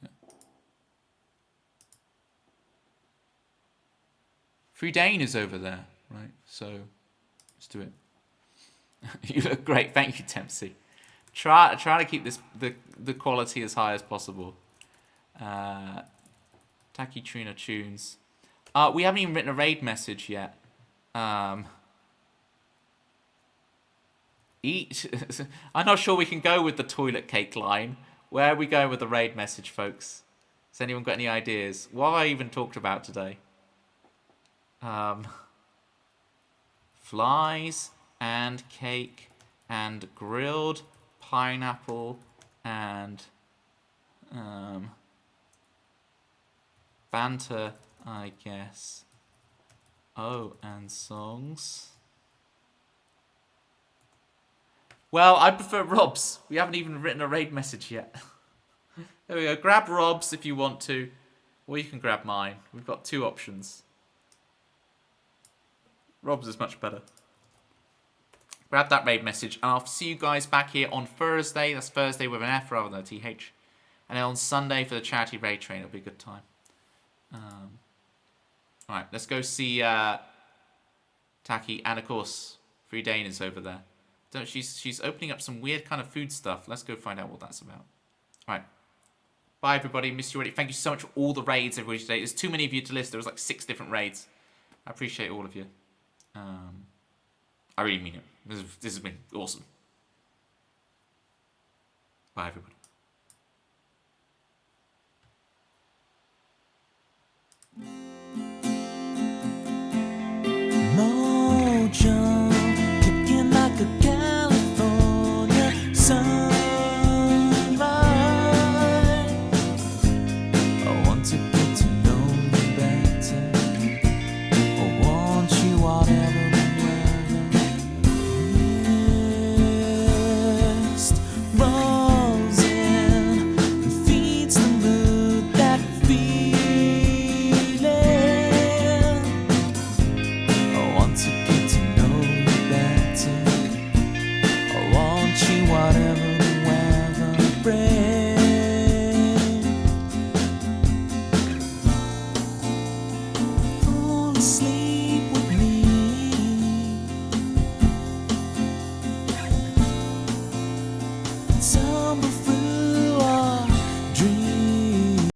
Frudane is over there, right? So let's do it. You look great. Thank you, Tempsy. Try to keep the quality as high as possible. Tacky Trina Tunes. We haven't even written a raid message yet. Eat. I'm not sure we can go with the toilet cake line. Where are we going with the raid message, folks? Has anyone got any ideas? What have I even talked about today? Flies and cake and grilled pineapple and banter, I guess. Oh, and songs. Well, I prefer Rob's. We haven't even written a raid message yet. There we go. Grab Rob's if you want to, or you can grab mine. We've got 2 options. Rob's is much better. Grab that raid message, and I'll see you guys back here on Thursday. That's Thursday with an F rather than a TH. And then on Sunday for the charity raid train. It'll be a good time. Alright, let's go see Taki, and of course, Free Dane is over there. She's opening up some weird kind of food stuff. Let's go find out what that's about. Alright. Bye, everybody. Miss you already. Thank you so much for all the raids everybody today. There's too many of you to list. There was like 6 different raids. I appreciate all of you. I really mean it. This has been awesome. Bye, everybody. Mojo, kicking like a California sunrise. I want to get to know you better. I want you whatever the weather. Mist rolls in and feeds the mood, that feeling. I want to get to know you better. I want you whatever the weather brings. Fall asleep.